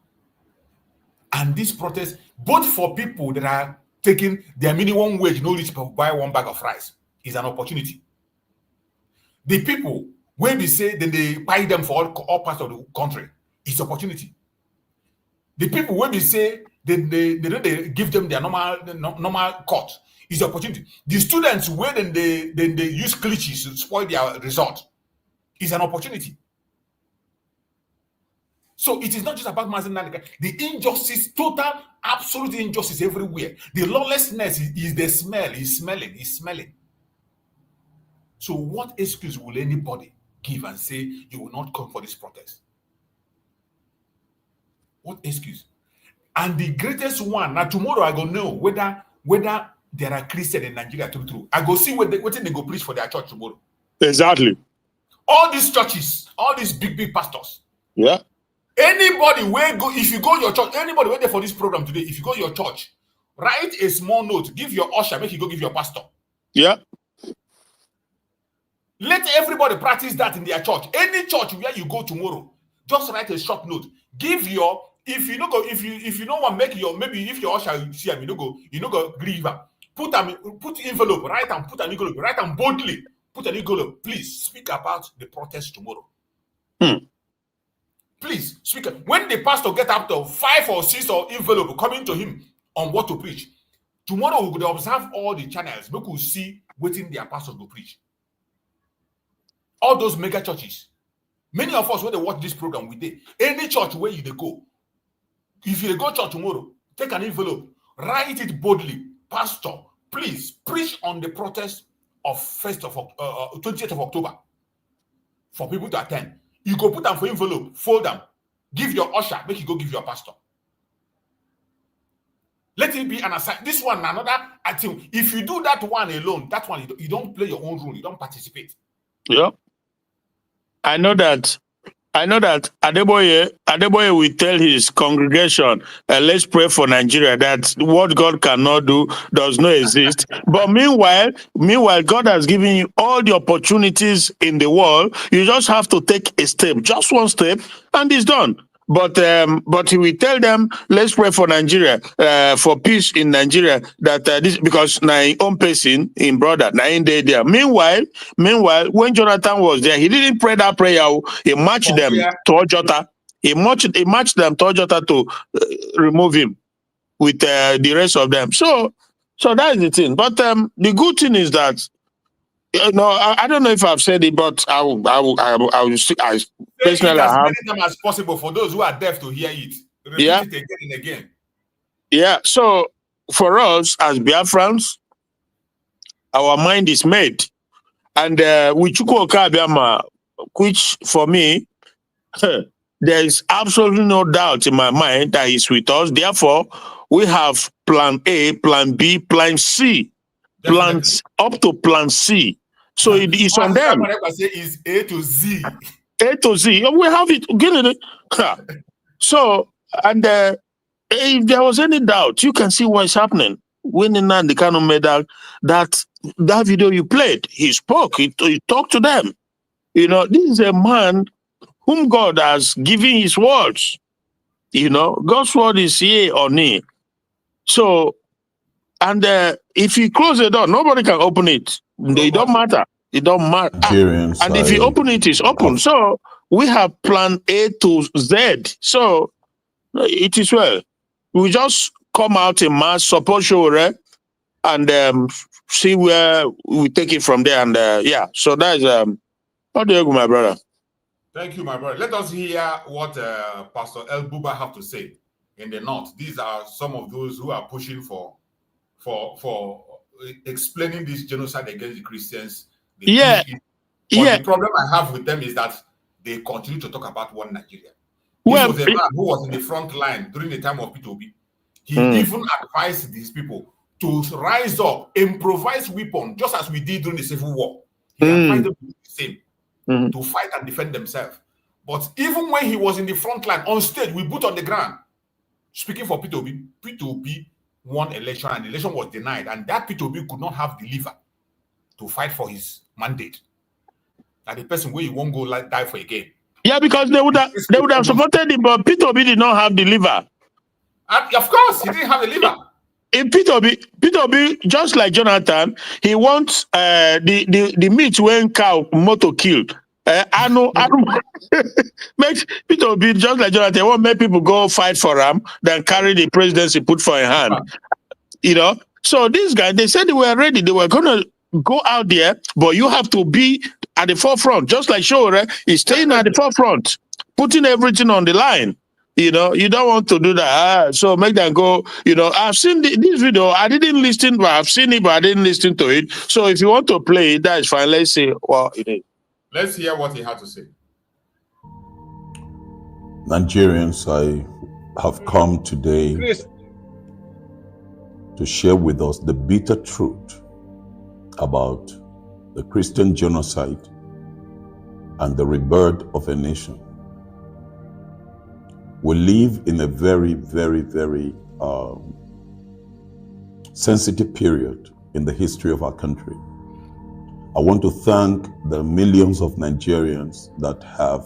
And this protest, both for people that are taking their minimum wage, no reach to buy one bag of rice, is an opportunity. The people, when we say then they buy them for all parts of the country, it's opportunity. The people, when we say then they give them their normal cut, is opportunity. The students, when they use glitches to spoil their result, is an opportunity. So it is not just about Mazi Nnamdi Kanu. The injustice, total, absolute injustice everywhere. The lawlessness is the smell, is smelling. So what excuse will anybody give and say you will not come for this protest? What excuse? And the greatest one, now tomorrow I go know whether there are Christians in Nigeria true. I go see what they go preach for their church tomorrow. Exactly. All these churches, all these big pastors. Yeah. Anybody where go, if you go your church, anybody wait there for this program today, if you go your church, write a small note, give your usher, make you go give your pastor. Yeah. Let everybody practice that in their church. Any church where you go tomorrow, just write a short note. Give your, if you don't want to make your, maybe if your usher see him, you don't go grieve. Put envelope, write and put an envelope, write and boldly put an envelope. Please speak about the protest tomorrow. Please speak. When the pastor get up to 5 or 6 or envelope coming to him on what to preach, tomorrow we will observe all the channels. We could see waiting their pastor to preach. All those mega churches. Many of us when they watch this program with they any church where you they go. If you go church tomorrow, take an envelope, write it boldly. Pastor, please preach on the protest of 20th of October. for people to attend. You go put them for envelope, fold them, give your usher, make you go give your pastor. Let it be an aside. This one, another, I think, if you do that one alone, that one, you don't play your own role, you don't participate. Yeah. I know that Adeboye will tell his congregation, let's pray for Nigeria, that what God cannot do does not exist. But meanwhile, God has given you all the opportunities in the world. You just have to take a step, just one step, and it's done. But he will tell them, let's pray for Nigeria, for peace in Nigeria. That this, because na own person in brother, na in there. Meanwhile, when Jonathan was there, he didn't pray that prayer. He marched them to Ojota. He marched them to Ojota to remove him with the rest of them. So that is the thing. But the good thing is that, I don't know if I've said it, but I will personally, as many times as possible for those who are deaf to hear it. Repeat it again and again. Yeah. So for us as Biafrans, our mind is made, and with Chukwuka Abiyama, which for me, there is absolutely no doubt in my mind that he's with us. Therefore, we have plan A, plan B, plan C, plans up to plan C. So it is on them. I say is A to Z. A to Z. We have it. So, and if there was any doubt, you can see what's happening. When Nnamdi Kanu made that video you played, he spoke, he talked to them. This is a man whom God has given his words. God's word is yea or nay. So, and if you close the door, nobody can open it. It don't matter. It don't matter. And if you open it, it's open. So we have plan A to Z. So it is well. We just come out in mass, support Shore, and see where we take it from there. And so that is how do you go, my brother? Thank you, my brother. Let us hear what Pastor El Buba have to say in the north. These are some of those who are pushing for explaining this genocide against the Christians. The problem I have with them is that they continue to talk about one Nigeria. This was a man who was in the front line during the time of IPOB. He even advised these people to rise up, improvise weapons, just as we did during the Civil War. He advised them to do the same, to fight and defend themselves. But even when he was in the front line, on stage, we put on the ground, speaking for P2B won election and the election was denied, and that P2B could not have the liver to fight for his mandate. That the person where he won't go die for again. Yeah, because they would have supported him, but P2B did not have the liver. Of course, he didn't have the liver. In P2B, just like Jonathan, he wants the meat when cow motor killed. I know makes P2B just like Jonathan. He won't make people go fight for him, then carry the presidency put for a hand. So these guys, they said they were ready. They were gonna go out there, but you have to be at the forefront, just like Shore is staying at the forefront, putting everything on the line. You don't want to do that. So make them go. I've seen this video. I didn't listen, but I've seen it, but I didn't listen to it. So if you want to play it, that is fine. Let's see what it is. Let's hear what he had to say. Nigerians, I have come today to share with us the bitter truth about the Christian genocide and the rebirth of a nation. We live in a very, very, very sensitive period in the history of our country. I want to thank the millions of Nigerians that have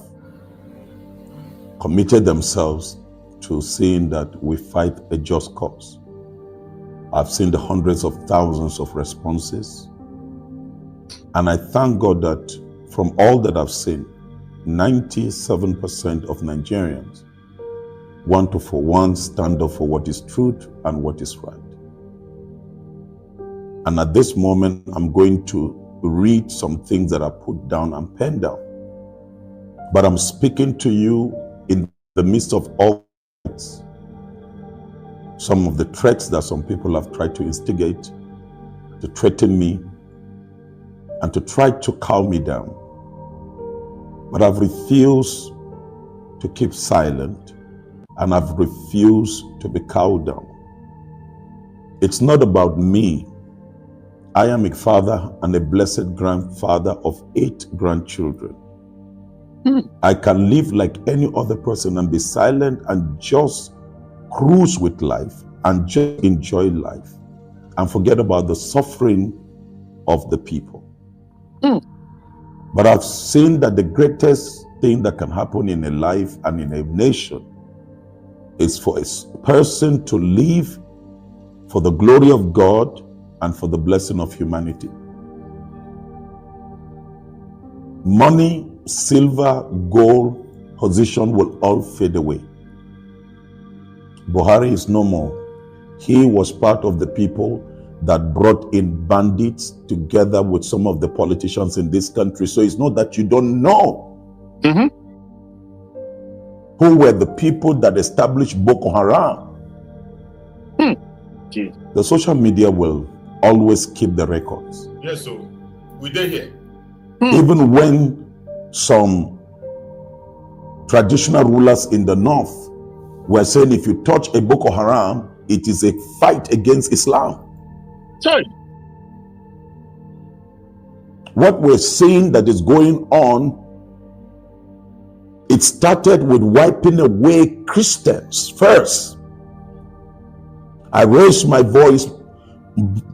committed themselves to seeing that we fight a just cause. I've seen the hundreds of thousands of responses. And I thank God that from all that I've seen, 97% of Nigerians want to, for one, stand up for what is truth and what is right. And at this moment, I'm going to read some things that I put down and penned down. But I'm speaking to you in the midst of all threats. Some of the threats that some people have tried to instigate, to threaten me, and to try to calm me down. But I've refused to keep silent, and I've refused to be cowed down. It's not about me. I am a father and a blessed grandfather of 8 grandchildren. I can live like any other person and be silent and just cruise with life and just enjoy life and forget about the suffering of the people. But I've seen that the greatest thing that can happen in a life and in a nation is for a person to live for the glory of God and for the blessing of humanity. Money, silver, gold, position will all fade away. Buhari is no more. He was part of the people that brought in bandits together with some of the politicians in this country. So it's not that you don't know who were the people that established Boko Haram. The social media will always keep the records. Yes, so we did here. Even when some traditional rulers in the north were saying if you touch a Boko Haram, it is a fight against Islam. Sorry. What we're seeing that is going on, it started with wiping away Christians first. I raised my voice.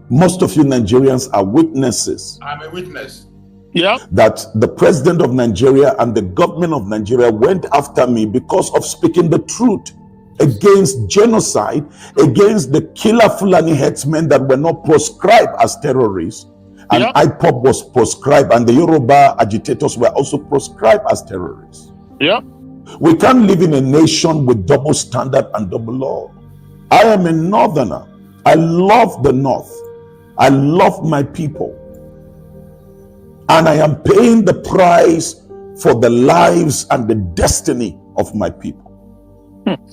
Most of you Nigerians are witnesses. I'm a witness. Yeah. That the president of Nigeria and the government of Nigeria went after me because of speaking the truth against genocide, against the killer Fulani headsmen that were not proscribed as terrorists. And IPOB was proscribed, and the Yoruba agitators were also proscribed as terrorists. Yeah. We can't live in a nation with double standard and double law. I am a northerner. I love the north. I love my people. And I am paying the price for the lives and the destiny of my people.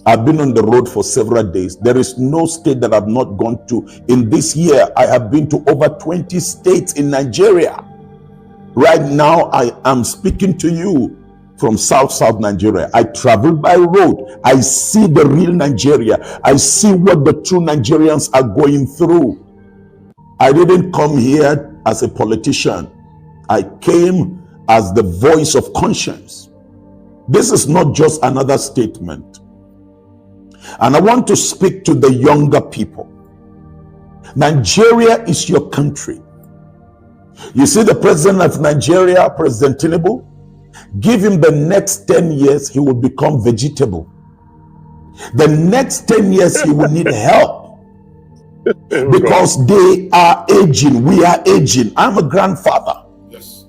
I've been on the road for several days. There is no state that I've not gone to. In this year, I have been to over 20 states in Nigeria. Right now, I am speaking to you from South Nigeria. I travel by road. I see the real Nigeria. I see what the true Nigerians are going through. I didn't come here as a politician. I came as the voice of conscience. This is not just another statement. And I want to speak to the younger people. Nigeria is your country. You see the president of Nigeria, President Tinubu, give him the next 10 years, he will become vegetable. The next 10 years, he will need help. Because they are aging. We are aging. I'm a grandfather. Yes.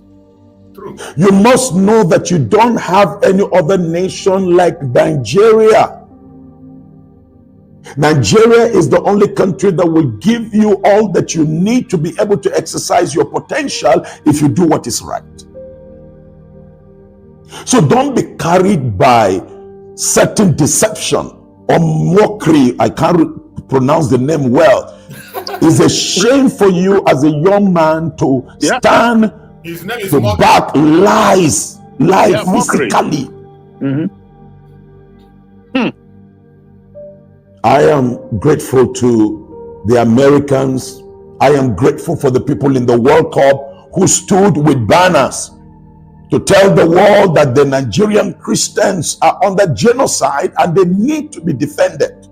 True. You must know that you don't have any other nation like Nigeria. Nigeria is the only country that will give you all that you need to be able to exercise your potential if you do what is right. So don't be carried by certain deception or mockery. I can't pronounce the name well. It's a shame for you as a young man to stand to back lies physically. I am grateful to the Americans. I am grateful for the people in the World Cup who stood with banners to tell the world that the Nigerian Christians are under genocide and they need to be defended.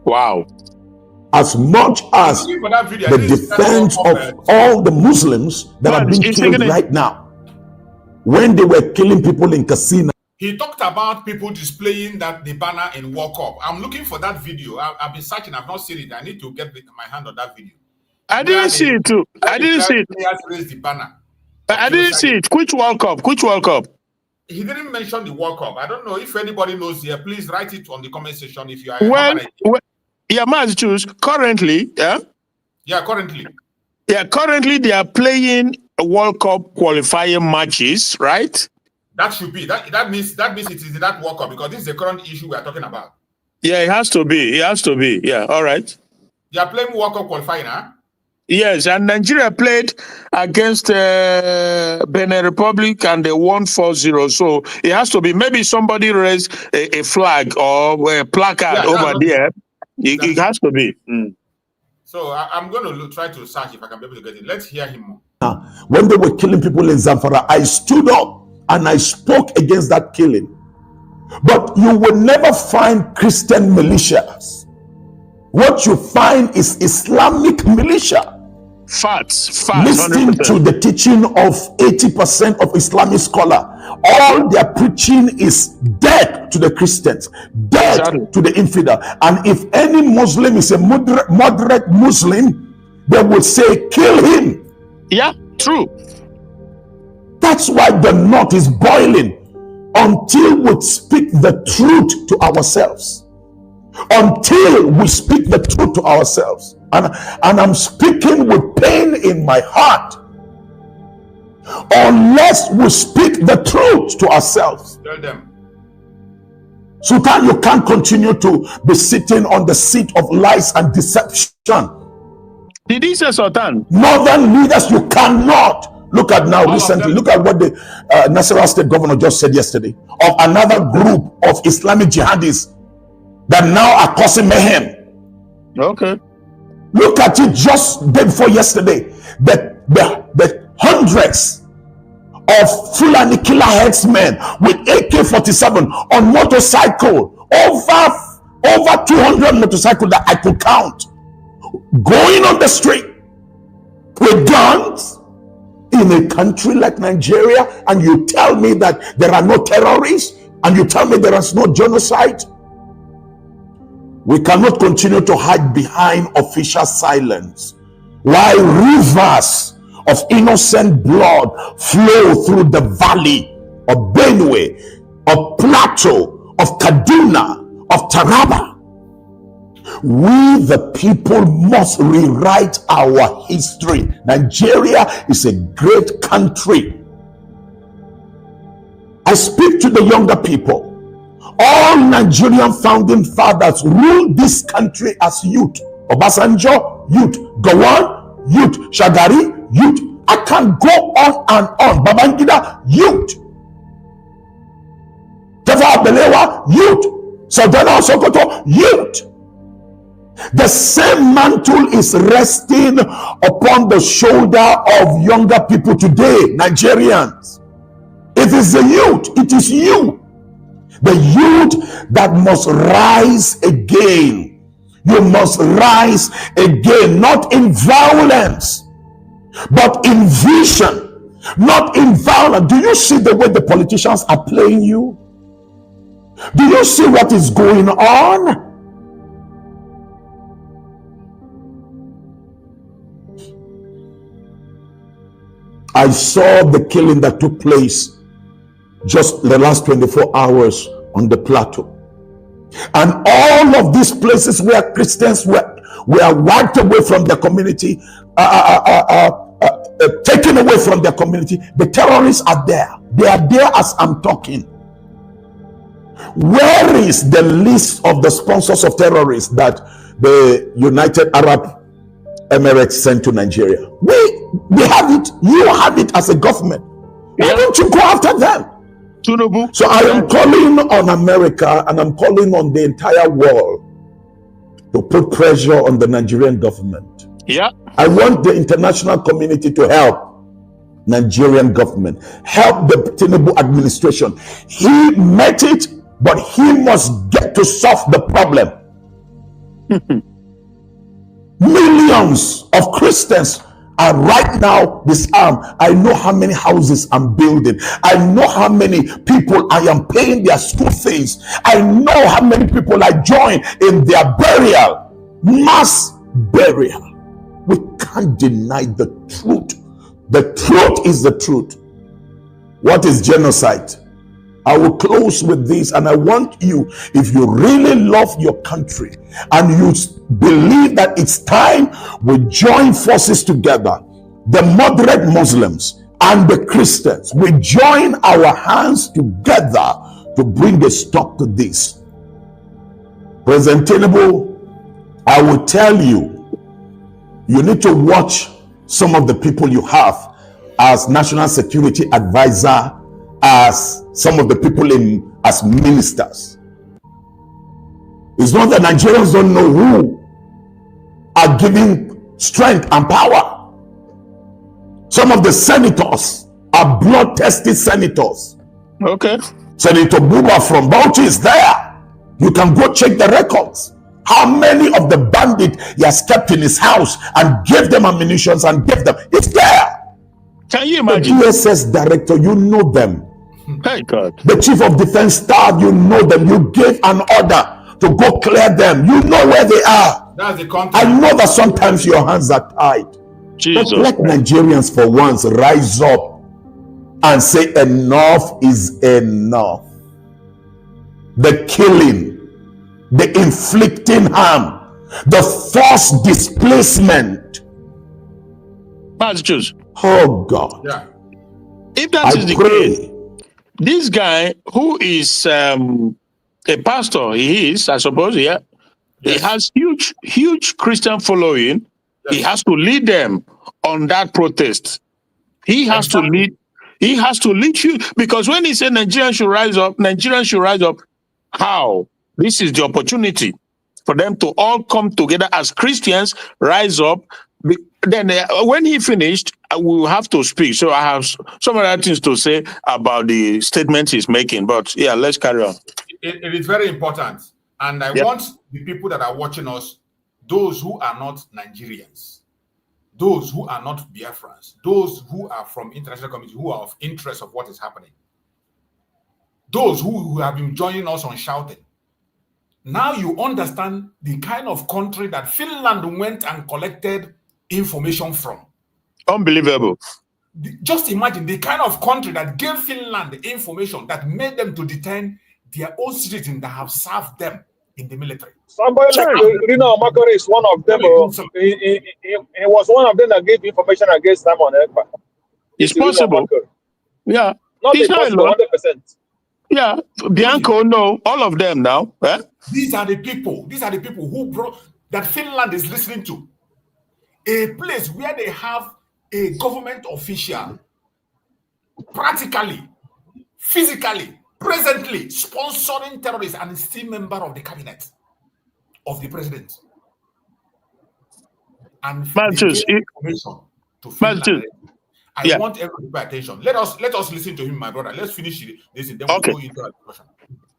Wow. As much as the defense of all the Muslims that are being killed right now. When they were killing people in Casino. He talked about people displaying the banner in World Cup. I'm looking for that video. I've been searching. I've not seen it. I need to get my hand on that video. I didn't see it too. I didn't see it. Players raised the banner. I didn't see it. Which World Cup? Which World Cup? He didn't mention the World Cup. I don't know if anybody knows here. Please write it on the comment section if you are. Well, yeah, Mazi, choose currently. Yeah. Yeah, currently. Yeah, currently they are playing World Cup qualifying matches, right? That should be that means it is that World Cup because this is the current issue we are talking about. Yeah, it has to be. It has to be. Yeah, all right. You are playing World Cup qualifying, huh? Yes, and Nigeria played against Benin Republic and they won 4-0. So it has to be maybe somebody raised a flag or a placard over there. It has to be. So I'm going to try to search if I can be able to get it. Let's hear him more. When they were killing people in Zamfara, I stood up and I spoke against that killing. But you will never find Christian militias. What you find is Islamic militia. Facts. Listening 100%. to the teaching of 80% of Islamic scholar, all their preaching is dead to the Christians, dead to the infidel. And if any Muslim is a moderate Muslim, they will say, kill him. Yeah, true. That's why the knot is boiling until we speak the truth to ourselves. Until we speak the truth to ourselves. And I'm speaking with pain in my heart. Unless we speak the truth to ourselves. Tell them. Sultan, you can't continue to be sitting on the seat of lies and deception. Did he say Sultan? Northern leaders, you cannot. Look at now recently, look at what the Nasarawa State Governor just said yesterday of another group of Islamic jihadis that now are causing mayhem. Okay. Look at it just day before yesterday. The hundreds of Fulani killer headsmen with AK-47 on motorcycle, over 200 motorcycles that I could count, going on the street with guns in a country like Nigeria, and you tell me that there are no terrorists, and you tell me there is no genocide. We cannot continue to hide behind official silence while rivers of innocent blood flow through the valley of Benue, of Plateau, of Kaduna, of Taraba. We, the people, must rewrite our history. Nigeria is a great country. I speak to the younger people. All Nigerian founding fathers ruled this country as youth. Obasanjo, youth. Gowon, youth. Shagari, youth. I can go on and on. Babangida, youth. Tafawa Balewa, youth. Sardauna Sokoto, youth. The same mantle is resting upon the shoulder of younger people today, Nigerians. It is the youth. It is you. The youth that must rise again. You must rise again, not in violence, but in vision, not in violence. Do you see the way the politicians are playing you? Do you see what is going on? I saw the killing that took place just the last 24 hours on the plateau. And all of these places where Christians were wiped away from their community, taken away from their community, the terrorists are there. They are there as I'm talking. Where is the list of the sponsors of terrorists that the United Arab Emirates sent to Nigeria? We have it. You have it as a government. Why don't you go after them? So I am calling on America and I'm calling on the entire world to put pressure on the Nigerian government. Yeah. I want the international community to help Nigerian government, help the Tinubu administration. He met it, but he must get to solve the problem. Millions of Christians are right now disarmed. I know how many houses I'm building. I know how many people I am paying their school fees. I know how many people I join in their burial, mass burial. We can't deny the truth. The truth is the truth. What is genocide? I will close with this, and I want you, if you really love your country and you believe that it's time we join forces together, the moderate Muslims and the Christians, we join our hands together to bring a stop to this. President Tinubu, I will tell you, You need to watch some of the people you have as national security advisor, as some of the people as ministers. It's not that Nigerians don't know who are giving strength and power. Some of the senators are blood-tested senators. Okay. Senator Buba from Bauchi is there. You can go check the records. How many of the bandits he has kept in his house and gave them ammunition and gave them? It's there. Can you imagine? The DSS director, you know them. Hey God. The chief of defense staff, you know them. You gave an order to go clear them. You know where they are. That's the content. I know that sometimes your hands are tied. Jesus. But let Nigerians for once rise up and say enough is enough. The killing, the inflicting harm, the forced displacement. Oh God. Yeah. If that is the case, this guy who is a pastor, he is, I suppose, yeah. Yes. He has huge Christian following. Yes. He has to lead them on that protest. He has to lead. He has to lead you, because when he said Nigerians should rise up, Nigerians should rise up. How? This is the opportunity for them to all come together as Christians, rise up. Then when he finished, we will have to speak. So I have some other things to say about the statement he's making. But yeah, let's carry on. It is very important. And I want the people that are watching us, those who are not Nigerians, those who are not Biafrans, those who are from international community, who are of interest of what is happening, those who have been joining us on shouting. Now you understand the kind of country that Finland went and collected information from. Unbelievable. Just imagine the kind of country that gave Finland the information that made them to detain their own citizens that have served them in the military. Somebody like Rino Amakore is one of them. He was one of them that gave information against Simon Ekpa. It's possible. Yeah. Not impossible, 100%. Yeah. Bianco, no, all of them now. Eh? These are the people who brought that Finland is listening to. A place where they have a government official practically, physically, presently sponsoring terrorists and still member of the cabinet of the president. And information to Finland. I want everyone to pay attention. Let us listen to him, my brother. Let's finish this and then we'll go into our discussion.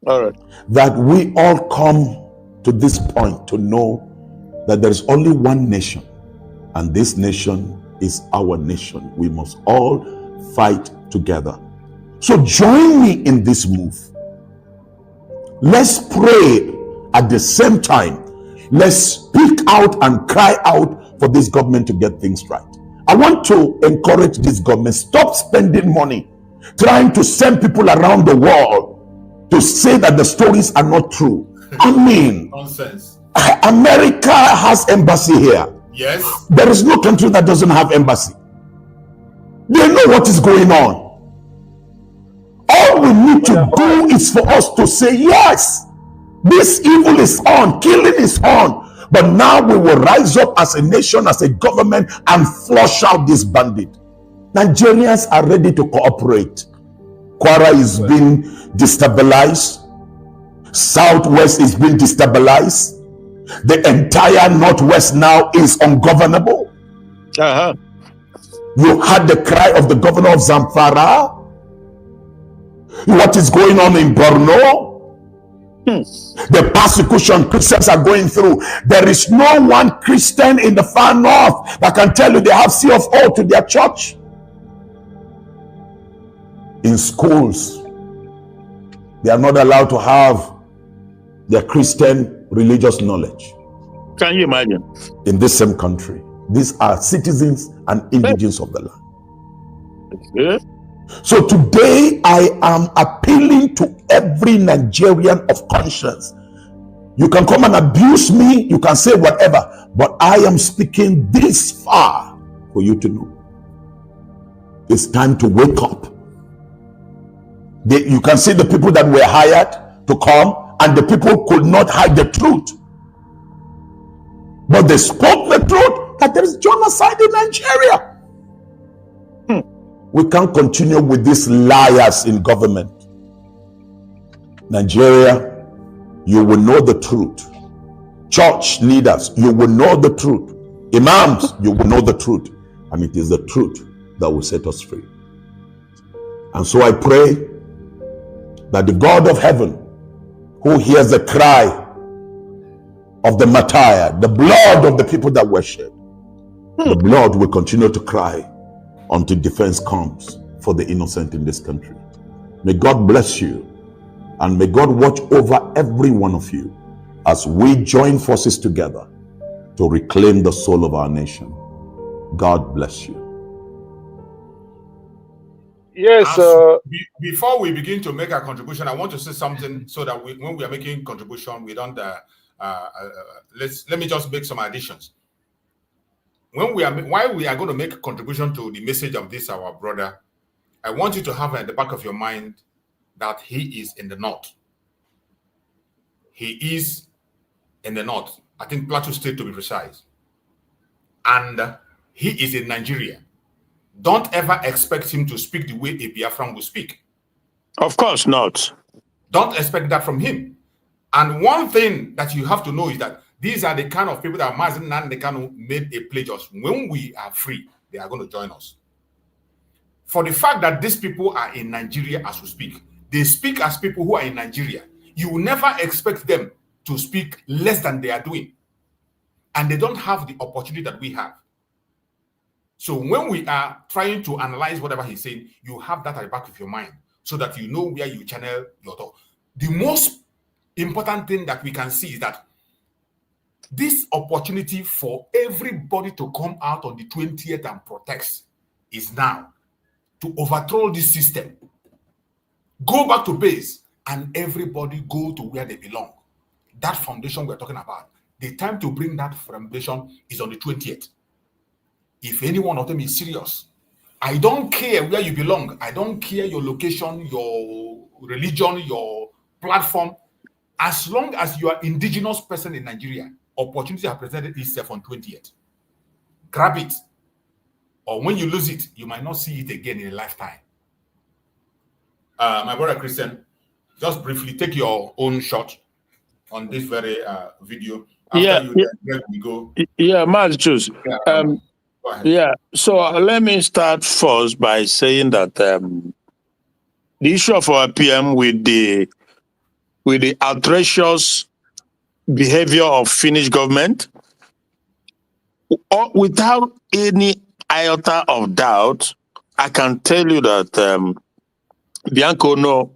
All right. That we all come to this point to know that there is only one nation, and this nation is our nation. We must all fight together. So join me in this move. Let's pray at the same time. Let's speak out and cry out for this government to get things right. I want to encourage this government. Stop spending money trying to send people around the world to say that the stories are not true. I mean, nonsense. America has embassy here. Yes. There is no country that doesn't have embassy. They know what is going on. All we need to do is for us to say, yes, this evil is on, killing is on. But now we will rise up as a nation, as a government, and flush out this bandit. Nigerians are ready to cooperate. Kwara is being destabilized. Southwest is being destabilized. The entire Northwest now is ungovernable. You had the cry of the governor of Zamfara. What is going on in Borno? The persecution Christians are going through. There is no one Christian in the far north that can tell you they have C of O to their church. In schools, they are not allowed to have their Christian religious knowledge. Can you imagine? In this same country, these are citizens and indigents of the land. Yeah. So today I am appealing to every Nigerian of conscience. You can come and abuse me, you can say whatever, but I am speaking this far for you to know. It's time to wake up. You can see the people that were hired to come, and the people could not hide the truth. But they spoke the truth that there is genocide in Nigeria. We can't continue with these liars in government. Nigeria, you will know the truth. Church leaders, you will know the truth. Imams, you will know the truth. And it is the truth that will set us free. And so I pray that the God of heaven, who hears the cry of the martyr, the blood of the people that were shed, the blood will continue to cry until defense comes for the innocent in this country. May God bless you, and may God watch over every one of you as we join forces together to reclaim the soul of our nation. God bless you. Yes. Before we begin to make a contribution, I want to say something so that when we are making contribution, we don't. Let me just make some additions. While we are going to make a contribution to the message of this our brother, I want you to have at the back of your mind that he is in the north. He is in the north. I think Plateau State to be precise. And he is in Nigeria. Don't ever expect him to speak the way a Biafran will speak. Of course not. Don't expect that from him. And one thing that you have to know is that these are the kind of people that Mazi Nnamdi Kanu made a pledge us. When we are free, they are going to join us. For the fact that these people are in Nigeria as we speak, they speak as people who are in Nigeria. You will never expect them to speak less than they are doing. And they don't have the opportunity that we have. So when we are trying to analyze whatever he's saying, you have that at the back of your mind so that you know where you channel your thought. The most important thing that we can see is that this opportunity for everybody to come out on the 20th and protest is now to overthrow this system. Go back to base and everybody go to where they belong. That foundation we're talking about. The time to bring that foundation is on the 20th. If any one of them is serious, I don't care where you belong. I don't care your location, your religion, your platform. As long as you are indigenous person in Nigeria, opportunity has presented itself on 20th. Grab it. Or when you lose it, you might not see it again in a lifetime. My brother Christian, just briefly take your own shot on this very video. After we go. Yeah, Mazi choose. Yeah, so let me start first by saying that the issue of our PM with the outrageous behavior of Finnish government, without any iota of doubt, I can tell you that Bianco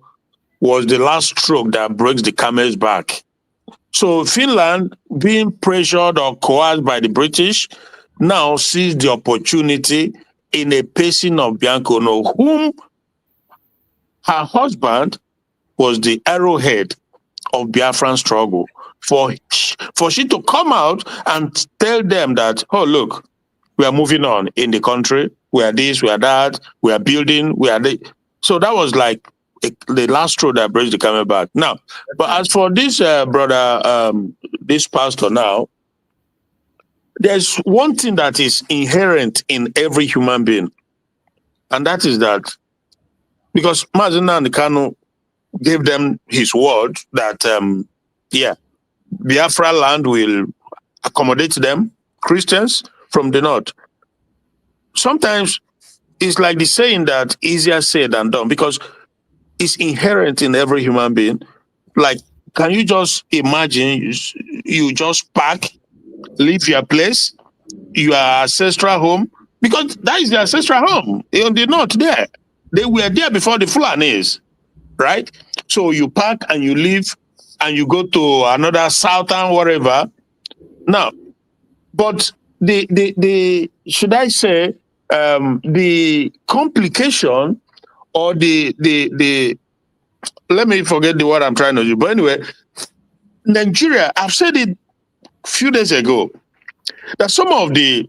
was the last stroke that breaks the camel's back. So Finland, being pressured or coerced by the British, now sees the opportunity in a passing of Bianco, whom her husband was the arrowhead of Biafran struggle. For she to come out and tell them that, oh, look, we are moving on in the country. We are this, we are that, we are building, we are... So that was like the last straw that breaks the camel back. Now, but as for this brother, this pastor now, there's one thing that is inherent in every human being, and that is that because Mazi Nnamdi Kanu gave them his word that, Biafra land will accommodate them, Christians from the north. Sometimes it's like the saying that easier said than done because it's inherent in every human being. Like, can you just imagine you just pack, leave your place, your ancestral home, because that is the ancestral home in the north there. They were there before the Fulanis, right? So you pack and you leave and you go to another southern wherever. Now, but the should I say the complication or the let me forget the word I'm trying to do. But anyway, Nigeria, I've said it a few days ago, that some of the,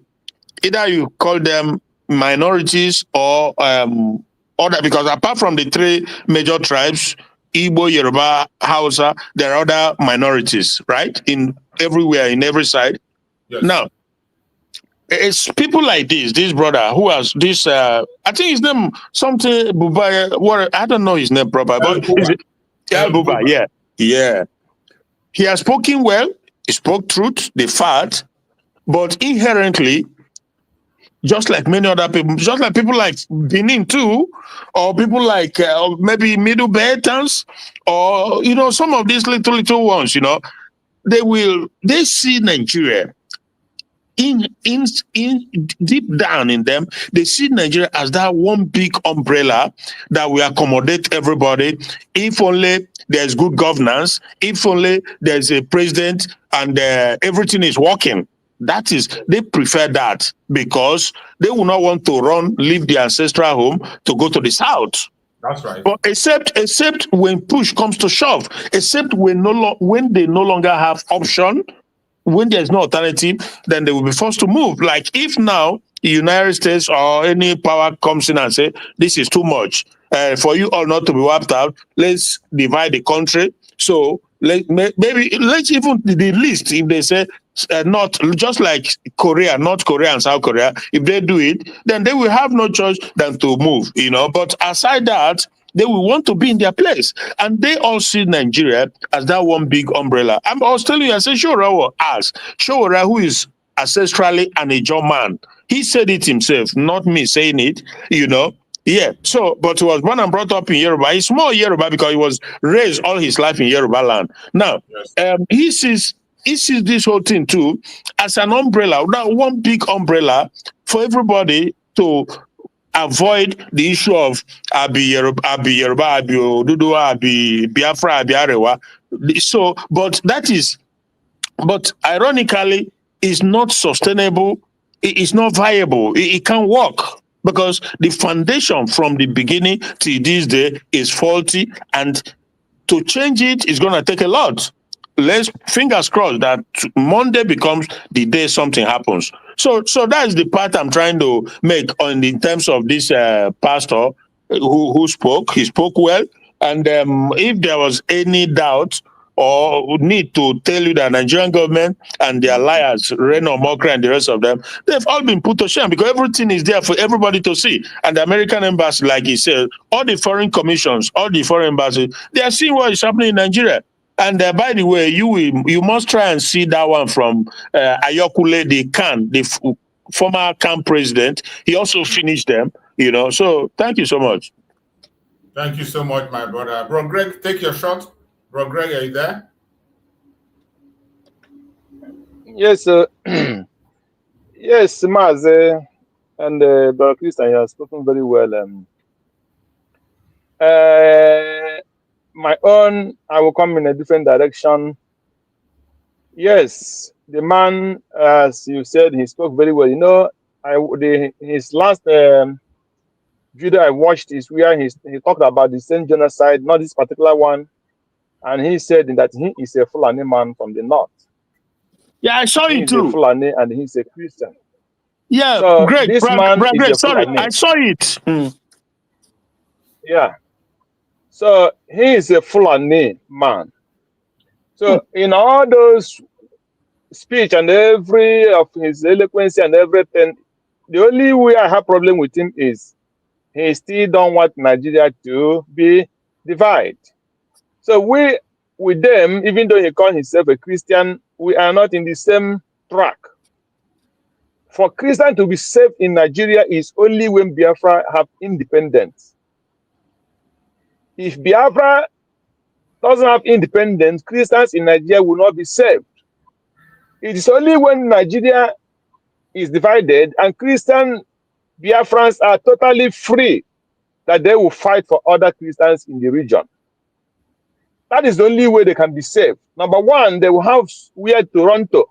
either you call them minorities or other, because apart from the three major tribes, Igbo, Yoruba, Hausa, there are other minorities, right? In everywhere, in every side. Yes. Now, it's people like this brother who has this, I think his name, something, Buba, what, I don't know his name proper, but Buba, yeah. Yeah. He has spoken well, he spoke truth, the fact, but inherently, just like many other people, just like people like Benin too, or people like maybe Middle Beltons, or, you know, some of these little ones, you know, they see Nigeria in deep down in them, they see Nigeria as that one big umbrella that will accommodate everybody. If only there's good governance, if only there's a president and everything is working. That is, they prefer that because they will not want to leave their ancestral home to go to the south. That's right. But except when push comes to shove, except when they no longer have option, when there's no alternative, then they will be forced to move. Like if now the United States or any power comes in and say, this is too much for you all not to be wiped out, let's divide the country. So maybe let's even the list, if they say not just like Korea, North Korea and South Korea, if they do it, then they will have no choice than to move, you know. But aside that, they will want to be in their place. And they all see Nigeria as that one big umbrella. I was telling you, I said, Showora, who is ancestrally an Ijaw man, he said it himself, not me saying it, you know. Yeah, so, but he was born and brought up in Yoruba. He's more Yoruba because he was raised all his life in Yoruba land. Now, he sees this whole thing too as an umbrella, that one big umbrella for everybody to avoid the issue of Abi Yoruba, Abi Oduduwa, Abi Biafra, Abi Arewa. So, but ironically, it's not sustainable. It's not viable. It can't work because the foundation from the beginning to this day is faulty, and to change it is going to take a lot. Let's fingers crossed that Monday becomes the day something happens. So that's the part I'm trying to make in terms of this pastor who spoke. He spoke well, and if there was any doubt or need to tell you that Nigerian government and their liars, Reno Mokra and the rest of them, they've all been put to shame because everything is there for everybody to see. And the American embassy, like he said, all the foreign commissions, all the foreign embassies, they are seeing what is happening in Nigeria. And by the way, you must try and see that one from Ayokule, the former CAN president. He also finished them, you know. So thank you so much. Thank you so much, my brother. Bro Greg, take your shot. Bro Greg, are you there? Yes, yes, Mazi and Brother Christian, you have spoken very well. My own, I will come in a different direction. Yes, the man, as you said, he spoke very well. You know, his last video I watched is where he talked about the same genocide, not this particular one, and he said that he is a Fulani man from the north. Yeah, I saw it too. He's a Fulani and he's a Christian. Yeah, so great. This man is a sorry, Fulani. I saw it. Yeah. So he is a Fulani man. So in all those speech and every of his eloquence and everything, the only way I have problem with him is he still don't want Nigeria to be divided. So we, with them, even though he calls himself a Christian, we are not in the same track. For Christians to be safe in Nigeria is only when Biafra have independence. If Biafra doesn't have independence, Christians in Nigeria will not be saved. It is only when Nigeria is divided and Christian Biafrans are totally free that they will fight for other Christians in the region. That is the only way they can be saved. Number one, they will have where to run to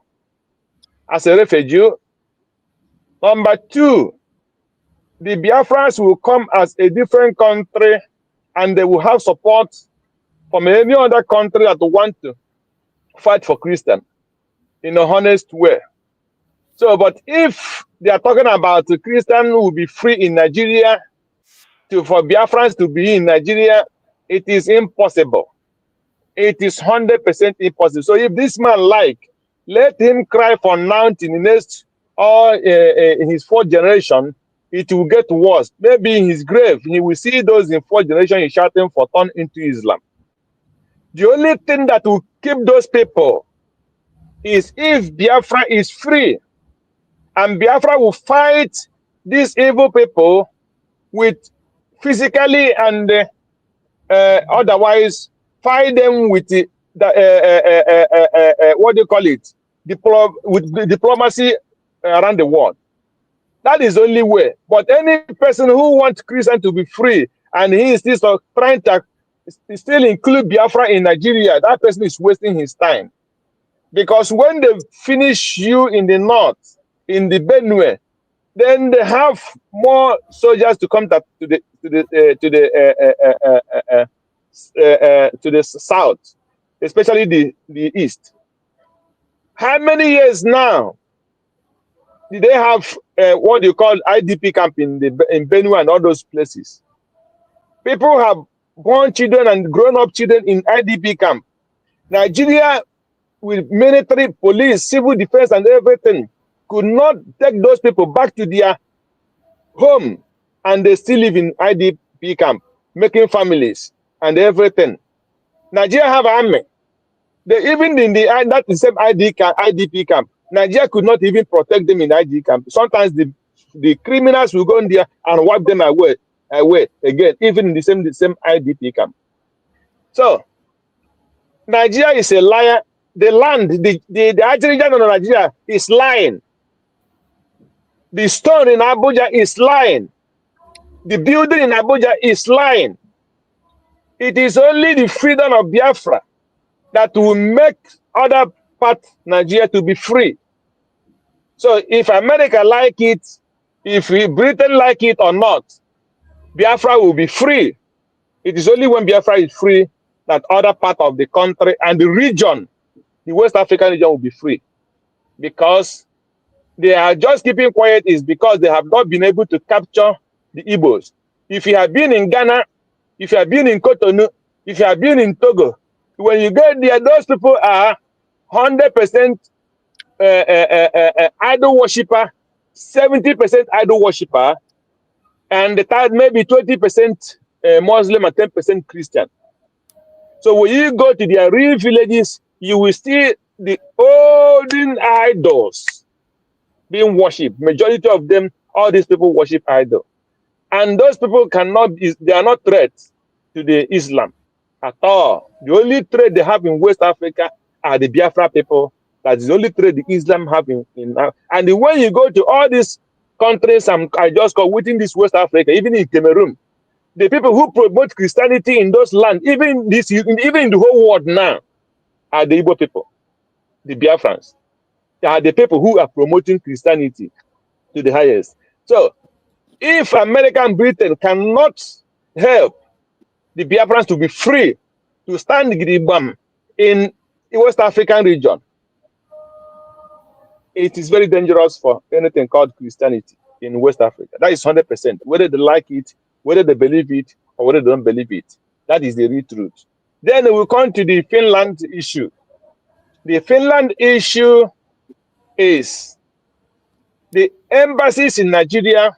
as a refugee. Number two, the Biafrans will come as a different country and they will have support from any other country that want to fight for Christian in a honest way. So, but if they are talking about the Christian who will be free in Nigeria, for Biafrans to be in Nigeria, it is impossible. It is 100% impossible. So if this man let him cry for now in the next or in his fourth generation, it will get worse. Maybe in his grave, he will see those in fourth generation he's shouting for turn into Islam. The only thing that will keep those people is if Biafra is free, and Biafra will fight these evil people with physically and otherwise fight them with the what do you call it? With diplomacy around the world. That is the only way. But any person who wants Christian to be free and he is still trying to still include Biafra in Nigeria, that person is wasting his time. Because when they finish you in the north, in the Benue, then they have more soldiers to come to the south, especially the east. How many years now did they have what you call IDP camp in Benue and all those places? People have born children and grown-up children in IDP camp. Nigeria, with military, police, civil defense, and everything, could not take those people back to their home, and they still live in IDP camp, making families and everything. Nigeria have army. They even in that same IDP camp, Nigeria could not even protect them in IDP camp. Sometimes the criminals will go in there and wipe them away again, even in the same IDP camp. So Nigeria is a liar. The land, the Agriculture of Nigeria is lying. The stone in Abuja is lying. The building in Abuja is lying. It is only the freedom of Biafra that will make other parts of Nigeria to be free. So if America like it, if Britain like it or not, Biafra will be free. It is only when Biafra is free that other part of the country and the region, the West African region, will be free. Because they are just keeping quiet is because they have not been able to capture the Igbos. If you have been in Ghana, if you have been in Cotonou, if you have been in Togo, when you get there, those people are 100% idol worshiper, 70% idol worshiper, and the third maybe 20% Muslim and 10% Christian. So when you go to their real villages, you will see the olden idols being worshipped. Majority of them, all these people worship idol. And those people they are not threats to the Islam at all. The only threat they have in West Africa are the Biafra people. That is the only threat the Islam have in and when you go to all these countries, I just call within this West Africa, even in Cameroon, the people who promote Christianity in those lands, even in the whole world now, are the Igbo people, the Biafrans. They are the people who are promoting Christianity to the highest. So if America and Britain cannot help the Biafrans to be free, to stand Gidigbam in the West African region, it is very dangerous for anything called Christianity in West Africa. That is 100%. Whether they like it, whether they believe it, or whether they don't believe it. That is the real truth. Then we come to the Finland issue. The Finland issue is the embassies in Nigeria,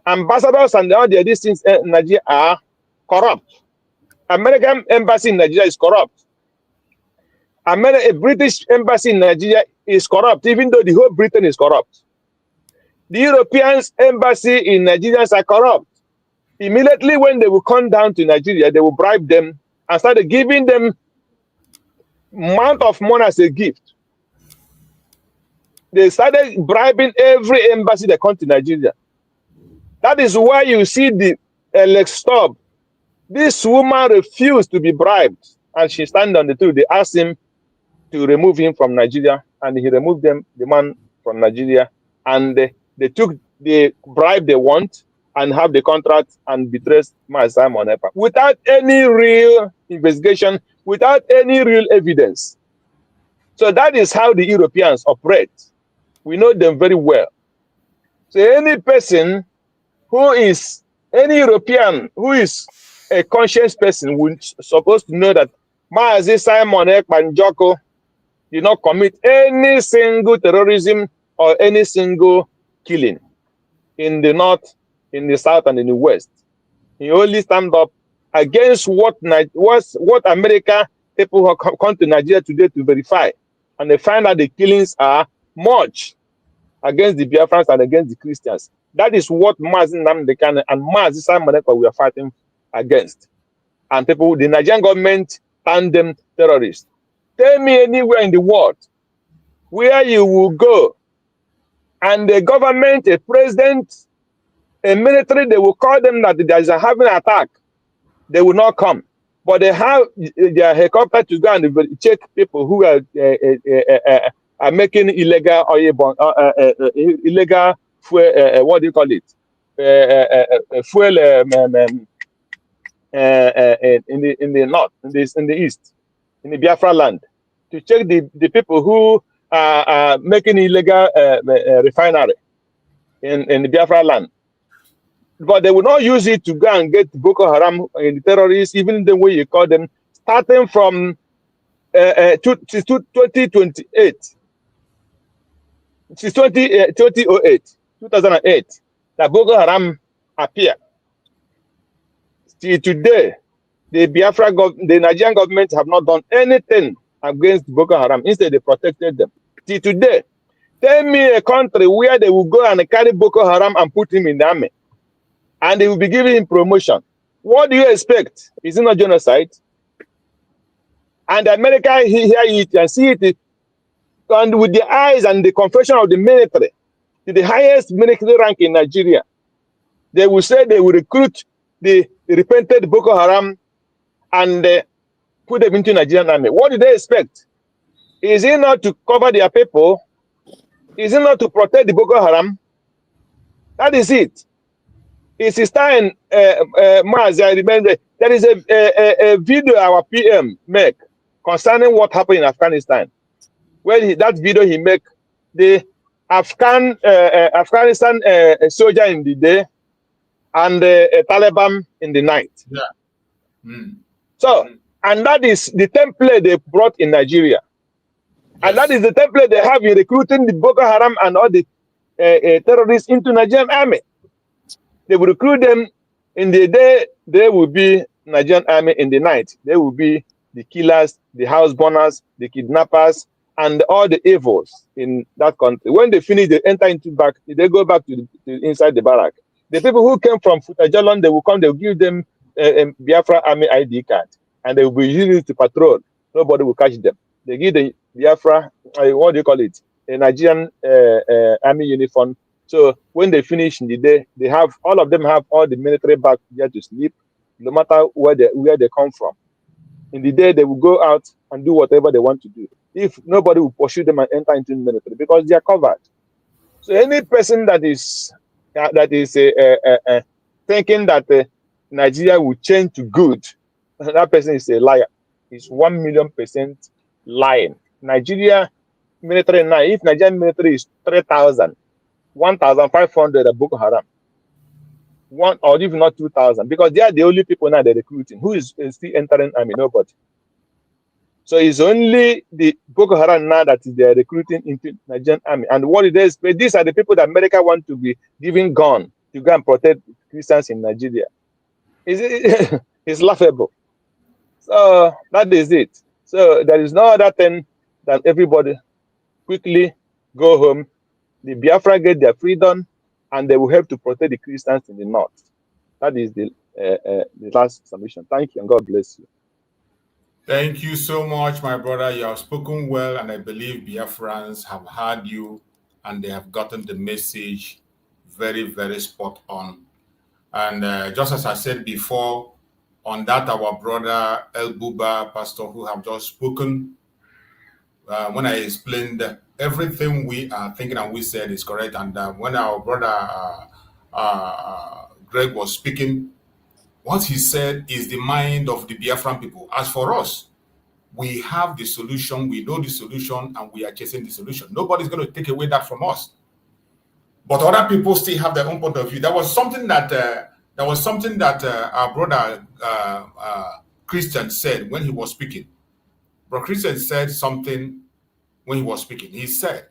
ambassadors and all the other things in Nigeria are corrupt. American embassy in Nigeria is corrupt. A British embassy in Nigeria is corrupt, even though the whole Britain is corrupt. The European embassy in Nigeria are corrupt. Immediately when they will come down to Nigeria, they will bribe them and start giving them amount of money as a gift. They started bribing every embassy that comes to Nigeria. That is why you see the Alex Stubb. This woman refused to be bribed, and she stand on the truth. They asked him to remove him from Nigeria, and he removed the man from Nigeria, and they took the bribe they want and have the contract and betrays Mazi Nnamdi Kanu without any real investigation, without any real evidence. So that is how the Europeans operate. We know them very well. So any person who is, any European who is a conscious person would supposed to know that Mazi Nnamdi Kanu did not commit any single terrorism or any single killing in the north, in the south, and in the west. He only stand up against what America people who have come to Nigeria today to verify, and they find that the killings are much against the Biafrans and against the Christians. That is what Mazi Nnamdi Kanu and Mazi Simon Ekpa were fighting against. And people, the Nigerian government found them terrorists. Tell me anywhere in the world where you will go and the government, a president, a military, they will call them that there is a having an attack. They will not come. But they have their helicopter to go and check people who are making illegal oil, illegal fuel, what do you call it? Fuel in the north, in the east, in the Biafra land, to check the people who are making illegal refinery in the Biafra land. But they will not use it to go and get Boko Haram and the terrorists, even the way you call them, starting from 2028. Since 2008, that Boko Haram appeared. Till today, the Nigerian government have not done anything against Boko Haram. Instead, they protected them. Till today, tell me a country where they will go and carry Boko Haram and put him in the army, and they will be giving him promotion. What do you expect? Is it not genocide? And America hear it and see it, and with the eyes and the confession of the military, to the highest military rank in Nigeria, they will say they will recruit the repented Boko Haram and put them into Nigerian army. What do they expect? Is it not to cover their people? Is it not to protect the Boko Haram? That is it. It's time, Mazi, I remember, there is a video our PM make concerning what happened in Afghanistan. When that video he make, the Afghanistan soldier in the day and Taliban in the night. Yeah. Mm. So, and that is the template they brought in Nigeria. Yes. And that is the template they have in recruiting the Boko Haram and all the terrorists into Nigerian army. They will recruit them in the day, they will be Nigerian army. In the night, they will be the killers, the house burners, the kidnappers, and all the evils in that country. When they finish, they enter into back, they go back to inside the barrack. The people who came from Futajalon, they will come, they will give them a Biafra army ID card, and they will be using it to patrol. Nobody will catch them. They give the Biafra, what do you call it? A Nigerian army uniform. So when they finish in the day, they have, all of them have all the military back there to sleep, no matter where they come from. In the day, they will go out and do whatever they want to do. If nobody will pursue them and enter into the military, because they are covered. So any person that is thinking that Nigeria will change to good, that person is a liar. It's 1,000,000% lying. Nigeria military now, if Nigerian military is 3,000, 1,500 at Boko Haram, one or even not 2,000, because they are the only people now they're recruiting. Who is still entering army? Nobody. So it's only the Boko Haram now that they're recruiting into Nigerian army. And what it is, these are the people that America want to be giving gun to go and protect Christians in Nigeria. It's laughable. So that is it. So there is no other thing than everybody quickly go home. The Biafra get their freedom, and they will help to protect the Christians in the north. That is the last submission. Thank you, and God bless you. Thank you so much, my brother. You have spoken well, and I believe Biafrans have heard you, and they have gotten the message very, very spot on. And just as I said before, on that, our brother El Buba, pastor, who have just spoken, when I explained everything we are thinking and we said is correct, and when our brother Greg was speaking, what he said is the mind of the Biafran people. As for us, we have the solution, we know the solution, and we are chasing the solution. Nobody's going to take away that from us. But other people still have their own point of view. That was something that our brother Christian said when he was speaking. Bro Christian said something when he was speaking. He said,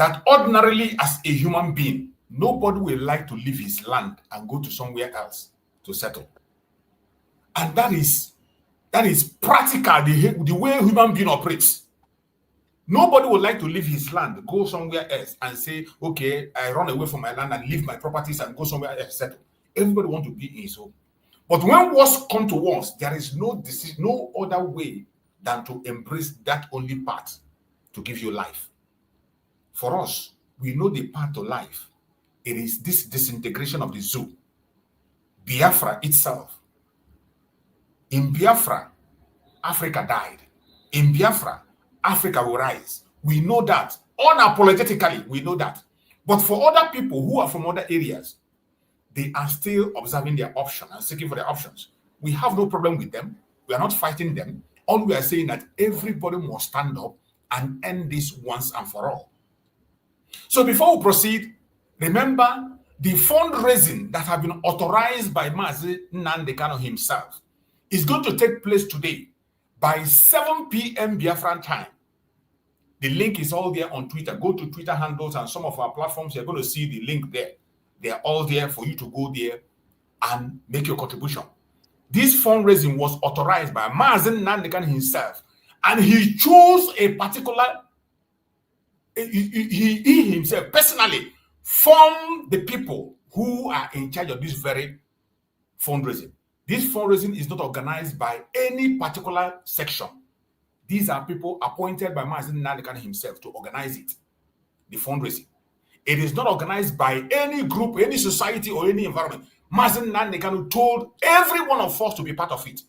that ordinarily as a human being, nobody will like to leave his land and go to somewhere else to settle. And that is practical, the way human being operates. Nobody would like to leave his land, go somewhere else and say, okay, I run away from my land and leave my properties and go somewhere else to settle. Everybody wants to be in his home. But when wars come to wars, there is no other way than to embrace that only path to give you life. For us, we know the path to life. It is this disintegration of the zoo. Biafra itself. In Biafra, Africa died. In Biafra, Africa will rise. We know that. Unapologetically, we know that. But for other people who are from other areas, they are still observing their option and seeking for their options. We have no problem with them. We are not fighting them. All we are saying that everybody must stand up and end this once and for all. So before we proceed, remember the fundraising that have been authorized by Mazi Nnamdi Kanu himself is going to take place today by 7 p.m. Biafran time. The link is all there on Twitter. Go to Twitter handles and some of our platforms. You're going to see the link there. They are all there for you to go there and make your contribution. This fundraising was authorized by Mazi Nnamdi Kanu himself, and he chose a particular. He himself personally formed the people who are in charge of this very fundraising. This fundraising is not organized by any particular section. These are people appointed by Mazi Nnamdi Kanu himself to organize it, the fundraising. It is not organized by any group, any society, or any environment. Mazi Nnamdi Kanu told every one of us to be part of it.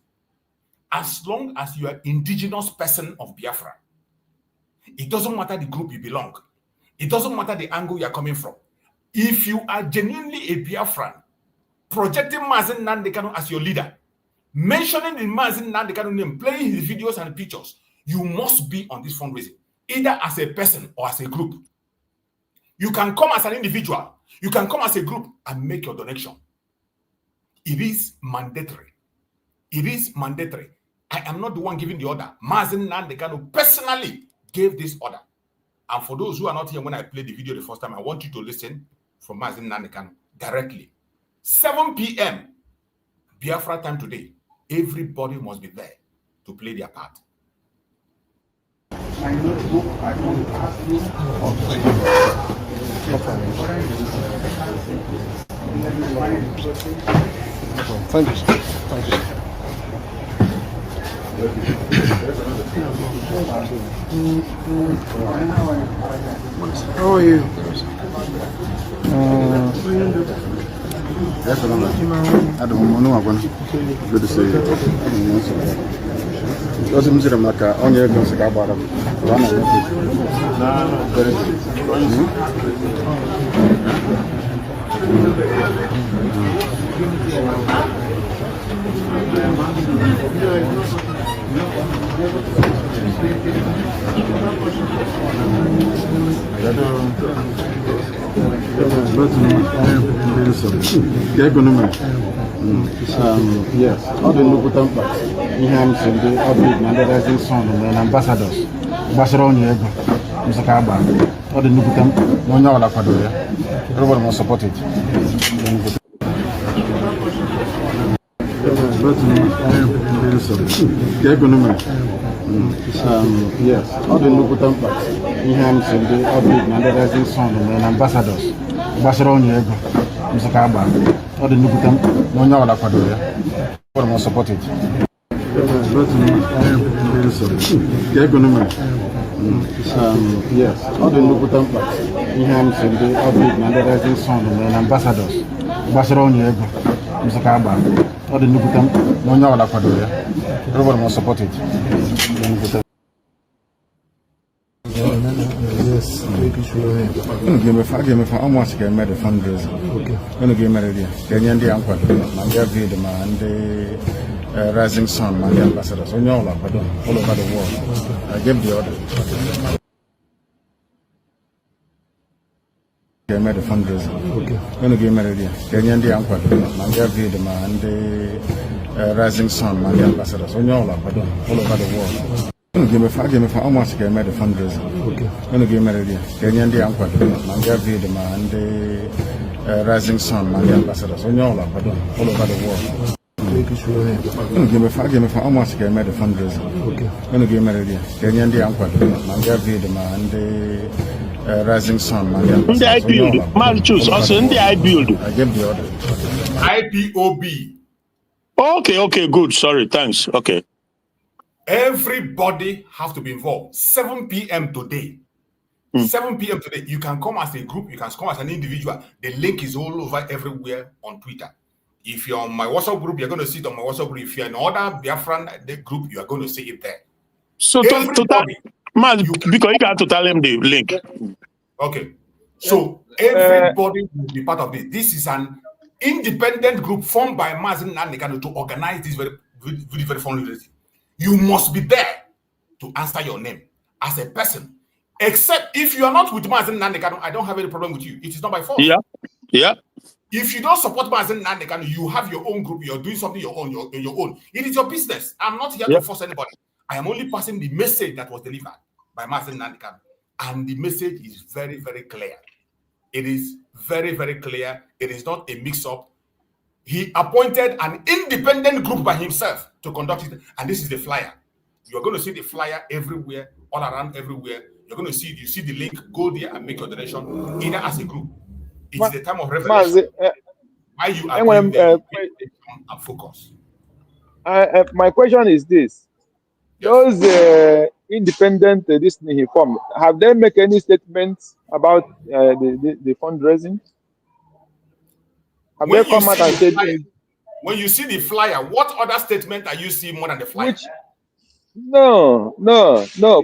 As long as you are indigenous person of Biafra, it doesn't matter the group you belong. It doesn't matter the angle you are coming from. If you are genuinely a Biafran, projecting Mazi Nnamdi Kanu as your leader, mentioning the Mazi Nnamdi Kanu name, playing his videos and pictures, you must be on this fundraising, either as a person or as a group. You can come as an individual. You can come as a group and make your donation. It is mandatory. It is mandatory. I am not the one giving the order. Mazi Nnamdi Kanu personally gave this order. And for those who are not here when I played the video the first time, I want you to listen from Mazi Nnamdi Kanu directly. 7 p.m. Biafra time today. Everybody must be there to play their part. Thank you. Thank you. How are you? I don't know. Good to see you. Because I'm saying like on your guns about them. Very yes, all the local temples, we have some the Nigerian son and ambassadors. Ambassador on your Mr. Kaba, all the local temples, no one everybody must support it. Yes, all the local temples, we have some the Nigerian son and ambassadors. Ambassador on your Mr. Kaba, all the local temples, no one everybody must support it. Yes, all the local temples, we have some the Nigerian son and ambassadors. Ambassador on your Mr. Kaba, all the local temples, no one everybody must support it. Yes, give me for how much can make the fundraiser. Okay. When give me the Kenyan the uncle, and the rising sun, and the ambassadors, all over the world. I gave the order. Can make the fundraiser. Okay. When give me the Kenyan the uncle, and the rising sun, and the ambassadors, all over the world. Give me for how much can I the fundraising? Okay. When give me the idea. Kenyan the uncle, Manga Vid, and the Rising Sun, and the ambassadors, all over the world. Give me for how much can I the fundraising? Okay. When give me the idea. Kenyan the uncle, Manga Vid, and the Rising Sun, and the ambassadors. In the IPOB, man, choose also in the IPOB. I gave the order. IPOB. Okay, good. Sorry, thanks. Okay. Everybody has to be involved. 7 p.m. today. 7 p.m. today. You can come as a group. You can come as an individual. The link is all over everywhere on Twitter. If you're on my WhatsApp group, you're going to see it on my WhatsApp group. If you're in other Biafran group, you are going to see it there. So because you got to tell him the link. Okay. So everybody will be part of this. This is an independent group formed by Mazi Nnamdi Kanu to organize this very fundraising. You must be there to answer your name as a person. Except if you are not with Mazi Nnamdi Kanu, I don't have any problem with you. It is not by force. Yeah. If you don't support Mazi Nnamdi Kanu, you have your own group. You're doing something your own. It is your business. I'm not here to force anybody. I am only passing the message that was delivered by Mazi Nnamdi Kanu. And the message is very, very clear. It is very, very clear. It is not a mix-up. He appointed an independent group by himself to conduct it. And this is the flyer. You're going to see the flyer everywhere, all around everywhere. You're going to see it. You see the link. Go there and make your donation, either as a group. It's the time of revelation. Why you are there and focus. My question is this. Those independent this thing he formed, have they make any statements about the fundraising? Have they come out and said? When you see the flyer, what other statement are you seeing more than the flyer? No.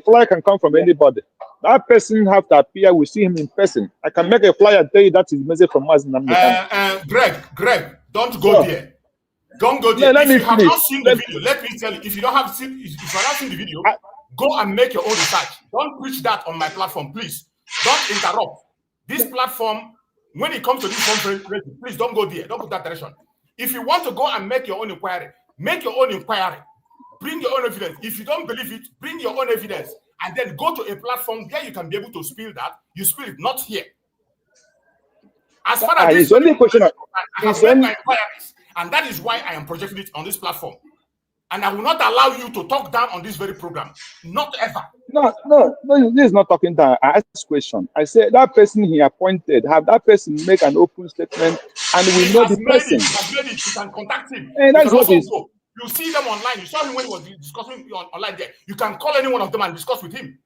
Flyer can come from anybody. That person have to appear. We see him in person. I can make a flyer and tell you that is message from Mazi Nnamdi Kanu. Greg, don't go there. Don't go there. No, if you have not seen the video, let me tell you. If you not seen the video, go and make your own research. Don't preach that on my platform, please. Don't interrupt. This platform, when it comes to this conference, please don't go there. Don't put that direction. If you want to go and make your own inquiry, make your own inquiry. Bring your own evidence. If you don't believe it, bring your own evidence. And then go to a platform where you can be able to spill that. You spill it, not here. As far as this, only question, I have made my inquiries. And that is why I am projecting it on this platform. And I will not allow you to talk down on this very program. Not ever. No, this is not talking down. I asked this question. I said that person he appointed, have that person make an open statement and we know the person. You can contact him. And that's what is. You see them online. You saw him when he was discussing online there. You can call any one of them and discuss with him.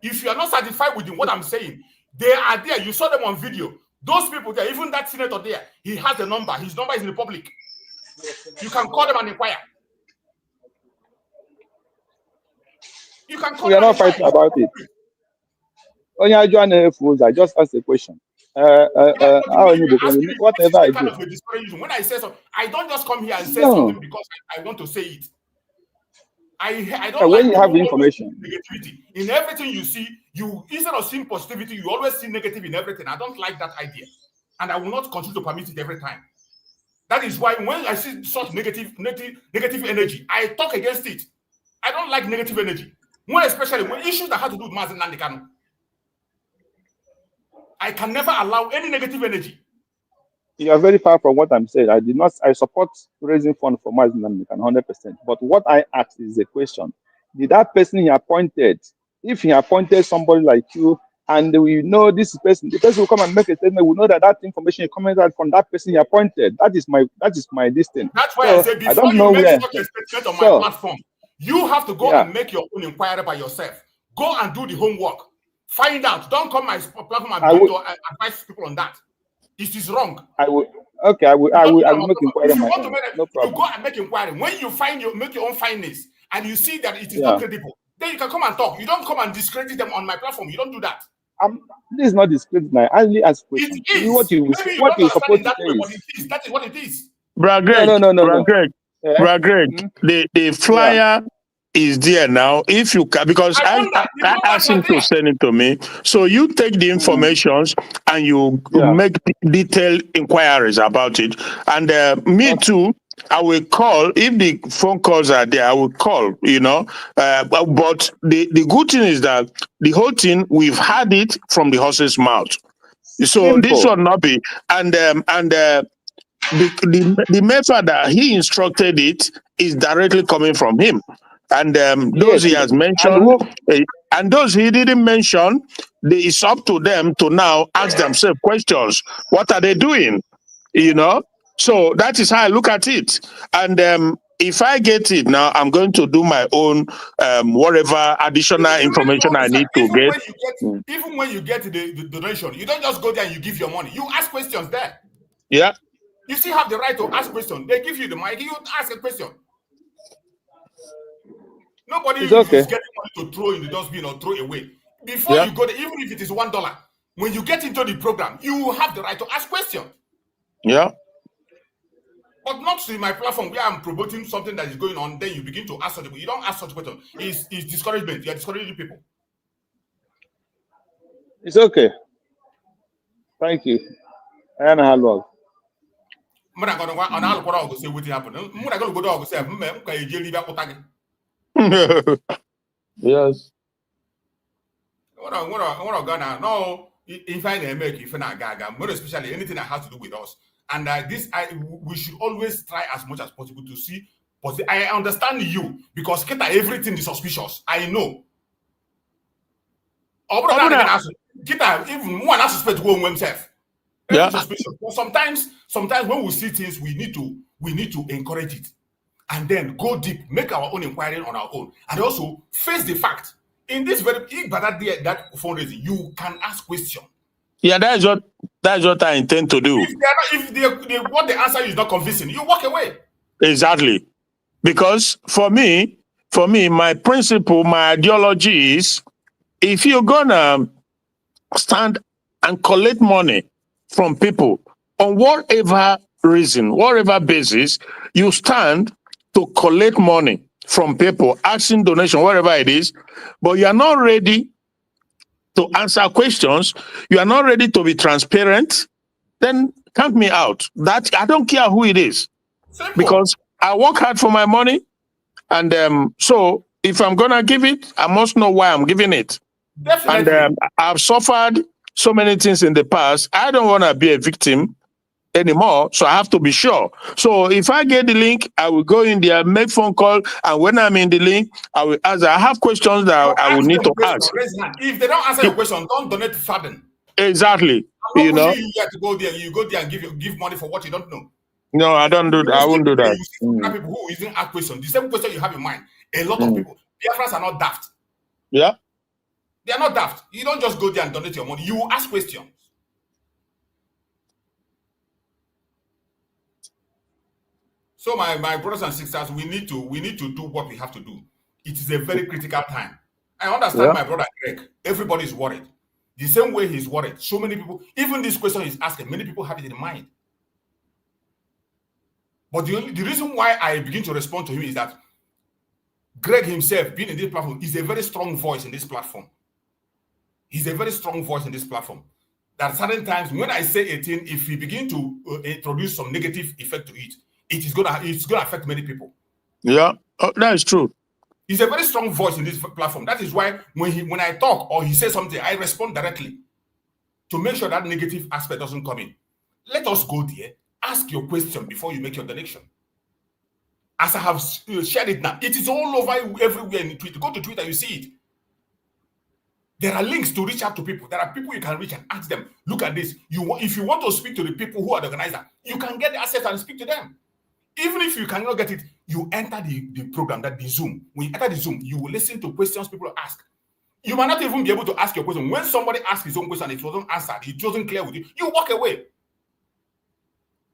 If you are not satisfied with what I'm saying, they are there. You saw them on video. Those people there, even that senator there, he has a number. His number is in the public. You can call them and inquire. You can call We are not fighting about it. I just asked a question. Whatever I do. When I say so, I don't just come here and say something because I want to say it. I don't when you have the information. Negativity. In everything you see, you instead of seeing positivity, you always see negative in everything. I don't like that idea. And I will not continue to permit it every time. That is why when I see such negative energy, I talk against it. I don't like negative energy. More especially when issues that have to do with Mazi Nnamdi Kanu. I can never allow any negative energy. You are very far from what I'm saying. I support raising funds for Mazi Nnamdi Kanu 100%. But what I ask is a question. Did that person he appointed, if he appointed somebody like you, and we know this person, the person will come and make a statement, we know that information is coming out from that person he appointed. That is my distance. That's why I said before you make such a statement on my platform, you have to go and make your own inquiry by yourself. Go and do the homework. Find out. Don't come my platform and advise people on that. It is wrong. I will make inquiry. No problem. You go and make inquiry. When you make your own findings and you see that it is not credible, then you can come and talk. You don't come and discredit them on my platform. You don't do that. This is not discrediting. I only ask questions. It is. What you supposed to say. That is what it is. Brother Greg, the flyer is there now. If you can, because I asked him to send it to me. So you take the information and you make detailed inquiries about it. And me too, I will call. If the phone calls are there, I will call, you know. But the good thing is that the whole thing, we've had it from the horse's mouth. So this will not be, the method that he instructed it is directly coming from him. And those he has mentioned, and those he didn't mention, it's up to them to now ask themselves questions. What are they doing? You know? So that is how I look at it. And if I get it now, I'm going to do my own whatever additional information I need to get. Even when you get the donation, you don't just go there and you give your money. You ask questions there. Yeah. You still have the right to ask questions. They give you the mic, you ask a question. Nobody is getting money to throw in the dustbin or throw away. Before you go there, even if it is $1, when you get into the program, you have the right to ask questions. Yeah. But not in my platform where I'm promoting something that is going on, then you begin to ask such a question. You don't ask such a question. It's discouragement. You're discouraging people. It's okay. Thank you. I don't know how long. Yes. No, if I make if I more especially anything that has to do with us. And we should always try as much as possible to see. But I understand you because everything is suspicious. I know. Even one has suspect go himself. Yeah. Suspicious. But sometimes when we see things, we need to encourage it, and then go deep, make our own inquiry on our own, and also face the fact. In this that fundraising, you can ask questions. Yeah, that's what I intend to do. If what the answer is not convincing, you walk away. Exactly. Because for me, my principle, my ideology is, if you're gonna stand and collect money from people on whatever reason, whatever basis, you stand to collect money from people, asking donation, whatever it is, but you are not ready to answer questions, you are not ready to be transparent, then count me out. That I don't care who it is. Simple. Because I work hard for my money, and so if I'm gonna give it, I must know why I'm giving it. Definitely. And I've suffered so many things in the past. I don't want to be a victim anymore, so I have to be sure. So if I get the link, I will go in there, make phone call, and when I'm in the link, I will ask. I have questions that I will need to ask. If they don't answer your question, don't donate further. Exactly. You know, you have to go there. You go there and give money for what you don't know. No, I don't do that. I won't do that. People who isn't ask questions, the same question you have in mind. A lot of people, Biafrans are not daft. Yeah. They are not daft. You don't just go there and donate your money. You ask questions. So my brothers and sisters, we need to do what we have to do. It is a very critical time. I understand my brother Greg. Everybody is worried. The same way he's worried. So many people, even this question he's asking, many people have it in mind. But the reason why I begin to respond to him is that Greg himself, being in this platform, is a very strong voice in this platform. He's a very strong voice in this platform. That certain times when I say a thing, if we begin to introduce some negative effect to it, it's gonna affect many people. Yeah, that is true. He's a very strong voice in this platform. That is why when I talk or he says something, I respond directly to make sure that negative aspect doesn't come in. Let us go there. Ask your question before you make your donation. As I have shared it now, it is all over everywhere in Twitter. Go to Twitter, you see it. There are links to reach out to people. There are people you can reach and ask them, look at this. If you want to speak to the people who are the organizer, you can get the access and speak to them. Even if you cannot get it, you enter the program, the Zoom. When you enter the Zoom, you will listen to questions people ask. You might not even be able to ask your question. When somebody asks his own question, it wasn't answered, it wasn't clear with you, you walk away.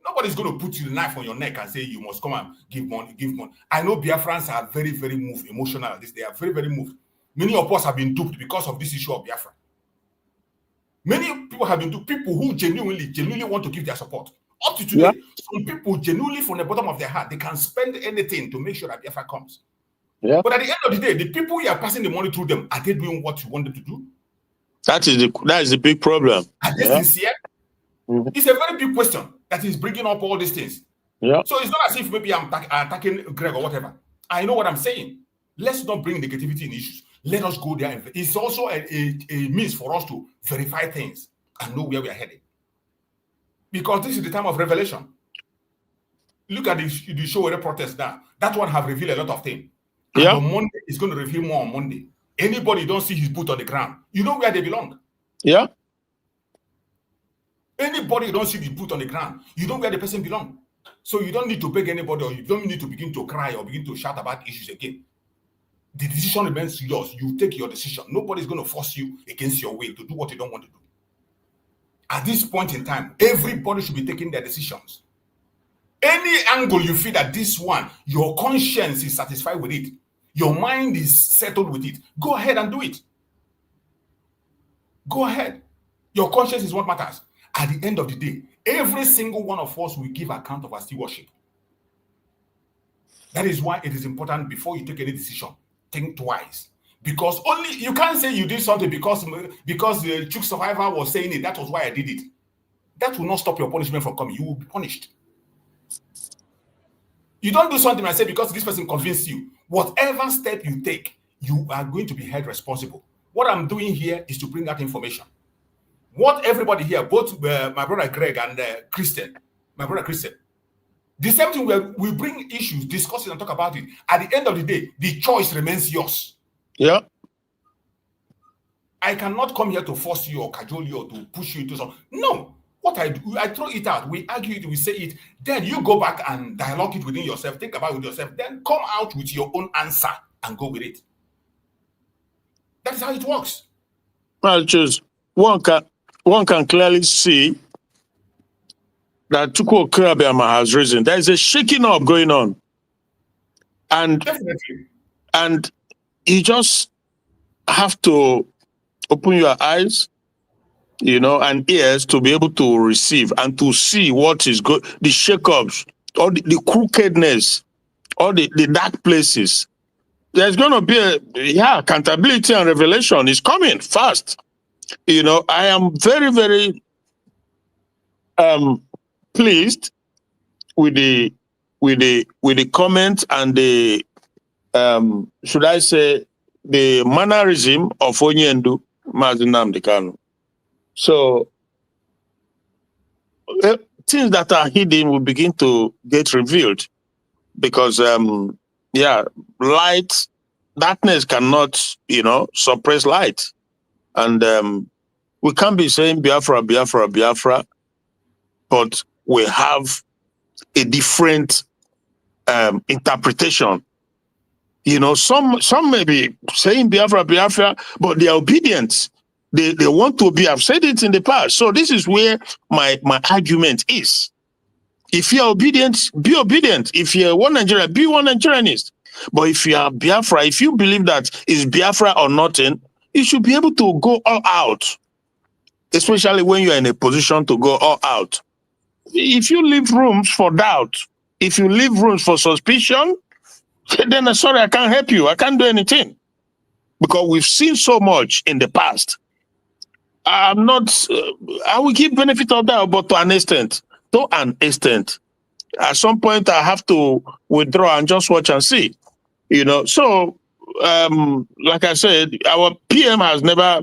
Nobody's going to put you the knife on your neck and say you must come and give money, give money. I know Biafrans are very, very moved, emotional. They are very, very moved. Many of us have been duped because of this issue of Biafra. Many people have been duped, people who genuinely want to give their support. Up to today, some people genuinely from the bottom of their heart, they can spend anything to make sure that Biafra comes. Yeah. But at the end of the day, the people you are passing the money through them, are they doing what you want them to do? That is the big problem. Are they sincere? It's a very big question that is bringing up all these things. Yeah. So it's not as if maybe I'm attacking Greg or whatever. I know what I'm saying. Let's not bring negativity in issues. Let us go there. It's also a means for us to verify things and know where we are headed. Because this is the time of revelation. Look at the show where the protest now. That one have revealed a lot of things. And on Monday, it's going to reveal more on Monday. Anybody don't see his boot on the ground, you know where they belong. Yeah. Anybody don't see the boot on the ground, you know where the person belongs. So you don't need to beg anybody, or you don't need to begin to cry or begin to shout about issues again. The decision remains yours. You take your decision. Nobody's going to force you against your will to do what you don't want to do. At this point in time, everybody should be taking their decisions. Any angle you feel that this one, your conscience is satisfied with it, your mind is settled with it, go ahead and do it. Go ahead. Your conscience is what matters. At the end of the day, every single one of us will give account of our stewardship. That is why it is important before you take any decision, think twice. Because only you can't say you did something because the Chuk survivor was saying it. That was why I did it. That will not stop your punishment from coming. You will be punished. You don't do something and say because this person convinced you. Whatever step you take, you are going to be held responsible. What I'm doing here is to bring out information. What everybody here, both my brother Greg and my brother Christian, the same thing where we bring issues, discuss it and talk about it. At the end of the day, the choice remains yours. Yeah. I cannot come here to force you or cajole you or to push you into something. No. What I do, I throw it out. We argue it, we say it. Then you go back and dialogue it within yourself. Think about it with yourself. Then come out with your own answer and go with it. That's how it works. Well, just one can clearly see that Chukwu Okorabiama has risen. There is a shaking up going on. And definitely. And you just have to open your eyes, and ears to be able to receive and to see what is good, the shakeups, or the crookedness, or the dark places. There's going to be accountability and revelation is coming fast. I am very, very pleased with the comment and the should I say the mannerism of Onyendu Mazi Nnamdi Kanu. So things that are hidden will begin to get revealed because darkness cannot suppress light, and we can't be saying Biafra, Biafra, Biafra, but we have a different interpretation. Some may be saying Biafra, Biafra, but they are obedient. They want to be. I've said it in the past. So this is where my argument is. If you are obedient, be obedient. If you're one Nigerian, be one Nigerianist. But if you are Biafra, if you believe that it's Biafra or nothing, you should be able to go all out. Especially when you're in a position to go all out. If you leave rooms for doubt, if you leave rooms for suspicion, then sorry, I can't help you. I can't do anything. Because we've seen so much in the past. I will give benefit of that, but to an extent. To an extent. At some point, I have to withdraw and just watch and see. So, like I said, our PM has never,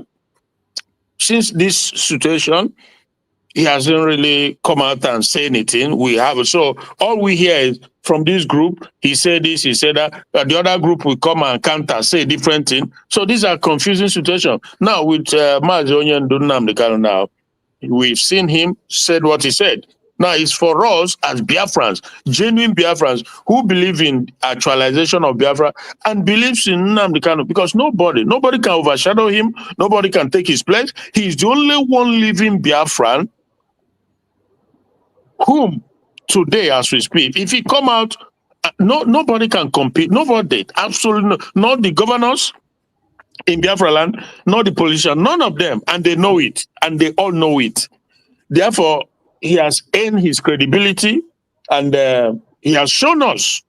since this situation, he hasn't really come out and say anything. We have. So all we hear is from this group, he said this, he said that. The other group will come and counter, say different thing. So these are confusing situations. Now with Mazi Nnamdi Kanu now, we've seen him said what he said. Now it's for us as Biafrans, genuine Biafrans, who believe in actualization of Biafra and believes in Nnamdi Kanu, because nobody can overshadow him. Nobody can take his place. He's the only one living Biafran whom today, as we speak, if he come out, nobody can compete. Nobody, absolutely not the governors in Biafra land, not the politicians, none of them, and they know it, and they all know it. Therefore, he has earned his credibility, and he has shown us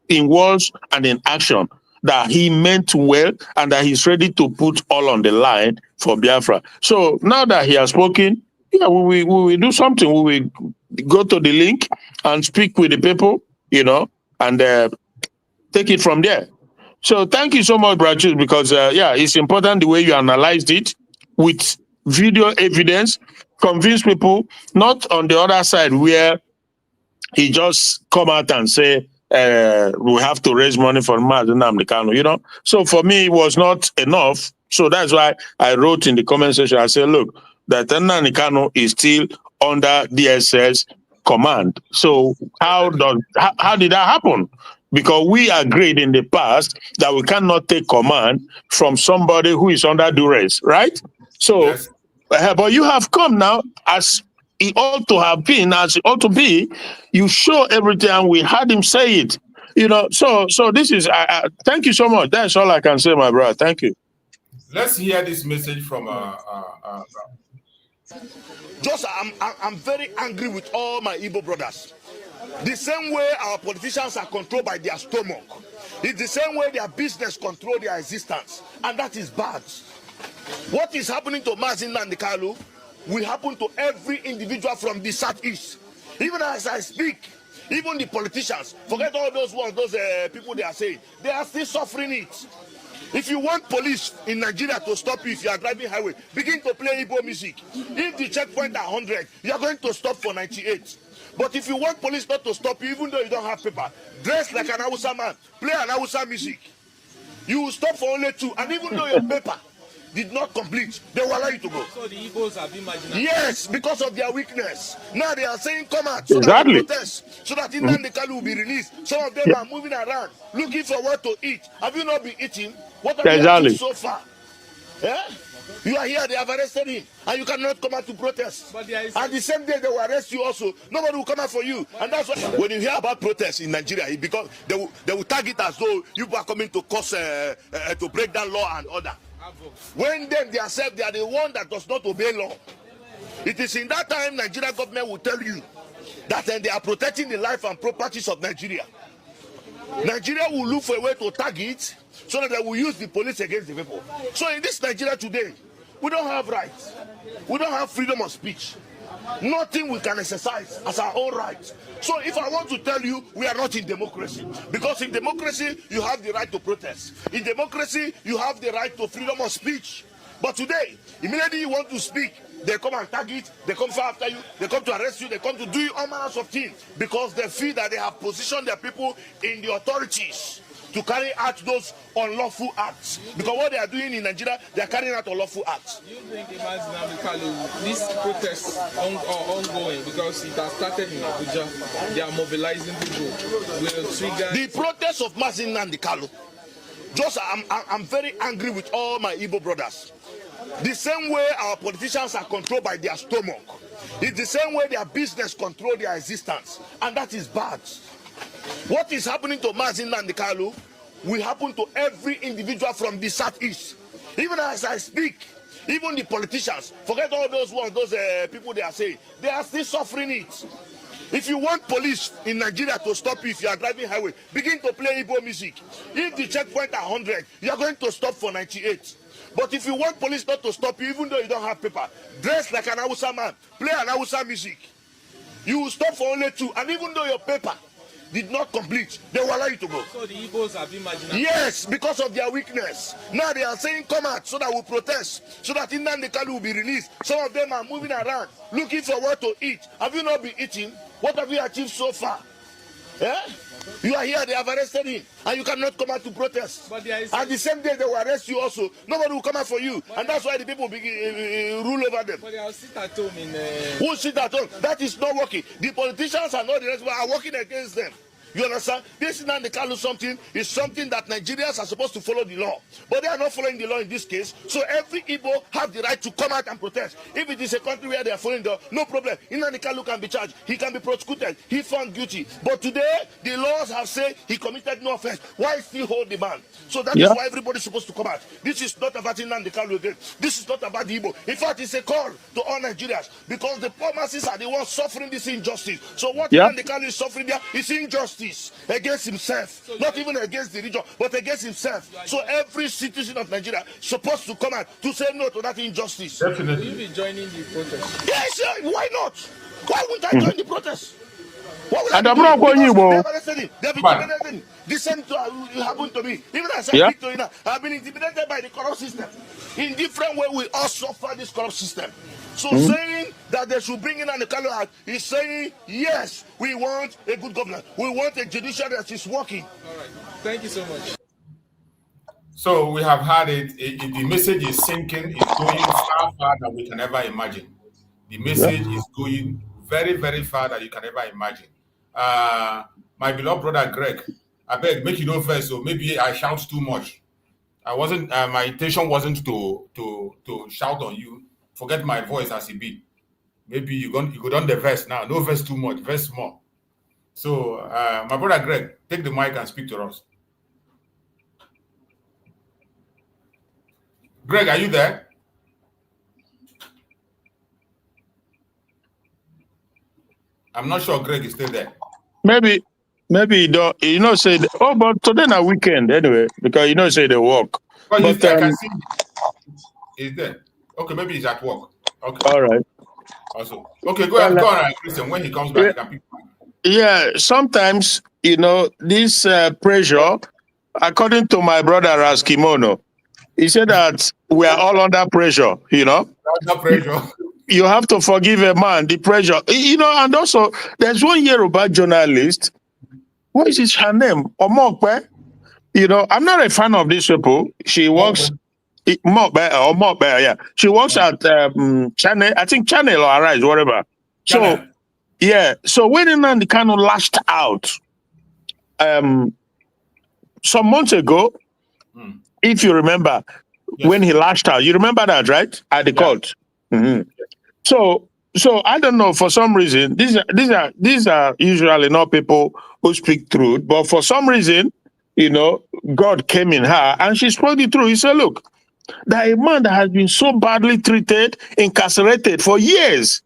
in words and in action that he meant well and that he's ready to put all on the line for Biafra. So now that he has spoken, Yeah, we will do something. We will go to the link and speak with the people, and take it from there. So thank you so much, Brachus, because it's important the way you analyzed it with video evidence, convince people, not on the other side where he just come out and say we have to raise money for Mazi Nnamdi Kanu, So for me, it was not enough. So that's why I wrote in the comment section, I said, look, that Nnamdi Kanu is still under DSS command. So how did that happen? Because we agreed in the past that we cannot take command from somebody who is under duress, right? So, yes. But you have come now as it ought to have been, as it ought to be. You show everything, and we had him say it. So this is. Thank you so much. That's all I can say, my brother. Thank you. Let's hear this message from. Just, I'm very angry with all my Igbo brothers. The same way our politicians are controlled by their stomach, it's the same way their business control their existence, and that is bad. What is happening to Mazi Nnamdi Kanu will happen to every individual from the southeast. Even as I speak, even the politicians, forget all those people they are saying, they are still suffering it. If you want police in Nigeria to stop you if you are driving highway, begin to play Igbo music. If the checkpoint are 100, you are going to stop for 98. But if you want police not to stop you, even though you don't have paper, dress like an Hausa man, play an Hausa music. You will stop for only 2, and even though your paper did not complete, they will allow you to go. So the Igbos have been marginalized. Yes, because of their weakness. Now they are saying, come out, so that they protest, so that Nnamdi Kanu will be released. Some of them are moving around, looking for what to eat. Have you not been eating? What have you eaten so far? Yeah? You are here, they have arrested him, and you cannot come out to protest. And the same day they will arrest you also. Nobody will come out for you. And that's why when you hear about protests in Nigeria, because they will tag it as though you are coming to cause to break down law and order. When they accept they are the one that does not obey law. It is in that time Nigerian government will tell you that they are protecting the life and properties of Nigeria. Nigeria will look for a way to tag it so that they will use the police against the people. So in this Nigeria today, we don't have rights. We don't have freedom of speech. Nothing we can exercise as our own rights. So if I want to tell you, we are not in democracy. Because in democracy, you have the right to protest. In democracy, you have the right to freedom of speech. But today, immediately you want to speak, they come and tag it, they come after you, they come to arrest you, they come to do all manners of things. Because they feel that they have positioned their people in the authorities to carry out those unlawful acts. Because what they are doing in Nigeria, they are carrying out unlawful acts. You think this protest ongoing because it has started in Abuja, they are mobilizing people, will trigger... The protest of Mazi Nnamdi Kanu, just I'm very angry with all my Igbo brothers. The same way our politicians are controlled by their stomach, it's the same way their business control their existence, and that is bad. What is happening to Mazi Nnamdi Kanu will happen to every individual from the southeast. Even as I speak, even the politicians, forget all those people they are saying, they are still suffering it. If you want police in Nigeria to stop you if you are driving highway, begin to play Igbo music. If the checkpoint are 100, you are going to stop for 98. But if you want police not to stop you, even though you don't have paper, dress like an Hausa man, play an Hausa music. You will stop for only 2, and even though your paper did not complete, they will allow you to go. So the Igbos have been marginalized. Yes, because of their weakness. Now they are saying, come out, so that we protest, so that Nnamdi Kanu will be released. Some of them are moving around, looking for what to eat. Have you not been eating? What have you achieved so far? Yeah? You are here, they have arrested him, and you cannot come out to protest. And the same day they will arrest you also. Nobody will come out for you, and that's why the people rule over them. But they will sit at home in... Who sit at home? That is not working. The politicians and all the rest are working against them. You understand? This is not the Kanu something. It's something that Nigerians are supposed to follow the law. But they are not following the law in this case. So every Igbo have the right to come out and protest. If it is a country where they are following the law, no problem. Nnamdi Kanu can be charged. He can be prosecuted. He found guilty. But today, the laws have said he committed no offense. Why still hold the man? So that is why everybody is supposed to come out. This is not about Nnamdi Kanu again. This is not about the Igbo. In fact, it's a call to all Nigerians. Because the poor masses are the ones suffering this injustice. So what Nnamdi Kanu is suffering there is injustice. injustice against himself, not even against the region, but against himself. So every citizen of Nigeria is supposed to come out to say no to that injustice. Definitely. Will you be joining the protest? Yes, why not? Why wouldn't I join the protest? What will I And be I'm doing? not going Because you, they've bro. arrested him. They've intimidated him. This same happened to me. Even as I Yeah. speak to you now, I've been intimidated by the corrupt system. In different way, we all suffer this corrupt system. So saying that they should bring in an Kanu Act is saying, yes, we want a good government. We want a judiciary that is working. All right. Thank you so much. So we have had it. The message is sinking. It's going far, far than we can ever imagine. The message is going very, very far that you can ever imagine. My beloved brother Greg, I beg, make you know first. So maybe I shout too much. I wasn't. My intention wasn't to shout on you. Forget my voice as it be. Maybe you go down the verse now. No verse too much. Verse more. So my brother Greg, take the mic and speak to us. Greg, are you there? I'm not sure Greg is still there. Maybe you don't, say, but today na weekend anyway, because say they work. Oh, but I can see he's there. Okay, maybe he's at work. Okay. All right. Also, okay, go on, Christian. When he comes back, he can pick. Yeah, sometimes this pressure, according to my brother Raskimono, he said that we are all under pressure. Under pressure. You have to forgive a man, the pressure. And also there's one Yoruba journalist. What is her name? Omokwe. I'm not a fan of this people. She works Omokwe, yeah. She works at Channel, I think Channel or Arise, whatever. So yeah. So when Nnamdi Kanu lashed out some months ago, if you remember, when he lashed out, you remember that, right? At the court. So I don't know, for some reason, these are usually not people who speak truth, but for some reason, God came in her and she spoke the truth. He said, look, that a man that has been so badly treated, incarcerated for years,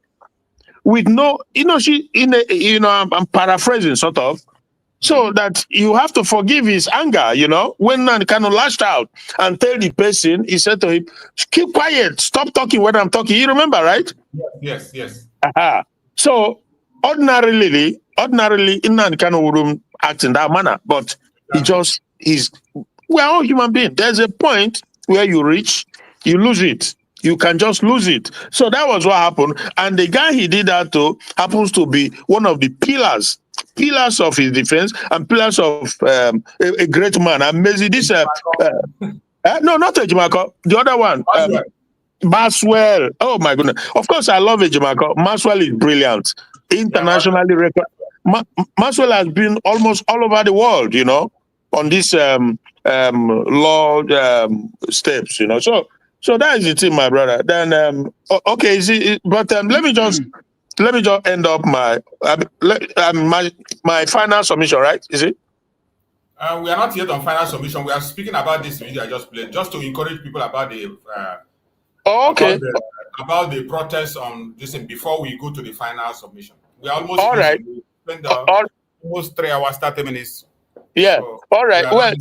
with no, I'm paraphrasing sort of, so that you have to forgive his anger, when Nnamdi Kanu lashed out and tell the person, he said to him, keep quiet, stop talking when I'm talking. You remember, right? Yes. So ordinarily, Nnamdi Kanu wouldn't act in that manner, but we're all human beings. There's a point where you reach, you lose it. You can just lose it. So that was what happened. And the guy he did that to happens to be one of the pillars of his defense and pillars of a great man. And Mazi, this no, not Ejimako, the other one. Maswell. Oh my goodness. Of course, I love Ejimako. Maswell is brilliant. Internationally recognized. Maswell has been almost all over the world, on these law steps, So that is the thing, my brother. Then okay, but let me just end up my final submission, right? Is it? We are not yet on final submission. We are speaking about this video I just played, just to encourage people about the about the protest on this thing before we go to the final submission. We are almost right. We spend almost 3 hours, 30 minutes. Yeah. So all right. Well,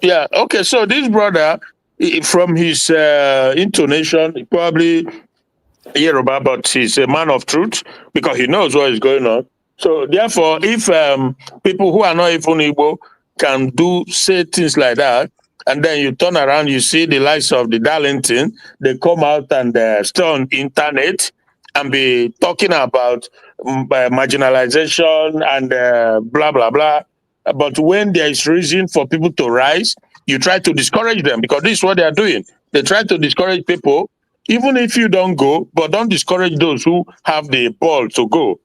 yeah. Okay. So this brother, from his intonation, probably Yoruba, but he's a man of truth because he knows what is going on. So therefore, if people who are not even Igbo can say things like that, and then you turn around, you see the likes of the Darlington, they come out and stay on internet and be talking about marginalization and blah, blah, blah. But when there is reason for people to rise, you try to discourage them because this is what they are doing. They try to discourage people, even if you don't go, but don't discourage those who have the ball to go.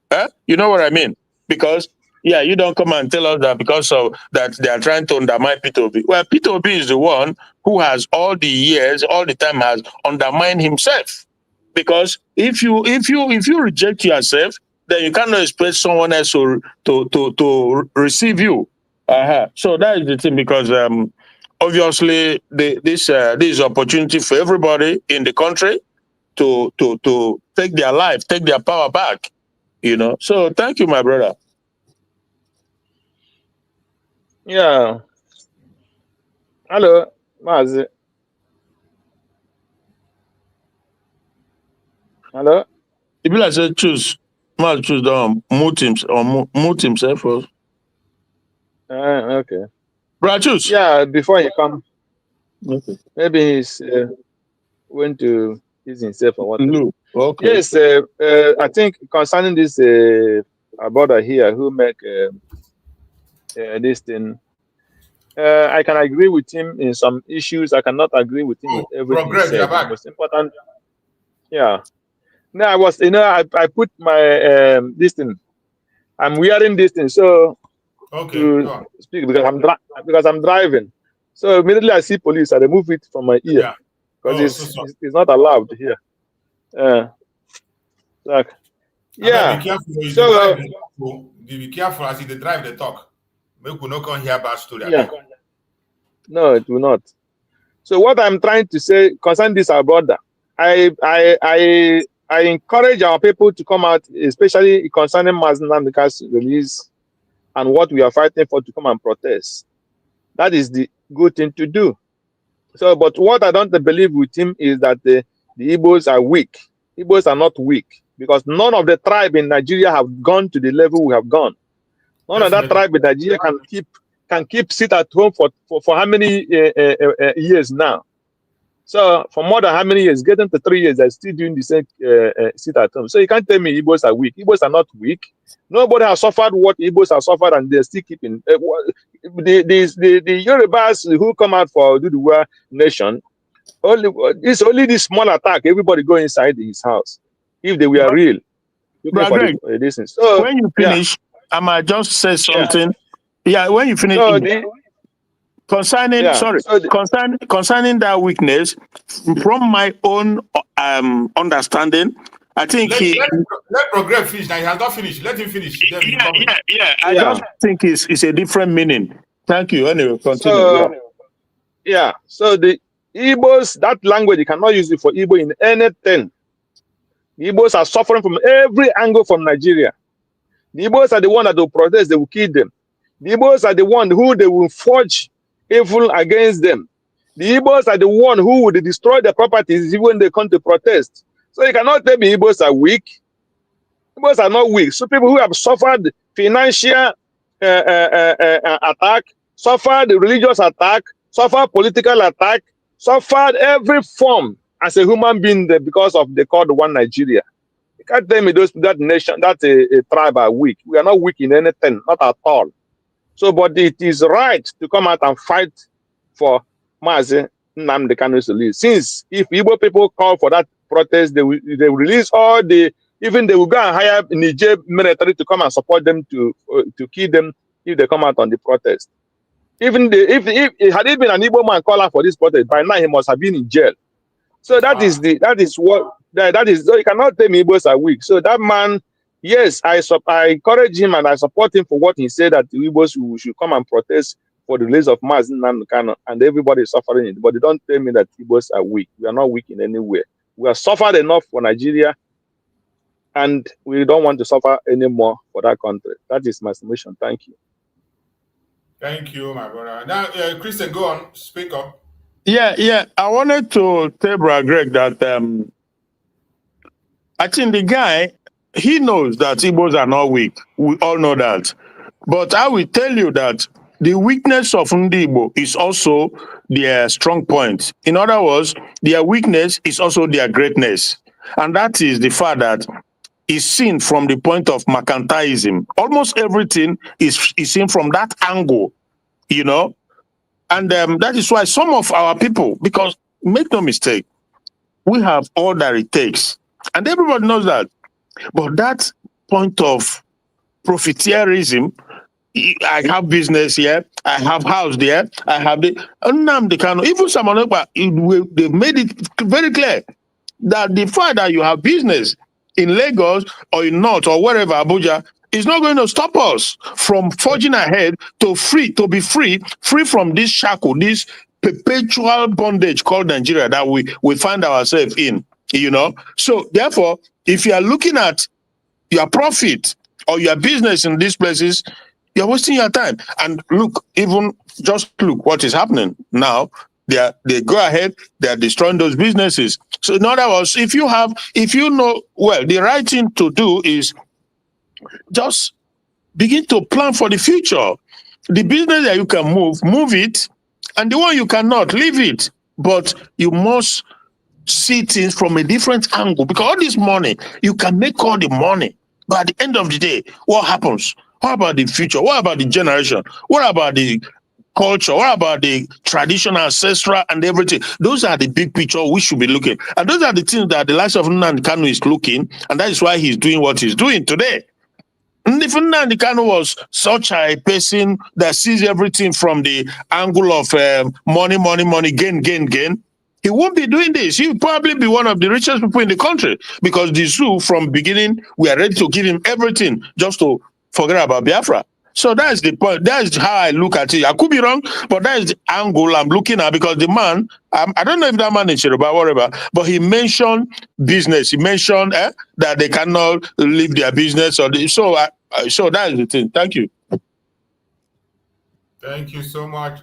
You know what I mean? Because, yeah, you don't come and tell us that because of that they are trying to undermine P2B. Well, P2B is the one who has all the years, all the time has undermined himself. Because if you reject yourself, then you cannot expect someone else to receive you. So that is the thing, because obviously this is opportunity for everybody in the country to take their life, take their power back. So thank you, my brother. Yeah. Hello, Mazi. Hello. If you like say choose, must choose the mute himself first. Okay. Bro, choose. Yeah, before he come, Okay. maybe he's went to ease himself or whatever. No. Okay. Yes, I think concerning this brother here who make this thing, I can agree with him in some issues. I cannot agree with him with everything he Greg, you're said. The back. most important, yeah. No, I was, I put my this thing. I'm wearing this thing, so Okay, to speak because I'm driving. So immediately I see police, I remove it from my ear because it's not allowed here. Like, yeah. yeah. Be careful. If So you drive, be careful as you drive the talk. Make we not come hear bad story. yeah. No, it will not. So what I'm trying to say concerning this, our brother, I encourage our people to come out, especially concerning Mazi Nnamdi Kanu's release and what we are fighting for, to come and protest. That is the good thing to do. So, but what I don't believe with him is that the Igbos are weak. Igbos are not weak because none of the tribe in Nigeria have gone to the level we have gone. None of that tribe in Nigeria can keep sit at home for how many years now? So for more than how many years? Getting to 3 years, they're still doing the same sit at home. So you can't tell me Igbos are weak. Igbos are not weak. Nobody has suffered what Igbos have suffered, and they're still keeping. The Yorubas who come out for Duduwa Nation, it's only this small attack. Everybody go inside his house. If they were real, looking for the distance. So when you finish, I might just say something. Yeah, when you finish. So concerning that weakness, from my own understanding, I think let Progress finish. Now he has not finished. Let him finish. Then I just think it's a different meaning. Thank you. Anyway, continue. So the Igbos, that language, you cannot use it for Igbo in anything. The Igbos are suffering from every angle from Nigeria. The Igbos are the one that will protest, they will kill them. The Igbos are the one who they will forge evil against them. The Igbos are the one who would destroy their properties even when they come to protest. So you cannot tell me Igbos are weak. Igbos are not weak. So people who have suffered financial attack, suffered religious attack, suffered political attack, suffered every form as a human being because of they called one Nigeria. You can't tell me that nation, that a tribe are weak. We are not weak in anything, not at all. So, but it is right to come out and fight for Mazi Nnamdi Kanu's release. Since if Igbo people call for that protest, they will release all the, even they will go and hire Niger military to come and support them to kill them if they come out on the protest. Even if had it been an Igbo man calling for this protest, by now he must have been in jail. So that is so you cannot tell me Igbos are weak. So that man, yes, I encourage him and I support him for what he said, that the Igbos should come and protest for the release of Mazi Nnamdi Kanu, and everybody is suffering it. But they don't tell me that Igbos are weak. We are not weak in any way. We have suffered enough for Nigeria, and we don't want to suffer anymore for that country. That is my submission. Thank you. Thank you, my brother. Now, Christian, go on, speak up. Yeah. I wanted to tell Brother Greg that I think the guy, he knows that Igbos are not weak. We all know that. But I will tell you that the weakness of Igbo is also their strong point. In other words, their weakness is also their greatness. And that is the fact that is seen from the point of mercantilism. Almost everything is seen from that angle, you know. And that is why some of our people, because make no mistake, we have all that it takes. And everybody knows that. But that point of profiteerism, I have business here, I have house there, I have the Nnamdi Kanu, even some they made it very clear that the fact that you have business in Lagos or in North or wherever, Abuja, is not going to stop us from forging ahead to be free from this shackle, this perpetual bondage called Nigeria that we find ourselves in, you know. So therefore, if you are looking at your profit or your business in these places, You're wasting your time. And look, just look what is happening now. They go ahead, they are destroying those businesses. So in other words, if you know, well, the right thing to do is just begin to plan for the future. The business that you can move it, and the one you cannot, leave it. But you must see things from a different angle, because all this money, you can make all the money, but at the end of the day, what happens? What about the future? What about the generation? What about the culture? What about the traditional, ancestral, and everything? Those are the big picture we should be looking. And those are the things that the likes of Nnamdi Kanu is looking, and that is why he's doing what he's doing today. And if Nnamdi Kanu was such a person that sees everything from the angle of money, gain, he won't be doing this. He will probably be one of the richest people in the country, because the zoo, from beginning, we are ready to give him everything just to forget about Biafra. So that's the point. That's how I look at it. I could be wrong, but that is the angle I'm looking at, because the man, I don't know if that man is Yoruba, whatever, but he mentioned business. He mentioned that they cannot leave their business. So that is the thing. Thank you. Thank you so much.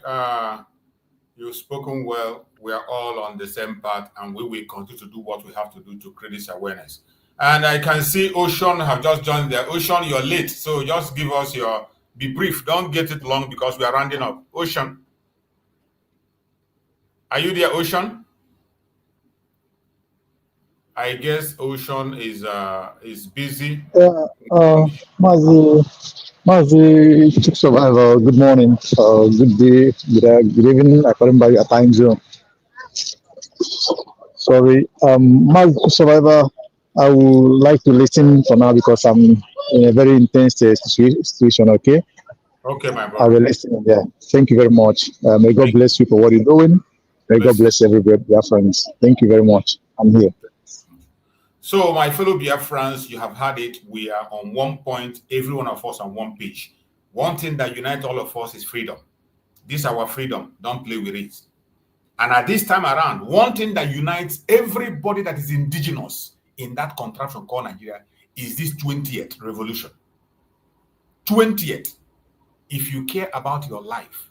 You've spoken well. We are all on the same path, and we will continue to do what we have to do to create this awareness. And I can see Ocean have just joined there. Ocean, you're late, so just give us be brief. Don't get it long, because we are rounding up. Ocean, are you there, Ocean? I guess Ocean is busy. Mazi Survivor, good morning, good day, good evening, according by your time zone. Sorry, Mazi Survivor, I would like to listen for now, because I'm in a very intense situation, okay? Okay, my brother. I will listen, yeah. Thank you very much. May God bless you for what you're doing. May God bless everybody, Biafrans. Thank you very much. I'm here. So, my fellow Biafrans, you have had it. We are on one point, every one of us on one page. One thing that unites all of us is freedom. This is our freedom. Don't play with it. And at this time around, one thing that unites everybody that is indigenous in that contraption called Nigeria is this 20th revolution. 20th. If you care about your life,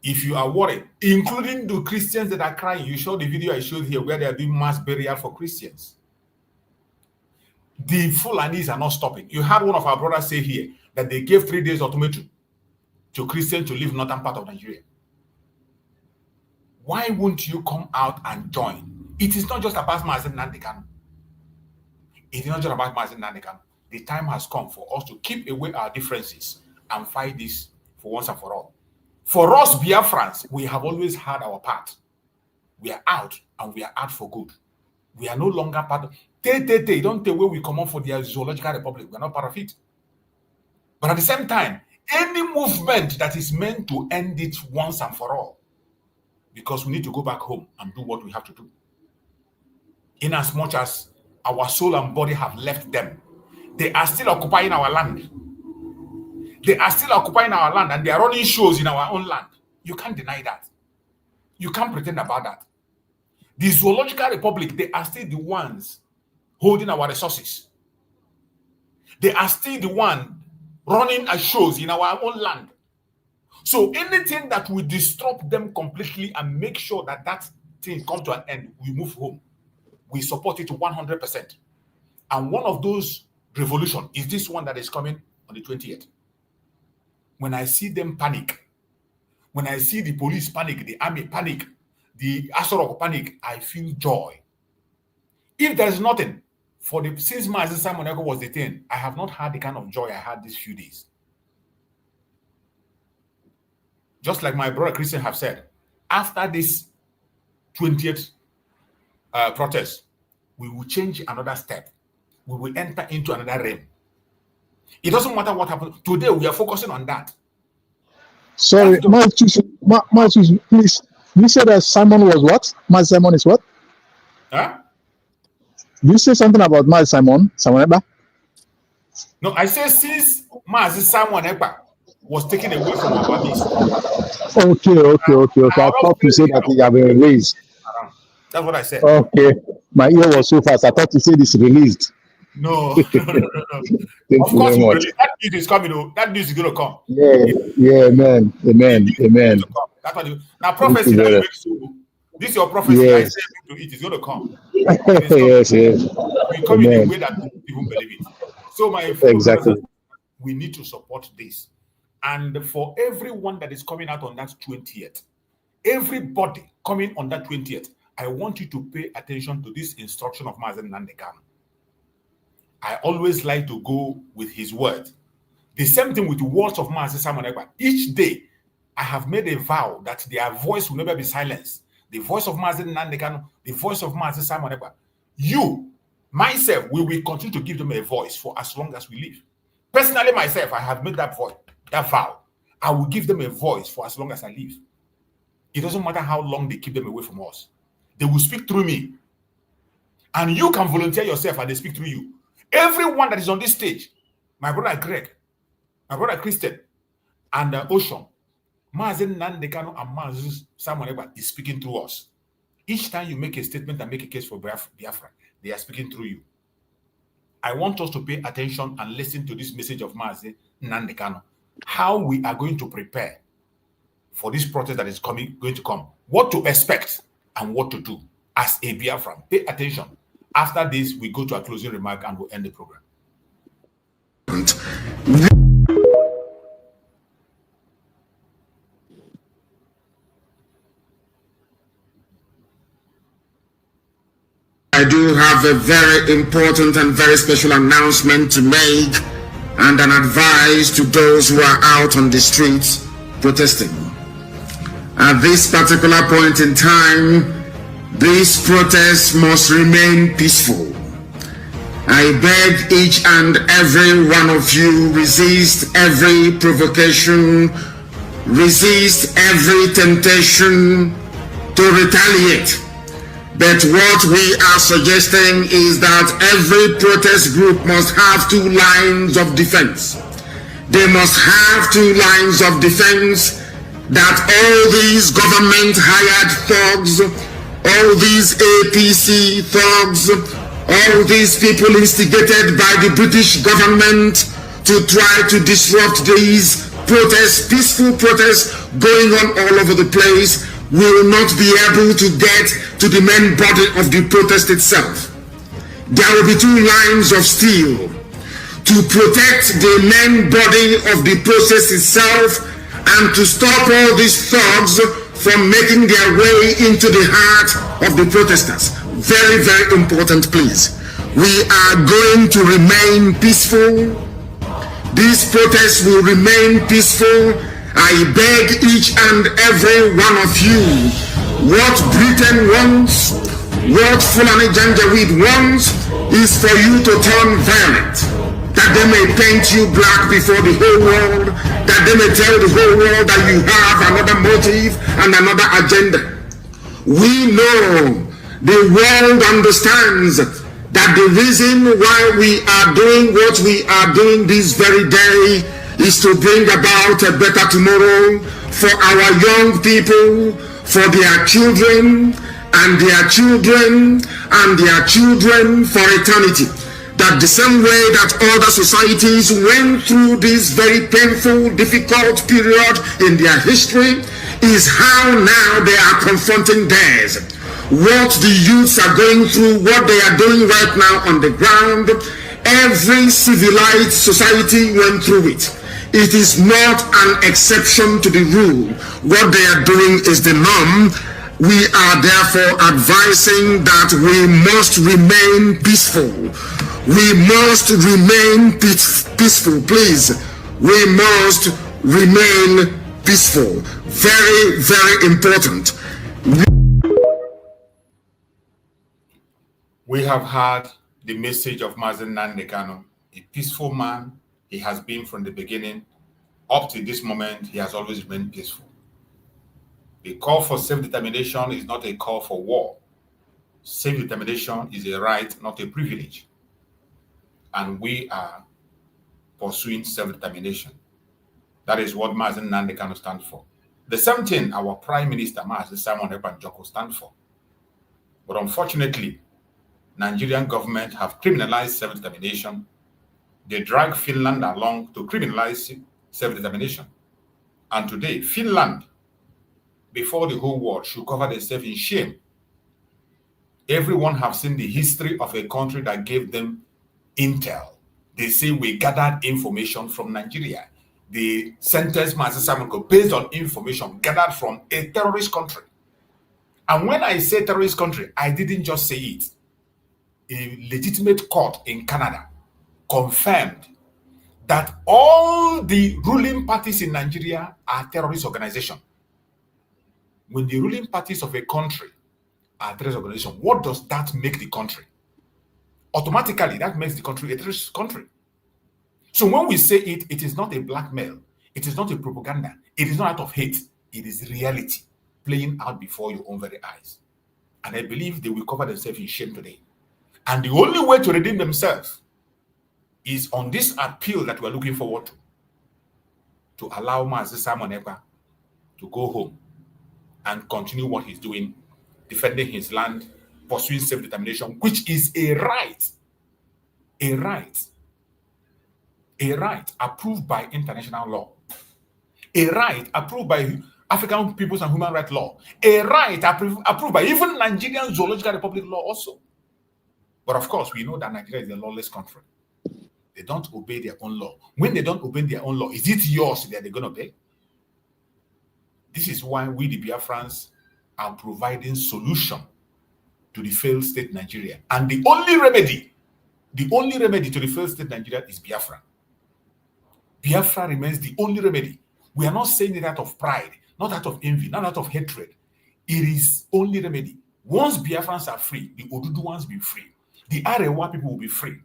if you are worried, including the Christians that are crying, you saw the video I showed here where they are doing mass burial for Christians. The Fulanis are not stopping. You had one of our brothers say here that they gave 3 days ultimatum to Christians to leave northern part of Nigeria. Why won't you come out and join? It is not just about Mazi Nnamdi Kanu. It is not just about Mazi Nnamdi Kanu. The time has come for us to keep away our differences and fight this for once and for all. For us Biafrans, we have always had our part. We are out, and we are out for good. We are no longer part of don't tell where we come on for the Zoological Republic. We are not part of it. But at the same time, any movement that is meant to end it once and for all, because we need to go back home and do what we have to do. In as much as our soul and body have left them, they are still occupying our land. They are still occupying our land, and they are running shows in our own land. You can't deny that. You can't pretend about that. The Zoological Republic, they are still the ones holding our resources. They are still the one running shows in our own land. So anything that will disrupt them completely and make sure that that thing comes to an end, we move home. We support it 100%. And one of those revolutions is this one that is coming on the 20th. When I see them panic, when I see the police panic, the army panic, the Asorok panic, I feel joy. If there is nothing, since Mazi Simon Ekpa was detained, I have not had the kind of joy I had these few days. Just like my brother Christian have said, after this 20th protest, we will change another step. We will enter into another realm. It doesn't matter what happens. Today, we are focusing on that. Sorry, Mazi, please. You said that Simon was what? Mazi Simon is what? Huh? You say something about Mazi Simon Ekpa? No, I said since Mazi Simon Ekpa was taken away from our midst. Okay. I thought you said that he had been released. That's what I said. Okay. My ear was so fast. I thought you said it's released. No. Thank Of you course, very much. that news is coming. That news is going to come. Yeah, amen. That's what now Thank prophecy you, that brother. makes you. This is your prophecy. I Yes. say to it is going to come. Yes. We come in a Amen. way that you even believe it. So, my fellow brothers, and sisters, we need to support this. And for everyone that is coming out on that 20th, everybody coming on that 20th, I want you to pay attention to this instruction of Mazi Nnamdi Kanu. I always like to go with his word. The same thing with the words of Mazi Simon Ekpa. Each day, I have made a vow that their voice will never be silenced. The voice of Mazi Nnamdi Kanu, the voice of Mazi Simon Ekpa. You, myself, we will continue to give them a voice for as long as we live. Personally, myself, I have made that vow. I will give them a voice for as long as I live. It doesn't matter how long they keep them away from us. They will speak through me. And you can volunteer yourself and they speak through you. Everyone that is on this stage, my brother Greg, my brother Christian, and Ocean, Mazi Nnamdi Kanu and Mazi Simon Ekpa is speaking through us. Each time you make a statement and make a case for Biafra, they are speaking through you. I want us to pay attention and listen to this message of Mazi Nnamdi Kanu. How we are going to prepare for this protest that is going to come. What to expect and what to do as a Biafran. Pay attention. After this, we go to a closing remark and we'll end the program. I do have a very important and very special announcement to make and an advice to those who are out on the streets protesting. At this particular point in time, this protest must remain peaceful. I beg each and every one of you, resist every provocation, resist every temptation to retaliate. But what we are suggesting is that every protest group must have two lines of defense. They must have two lines of defense, that all these government hired thugs, all these APC thugs, all these people instigated by the British government to try to disrupt these protests, peaceful protests going on all over the place, will not be able to get to the main body of the protest itself. There will be two lines of steel to protect the main body of the process itself and to stop all these thugs from making their way into the heart of the protesters. Very, very important, please. We are going to remain peaceful. This protest will remain peaceful. I beg each and every one of you, what Britain wants, what Fulani Janjaweed wants, is for you to turn violent, that they may paint you black before the whole world, that they may tell the whole world that you have another motive and another agenda. We know the world understands that the reason why we are doing what we are doing this very day is to bring about a better tomorrow for our young people, for their children, and their children, and their children for eternity. That the same way that other societies went through this very painful, difficult period in their history, is how now they are confronting theirs. What the youths are going through, what they are doing right now on the ground, every civilized society went through it. It is not an exception to the rule. What they are doing is the norm. We are therefore advising that we must remain peaceful. We must remain peaceful, please. We must remain peaceful. Very, very important. We have heard the message of Mazi Nnamdi Kanu, a peaceful man. He has been from the beginning. Up to this moment, he has always remained peaceful. The call for self-determination is not a call for war. Self-determination is a right, not a privilege. And we are pursuing self-determination. That is what Mazi Nnamdi Kanu stands for. The same thing our Prime Minister, Mazi Simon Ekpa stands for. But unfortunately, Nigerian government have criminalized self-determination. They drag Finland along to criminalize self-determination. And today, Finland, before the whole world, should cover themselves in shame. Everyone have seen the history of a country that gave them intel. They say we gathered information from Nigeria. They sentenced Mazi Nnamdi based on information gathered from a terrorist country. And when I say terrorist country, I didn't just say it. A legitimate court in Canada confirmed that all the ruling parties in Nigeria are terrorist organizations. When the ruling parties of a country are terrorist organizations, what does that make the country? Automatically, that makes the country a terrorist country. So when we say it, it is not a blackmail. It is not a propaganda. It is not out of hate. It is reality playing out before your own very eyes. And I believe they will cover themselves in shame today. And the only way to redeem themselves is on this appeal that we're looking forward to allow Mazi Nnamdi to go home and continue what he's doing, defending his land, pursuing self-determination, which is a right approved by international law, a right approved by African Peoples and Human Rights Law, a right approved by even Nigerian Zoological Republic law also. But of course, we know that Nigeria is a lawless country. They don't obey their own law. When they don't obey their own law, is it yours that they're going to obey? This is why we, the Biafrans, are providing solution to the failed state Nigeria. And the only remedy to the failed state Nigeria is Biafra. Biafra remains the only remedy. We are not saying it out of pride, not out of envy, not out of hatred. It is only remedy. Once Biafrans are free, the Oduduwans will be free. The Arewa people will be free.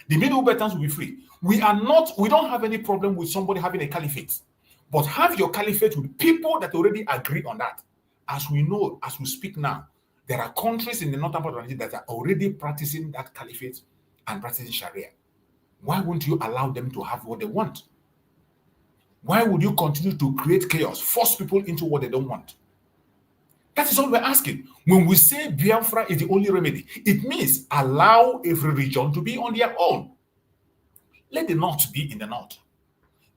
The Middle Beltans will be free. We don't have any problem with somebody having a caliphate. But have your caliphate with people that already agree on that. As we know, as we speak now, there are countries in the northern part of Nigeria that are already practicing that caliphate and practicing Sharia. Why won't you allow them to have what they want? Why would you continue to create chaos, force people into what they don't want? That is all we're asking. When we say Biafra is the only remedy, it means allow every region to be on their own. Let the North be in the North.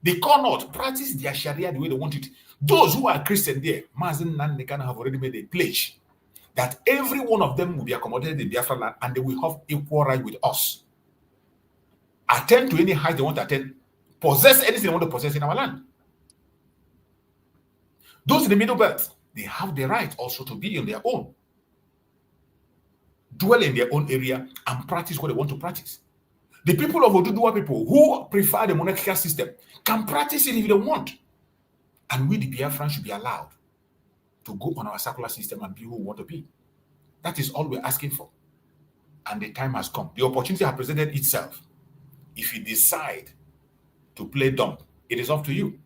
The core North practice their Sharia the way they want it. Those who are Christian there, Mazi Nnamdi Kanu have already made a pledge that every one of them will be accommodated in Biafra land and they will have equal right with us. Attend to any height they want to attend, possess anything they want to possess in our land. Those in the Middle Belt, they have the right also to be on their own, dwell in their own area and practice what they want to practice. The people of Oduduwa people who prefer the monarchical system can practice it if they want. And we, the Biafrans, should be allowed to go on our secular system and be who we want to be. That is all we're asking for. And the time has come. The opportunity has presented itself. If you decide to play dumb, it is up to you.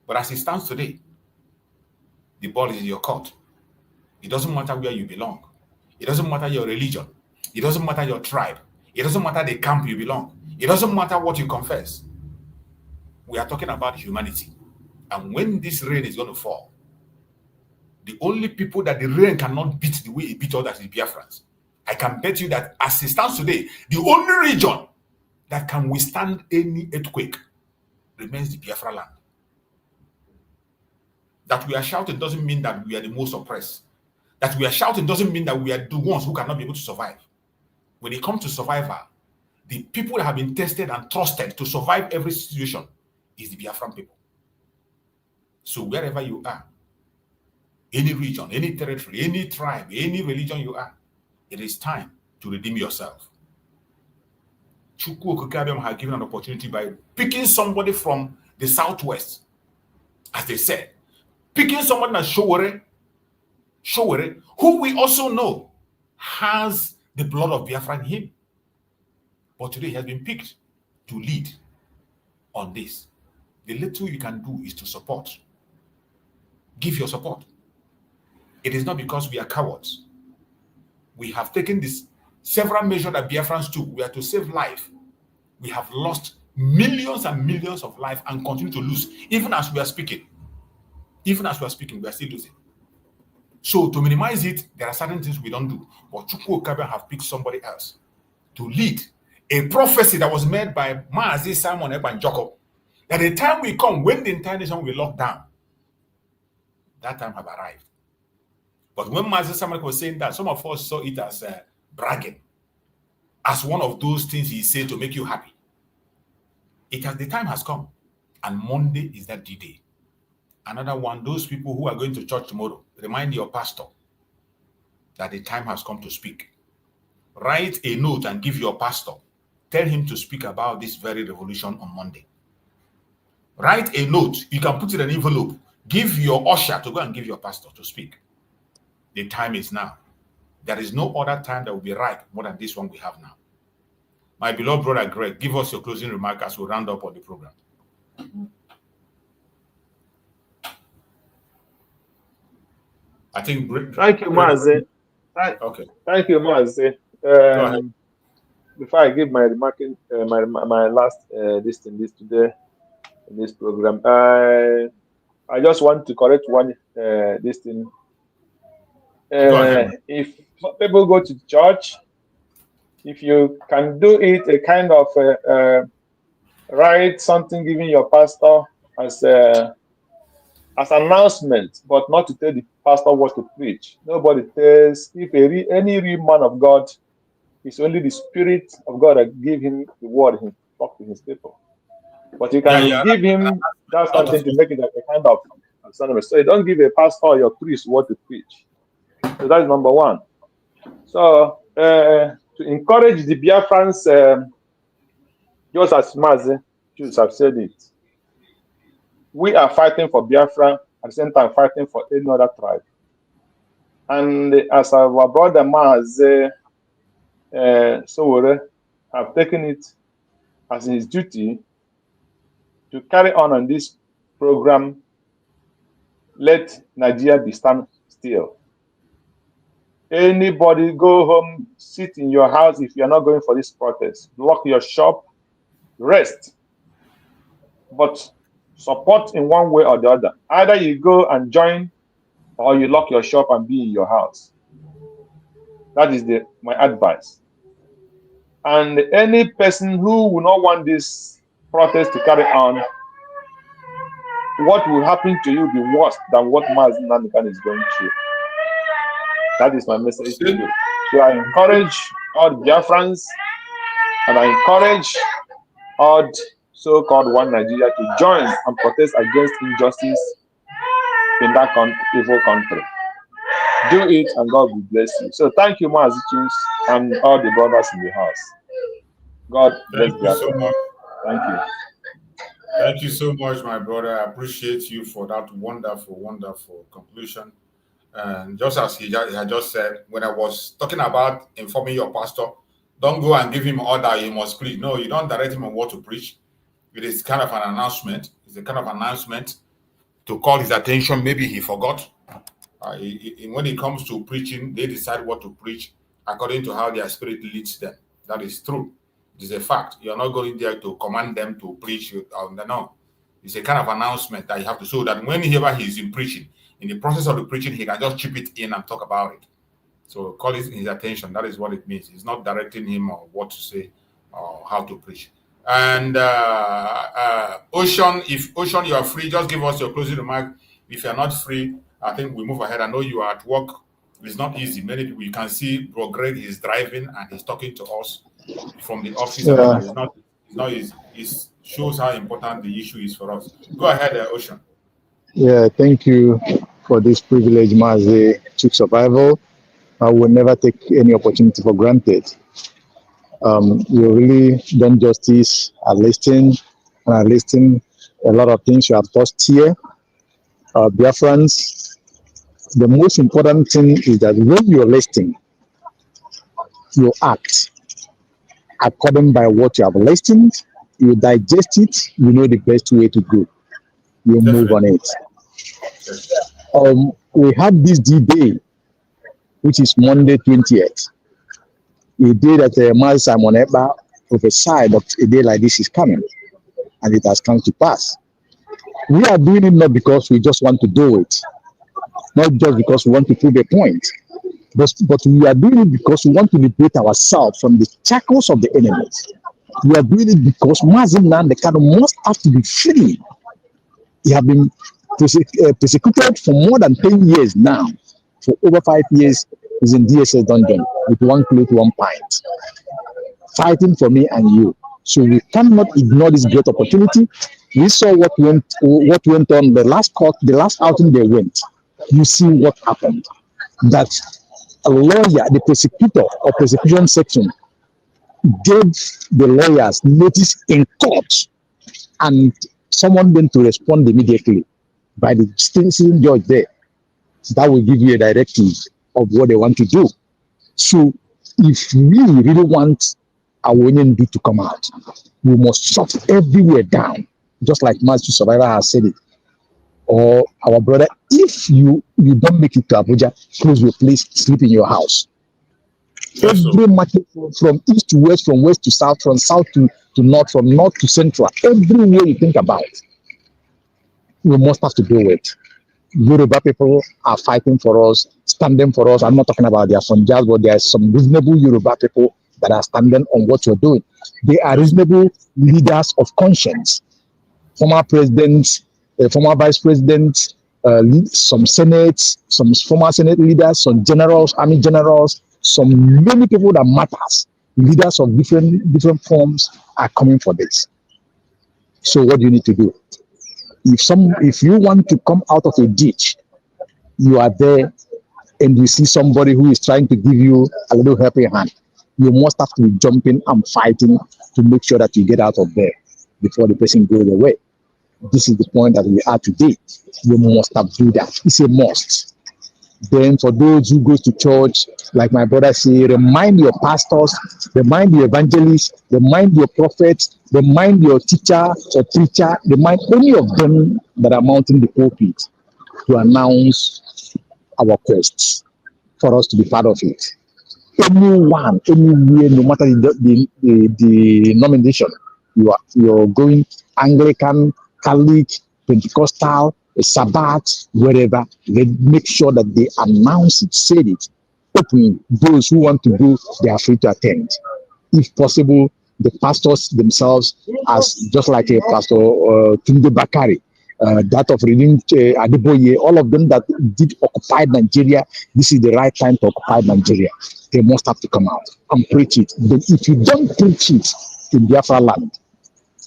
But as it stands today, the ball is in your court. It doesn't matter where you belong. It doesn't matter your religion. It doesn't matter your tribe. It doesn't matter the camp you belong. It doesn't matter what you confess. We are talking about humanity. And when this rain is going to fall, the only people that the rain cannot beat the way it beat others is Biafrans. I can bet you that as it stands today, the only region that can withstand any earthquake remains the Biafra land. That we are shouting doesn't mean that we are the most oppressed. That we are shouting doesn't mean that we are the ones who cannot be able to survive. When it comes to survival, the people that have been tested and trusted to survive every situation is the Biafran people. So wherever you are, any region, any territory, any tribe, any religion you are, it is time to redeem yourself. Chukwu Okikabiam has given an opportunity by picking somebody from the southwest, as they said, picking someone like Showore, who we also know has the blood of Biafra in him. But today he has been picked to lead on this. The little you can do is to support. Give your support. It is not because we are cowards. We have taken this several measures that Biafrans took. We are to save life. We have lost millions and millions of lives and continue to lose. Even as we are speaking. Even as we are speaking, we are still losing. So to minimize it, there are certain things we don't do. But Chukwu Okikabiam have picked somebody else to lead. A prophecy that was made by Mazi Simon Ebanjoko. That the time will come when the entire nation will be locked down. That time have arrived. But when Mazi Simon was saying that, some of us saw it as bragging. As one of those things he said to make you happy. The time has come. And Monday is that D-Day. Another one, those people who are going to church tomorrow, remind your pastor that the time has come to speak. Write a note and give your pastor. Tell him to speak about this very revolution on Monday. Write a note. You can put it in an envelope. Give your usher to go and give your pastor to speak. The time is now. There is no other time that will be ripe more than this one we have now. My beloved brother Greg, give us your closing remark as we round up on the program. I think. Thank you, Mazi. Okay. Thank you, Mazi. Before I give my remarking, my last this today in this program, I just want to correct one this thing. If people go to church, if you can do it, a kind of write something, giving your pastor as announcement, but not to tell the pastor what to preach. Nobody tells. If any real man of God, it's only the Spirit of God that give him the word, he talk to his people. But you can give him that something to make it like a kind of synonymous. So you don't give a pastor or your priest what to preach. So that is number one. So to encourage the Biafrans, just as Mazi should have said it, we are fighting for Biafra, at the same time fighting for any other tribe. And as our brother Mazi Sowore have taken it as his duty to carry on this program, let Nigeria be stand still. Anybody go home, sit in your house if you're not going for this protest. Lock your shop, rest. But support in one way or the other. Either you go and join or you lock your shop and be in your house. That is my advice. And any person who will not want this protest to carry on, what will happen to you will be worse than what Mazi Nnamdi Kanu is going through. That is my message to you. So I encourage all the Biafrans and I encourage all the so-called One Nigeria to join and protest against injustice in that evil country. Do it and God will bless you. So thank you, Mazi Chius, and all the brothers in the house. God bless you so much. Thank you. Thank you so much, my brother. I appreciate you for that wonderful, wonderful conclusion. And just as he had just said, when I was talking about informing your pastor, don't go and give him order, he must preach. No, you don't direct him on what to preach. It is kind of an announcement. It's a kind of announcement to call his attention. Maybe he forgot. When it comes to preaching, they decide what to preach according to how their spirit leads them. That is true. It is a fact. You're not going there to command them to preach. No. It's a kind of announcement that you have to, so that whenever he's in preaching, in the process of the preaching, he can just chip it in and talk about it. So call his attention. That is what it means. It's not directing him on what to say or how to preach. And Ocean, if Ocean, you are free, just give us your closing remark. If you're not free, I think we move ahead. I know you are at work. It's not easy. Many people, you can see Bro Greg is driving and he's talking to us from the office. Yeah. It's not easy. It shows how important the issue is for us. Go ahead, Ocean. Yeah, thank you for this privilege, Mazi, to survival. I will never take any opportunity for granted. You really done justice, are listing a lot of things you have touched here. Biafrans, the most important thing is that when you're listening, you act according by what you have listened, you digest it, you know the best way to go. You move on it. We have this D-Day, which is Monday 20th. A day that Mazi Simon Ekpa prophesied that a day like this is coming, and it has come to pass. We are doing it not because we just want to do it, not just because we want to prove a point. But we are doing it because we want to liberate ourselves from the shackles of the enemies. We are doing it because Mazi Nnamdi Kanu must have to be free. He has been persecuted for more than 10 years now. For over 5 years, he's in DSS dungeon with one plate, one pint, fighting for me and you. So we cannot ignore this great opportunity. We saw what went on the last outing they went. You see what happened. That a lawyer, the prosecutor or prosecution section, gave the lawyers notice in court, and someone went to respond immediately by the sitting judge there. That will give you a directive of what they want to do. So if we really want our NND to come out, we must shut everywhere down, just like Mazi Survivor has said it. Or our brother, if you don't make it to Abuja, close your place, sleep in your house. Every market from east to west, from west to south, from south to north, from north to central, everywhere you think about, we must have to do it. Yoruba people are fighting for us, standing for us. I'm not talking about their Funjas, but there are some reasonable Yoruba people that are standing on what you're doing. They are reasonable leaders of conscience. Former presidents, former vice presidents, some senates, some former senate leaders, some generals, army generals, some many people that matters. Leaders of different forms are coming for this. So what do you need to do? If you want to come out of a ditch, you are there and you see somebody who is trying to give you a little helping hand, you must have to be jumping and fighting to make sure that you get out of there before the person goes away. This is the point that we are today. You must have to do that. It's a must. Then for those who go to church, like my brother say, remind your pastors, remind your evangelists, remind your prophets, remind your teacher or preacher, remind any of them that are mounting the pulpit to announce our quests for us to be part of it. Anyone, anywhere, no matter the denomination, you're going Anglican, Catholic, Pentecostal, Sabbath, wherever, they make sure that they announce it, say it openly. Those who want to go, they are free to attend. If possible, the pastors themselves, as just like a pastor Tunde Bakari, that of Redeemed Adeboye, all of them that did occupy Nigeria, this is the right time to occupy Nigeria. They must have to come out and preach it. But if you don't preach it in Biafra land,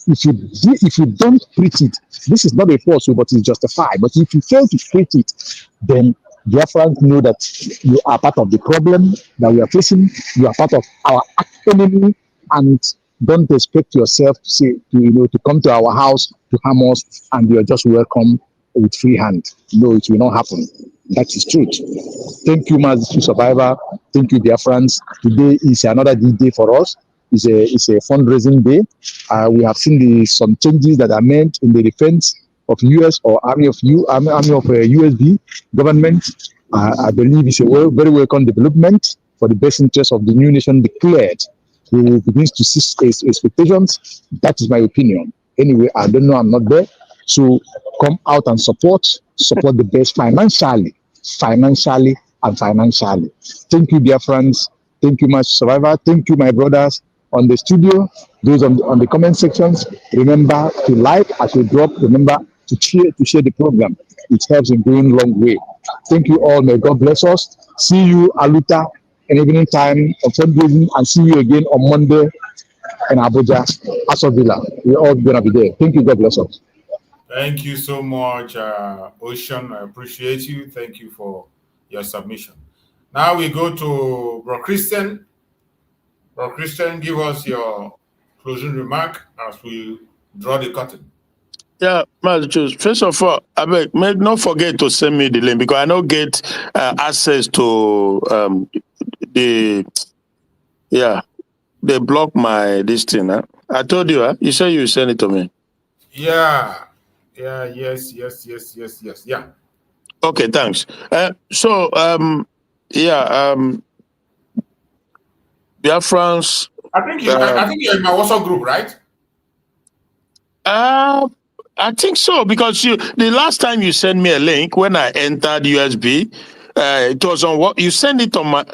if you don't preach it, this is not a force, but it's justified. But if you fail to preach it, then Biafrans know that you are part of the problem that we are facing. You are part of our enemy, and don't expect yourself to say, to come to our house to harm us, and you are just welcome with free hand. No, it will not happen. That is truth. Thank you, Mazi Survivor. Thank you, Biafrans. Today is another day for us. It's a fundraising day. We have seen some changes that are made in the defense of US or army of USB government. I believe it's a very welcome development for the best interest of the new nation declared. We will begin to see expectations. That is my opinion. Anyway, I don't know, I'm not there. So come out and support the best financially. Thank you, dear friends. Thank you, Mazi Survivor. Thank you, my brothers on the studio, those on the comment sections. Remember to like as you drop. Remember to share the program. It helps in going a long way. Thank you all. May God bless us. See you Aluta in evening time of fundraising, and see you again on Monday in Abuja, Aso Villa. We're all gonna be there. Thank you. God bless us. Thank you so much, Ocean. I appreciate you. Thank you for your submission. Now we go to Bro Christian. Bro Christian, give us your closing remark as we draw the curtain. Yeah, first of all, I beg, not forget to send me the link, because I don't get access to they block my this thing. Huh? I told you, you said you send it to me. Yeah. Okay, thanks. Biafrans. I think you're in my WhatsApp group, right? I think so, because the last time you sent me a link when I entered USB, It was on what you send it on my.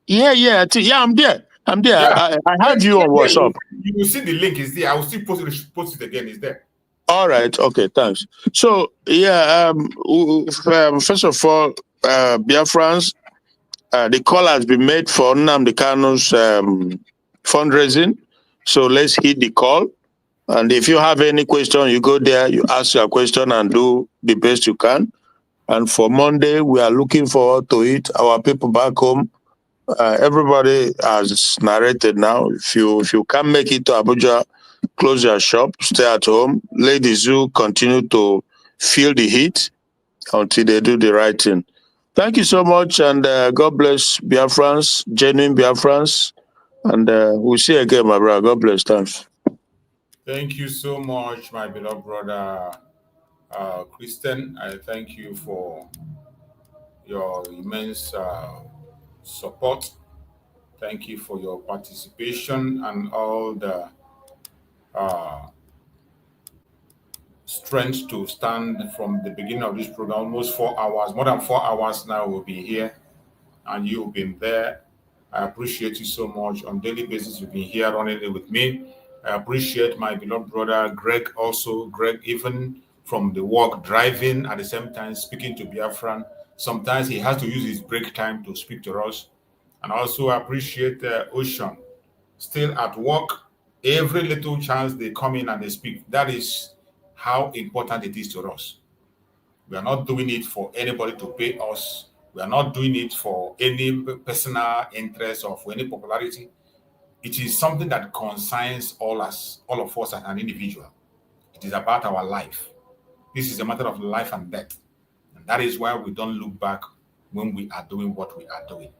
Yeah. I'm there. Yeah. I had you on WhatsApp. You will see the link is there. I will still post it again. It's there. All right. Okay. Thanks. So yeah. First of all, Biafrans, the call has been made for Nnamdi Kanu's fundraising. So let's hit the call. And if you have any question, you go there, you ask your question and do the best you can. And for Monday, we are looking forward to it. Our people back home, everybody has narrated now. If you can't make it to Abuja, close your shop, stay at home. Ladies who continue to feel the heat until they do the right thing. Thank you so much, and God bless Biafrans, genuine Biafrans. And we'll see you again, my brother. God bless. Thanks. Thank you so much, my beloved brother Christian. I thank you for your immense support. Thank you for your participation and all the strength to stand from the beginning of this program. Almost 4 hours, more than 4 hours now we'll be here, and you've been there. I appreciate you so much. On a daily basis, you've been here running it with me. I appreciate my beloved brother Greg also. Greg, even from the work, driving at the same time, speaking to Biafran. Sometimes he has to use his break time to speak to us. And also appreciate Ocean, still at work. Every little chance they come in and they speak. That is how important it is to us. We are not doing it for anybody to pay us. We are not doing it for any personal interest or for any popularity. It is something that concerns all of us as an individual. It is about our life. This is a matter of life and death. And that is why we don't look back when we are doing what we are doing.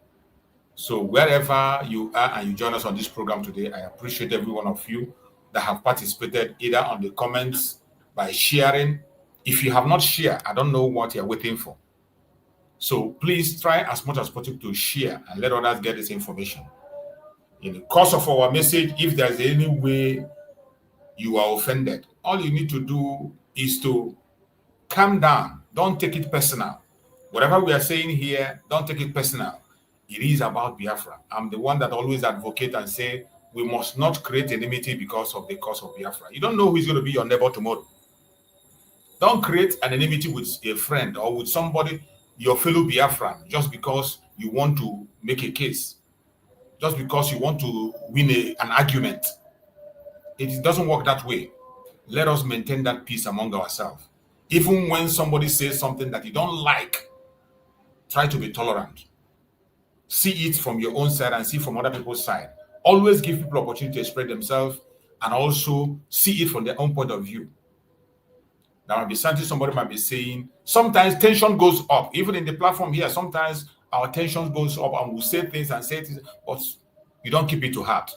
So wherever you are and you join us on this program today, I appreciate every one of you that have participated either on the comments, by sharing. If you have not shared, I don't know what you're waiting for. So please try as much as possible to share and let others get this information. In the course of our message, if there's any way you are offended, all you need to do is to calm down. Don't take it personal. Whatever we are saying here, don't take it personal. It is about Biafra. I'm the one that always advocate and say we must not create enmity because of the cause of Biafra. You don't know who is going to be your neighbor tomorrow. Don't create an enmity with a friend or with somebody, your fellow Biafran, just because you want to make a case, just because you want to win an argument. It doesn't work that way. Let us maintain that peace among ourselves. Even when somebody says something that you don't like, try to be tolerant. See it from your own side and see from other people's side. Always give people opportunity to express themselves and also see it from their own point of view. There might be something somebody might be saying. Sometimes tension goes up. Even in the platform here, sometimes our tension goes up and we say things, but you don't keep it to heart.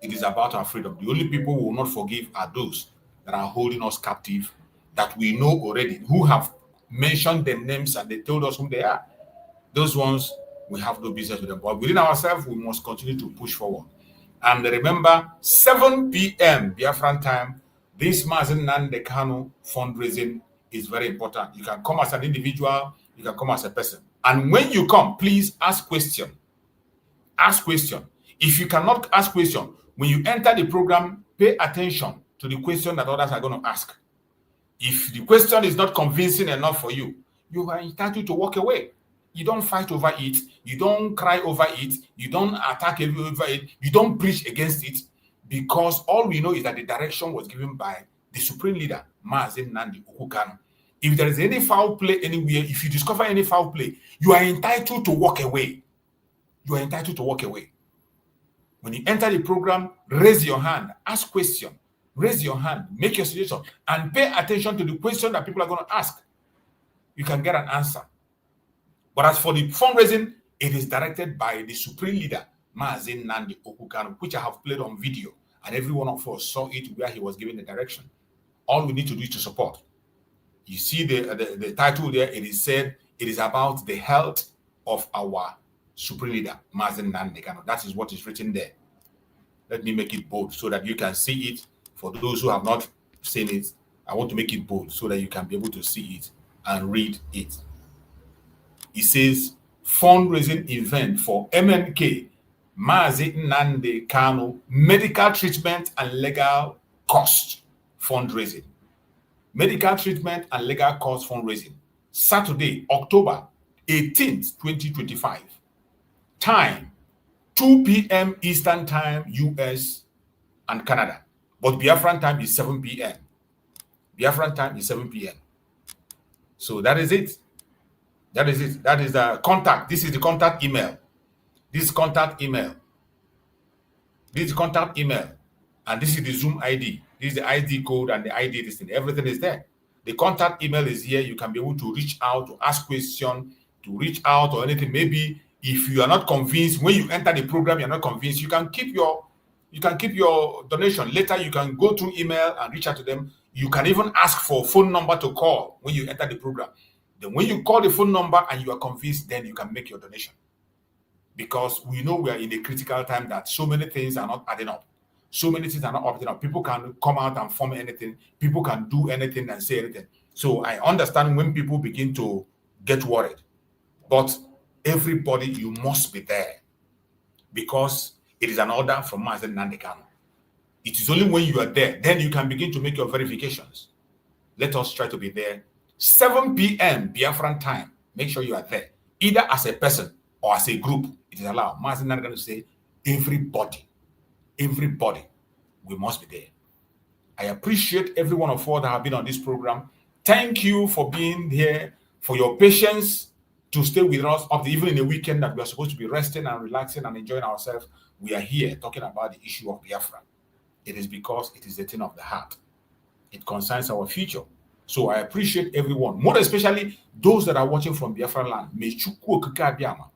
It is about our freedom. The only people who will not forgive are those that are holding us captive, that we know already, who have mentioned their names and they told us who they are. Those ones, we have no business with them. But within ourselves, we must continue to push forward. And remember, 7 p.m. Biafran time, this Mazi Nnamdi Kanu fundraising is very important. You can come as an individual, you can come as a person. And when you come, please ask question. Ask question. If you cannot ask question, when you enter the program, pay attention to the question that others are going to ask. If the question is not convincing enough for you, you are entitled to walk away. You don't fight over it. You don't cry over it. You don't attack over it. You don't preach against it, because all we know is that the direction was given by the supreme leader, Mazi Nnamdi Kanu. If there is any foul play anywhere, if you discover any foul play, you are entitled to walk away. You are entitled to walk away. When you enter the program, raise your hand, ask question, raise your hand, make your suggestion, and pay attention to the question that people are going to ask. You can get an answer. But as for the fundraising, it is directed by the supreme leader, Mazi Nnamdi Kanu, which I have played on video, and every one of us saw it where he was giving the direction. All we need to do is to support. You see the title there, it is said it is about the health of our supreme leader, Mazi Nnamdi Kanu. That is what is written there. Let me make it bold so that you can see it. For those who have not seen it, I want to make it bold so that you can be able to see it and read it. It says fundraising event for MNK, Mazi Nnamdi Kanu, medical treatment and legal cost fundraising. Medical treatment and legal cost fundraising. Saturday, October 18th, 2025. Time, 2 p.m. Eastern Time, US and Canada. But Biafran time is 7 p.m. Biafran time is 7 p.m. So that is it. That is it. That is the contact. This is the contact email. This contact email. This is the contact email. And this is the Zoom ID. This is the ID code and the ID listing. Everything is there. The contact email is here. You can be able to reach out, to ask questions, to reach out or anything. Maybe if you are not convinced, when you enter the program, you're not convinced, you can keep your donation. Later, you can go through email and reach out to them. You can even ask for a phone number to call when you enter the program. Then when you call the phone number and you are convinced, then you can make your donation. Because we know we are in a critical time that so many things are not adding up. So many things are not adding up. People can come out and form anything. People can do anything and say anything. So I understand when people begin to get worried. But everybody, you must be there. Because it is an order from Mazi Nnamdi Kanu. It is only when you are there, then you can begin to make your verifications. Let us try to be there. 7 p.m. Biafran time. Make sure you are there. Either as a person or as a group. It is allowed. Mazi Nnamdi Kanu say, everybody, we must be there. I appreciate every one of you that have been on this program. Thank you for being here, for your patience to stay with us up to even in a weekend that we are supposed to be resting and relaxing and enjoying ourselves. We are here talking about the issue of Biafra. It is because it is a thing of the heart. It concerns our future. So I appreciate everyone, more especially those that are watching from Biafra land. May Chukwu Okike Abiyama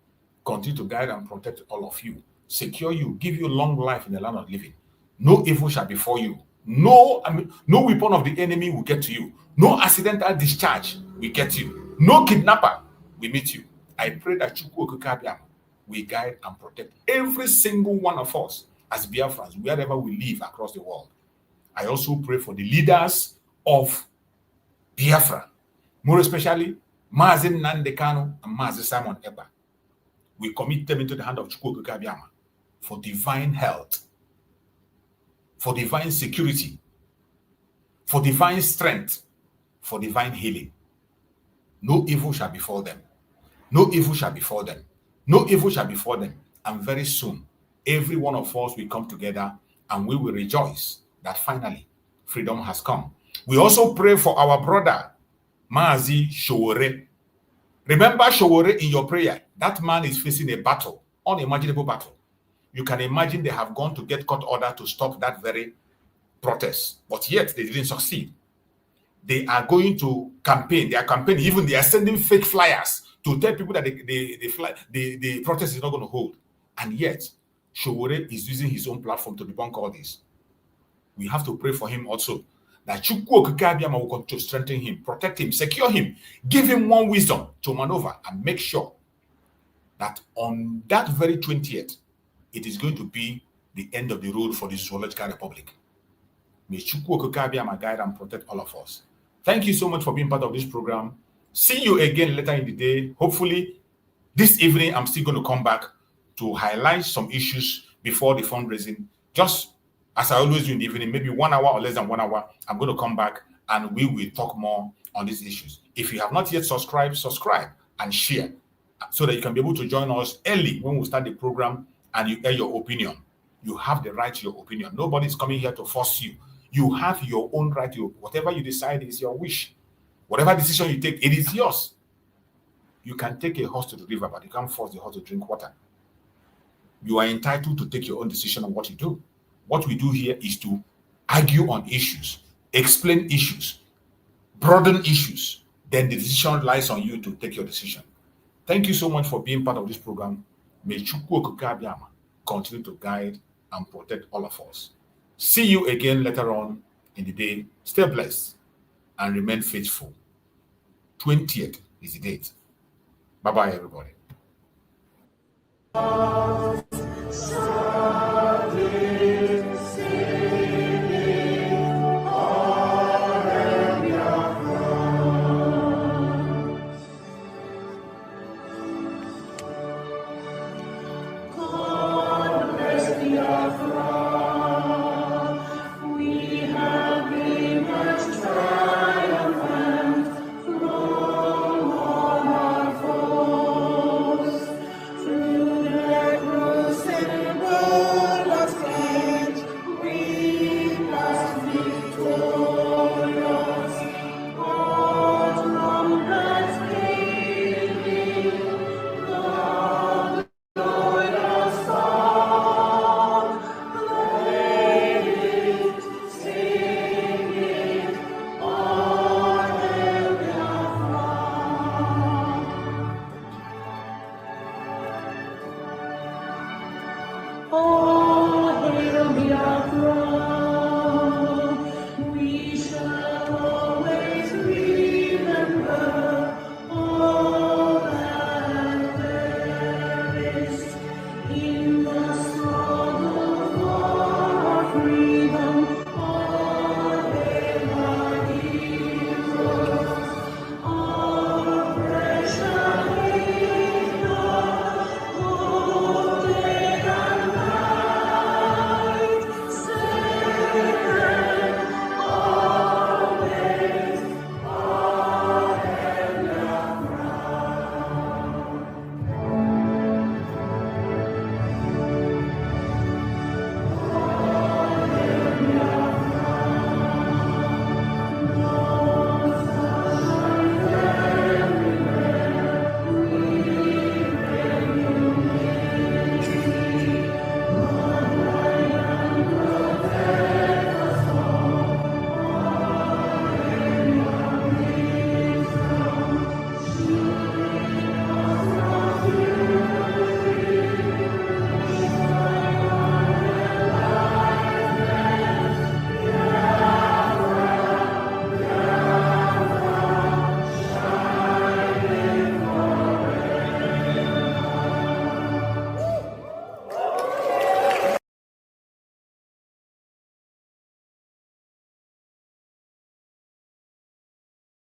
continue to guide and protect all of you, secure you, give you long life in the land of living. No evil shall befall you. No weapon of the enemy will get to you. No accidental discharge will get you. No kidnapper will meet you. I pray that Chukwu Okike Abiyama will guide and protect every single one of us as Biafrans, wherever we live across the world. I also pray for the leaders of Biafra, more especially Mazi Nnamdi Kanu and Mazi Simon Ekpa. We commit them into the hand of Chukwu Okike Abiyama for divine health, for divine security, for divine strength, for divine healing. No evil shall befall them. No evil shall befall them. No evil shall befall them. And very soon, every one of us will come together and we will rejoice that finally freedom has come. We also pray for our brother, Mazi Showore. Remember Showore in your prayer. That man is facing a battle, unimaginable battle. You can imagine they have gone to get court order to stop that very protest, but yet they didn't succeed. They are going to campaign. They are campaigning. Even they are sending fake flyers to tell people that the protest is not going to hold. And yet, Showore is using his own platform to debunk all this. We have to pray for him also, that Chukwu Okike Abiyama will continue to strengthen him, protect him, secure him, give him more wisdom to maneuver and make sure that on that very 20th, it is going to be the end of the road for the Zoological Republic. May Chukwu Okike Abiyama guide and protect all of us. Thank you so much for being part of this program. See you again later in the day. Hopefully, this evening, I'm still going to come back to highlight some issues before the fundraising. Just as I always do in the evening, maybe 1 hour or less than 1 hour, I'm going to come back and we will talk more on these issues. If you have not yet subscribed, subscribe and share so that you can be able to join us early when we start the program and you air your opinion. You have the right to your opinion. Nobody's coming here to force you. You have your own right to whatever you decide is your wish. Whatever decision you take, it is yours. You can take a horse to the river, but you can't force the horse to drink water. You are entitled to take your own decision on what you do. What we do here is to argue on issues, explain issues, broaden issues. Then the decision lies on you to take your decision. Thank you so much for being part of this program. May Chukwu Okike Abiyama continue to guide and protect all of us. See you again later on in the day. Stay blessed and remain faithful. 20th is the date. Bye-bye, everybody. Oh, hail Biafra, we shall